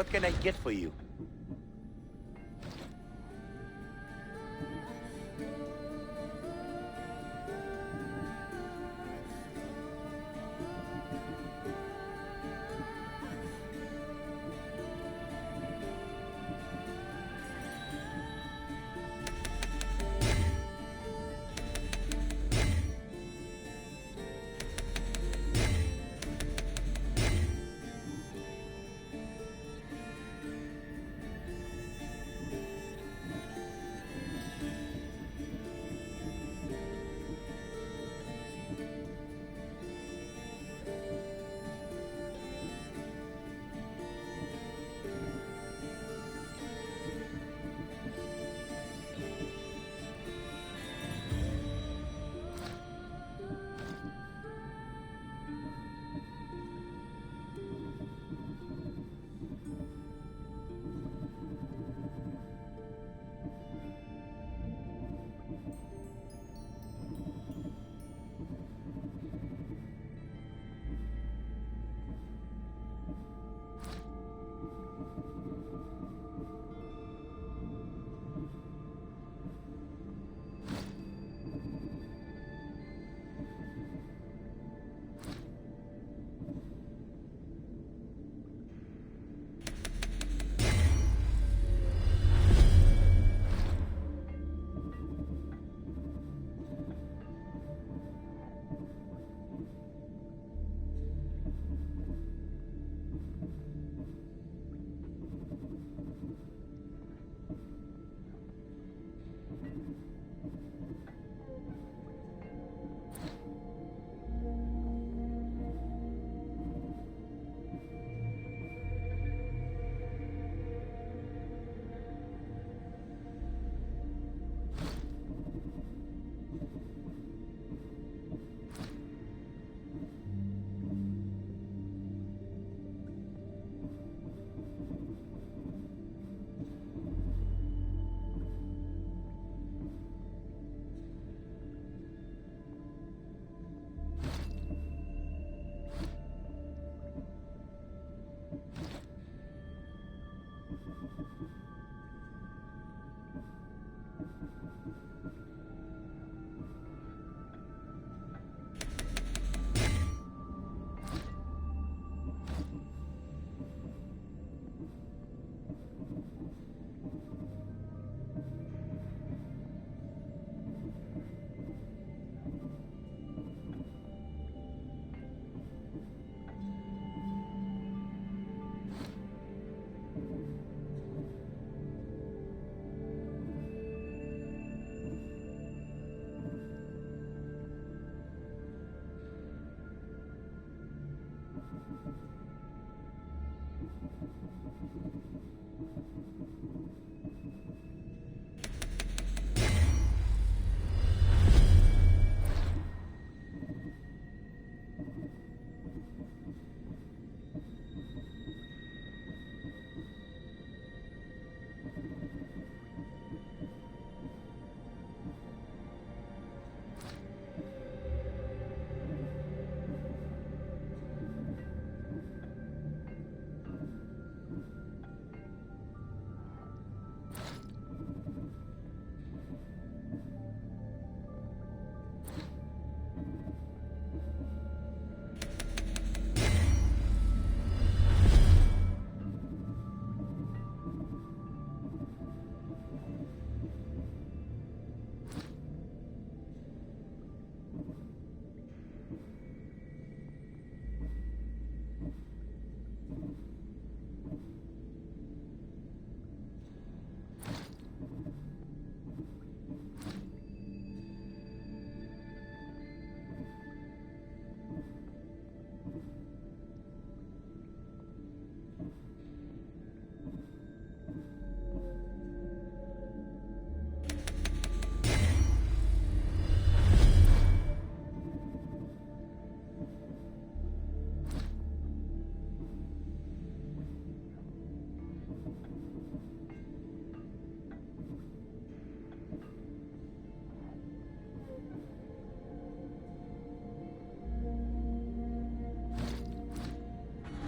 What can I get for you?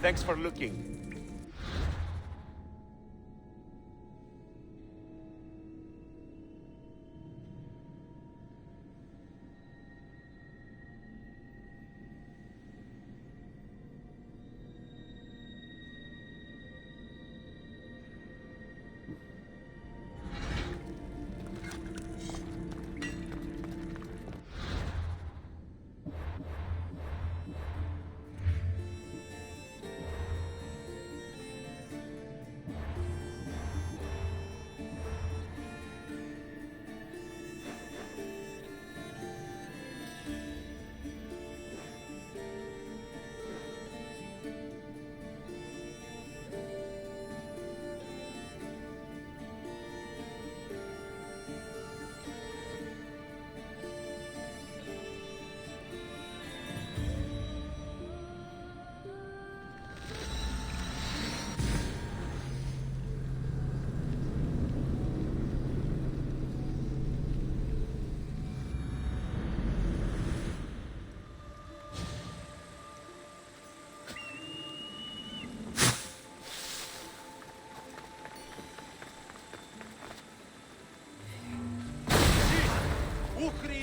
Thanks for looking.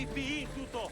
Rifiuto!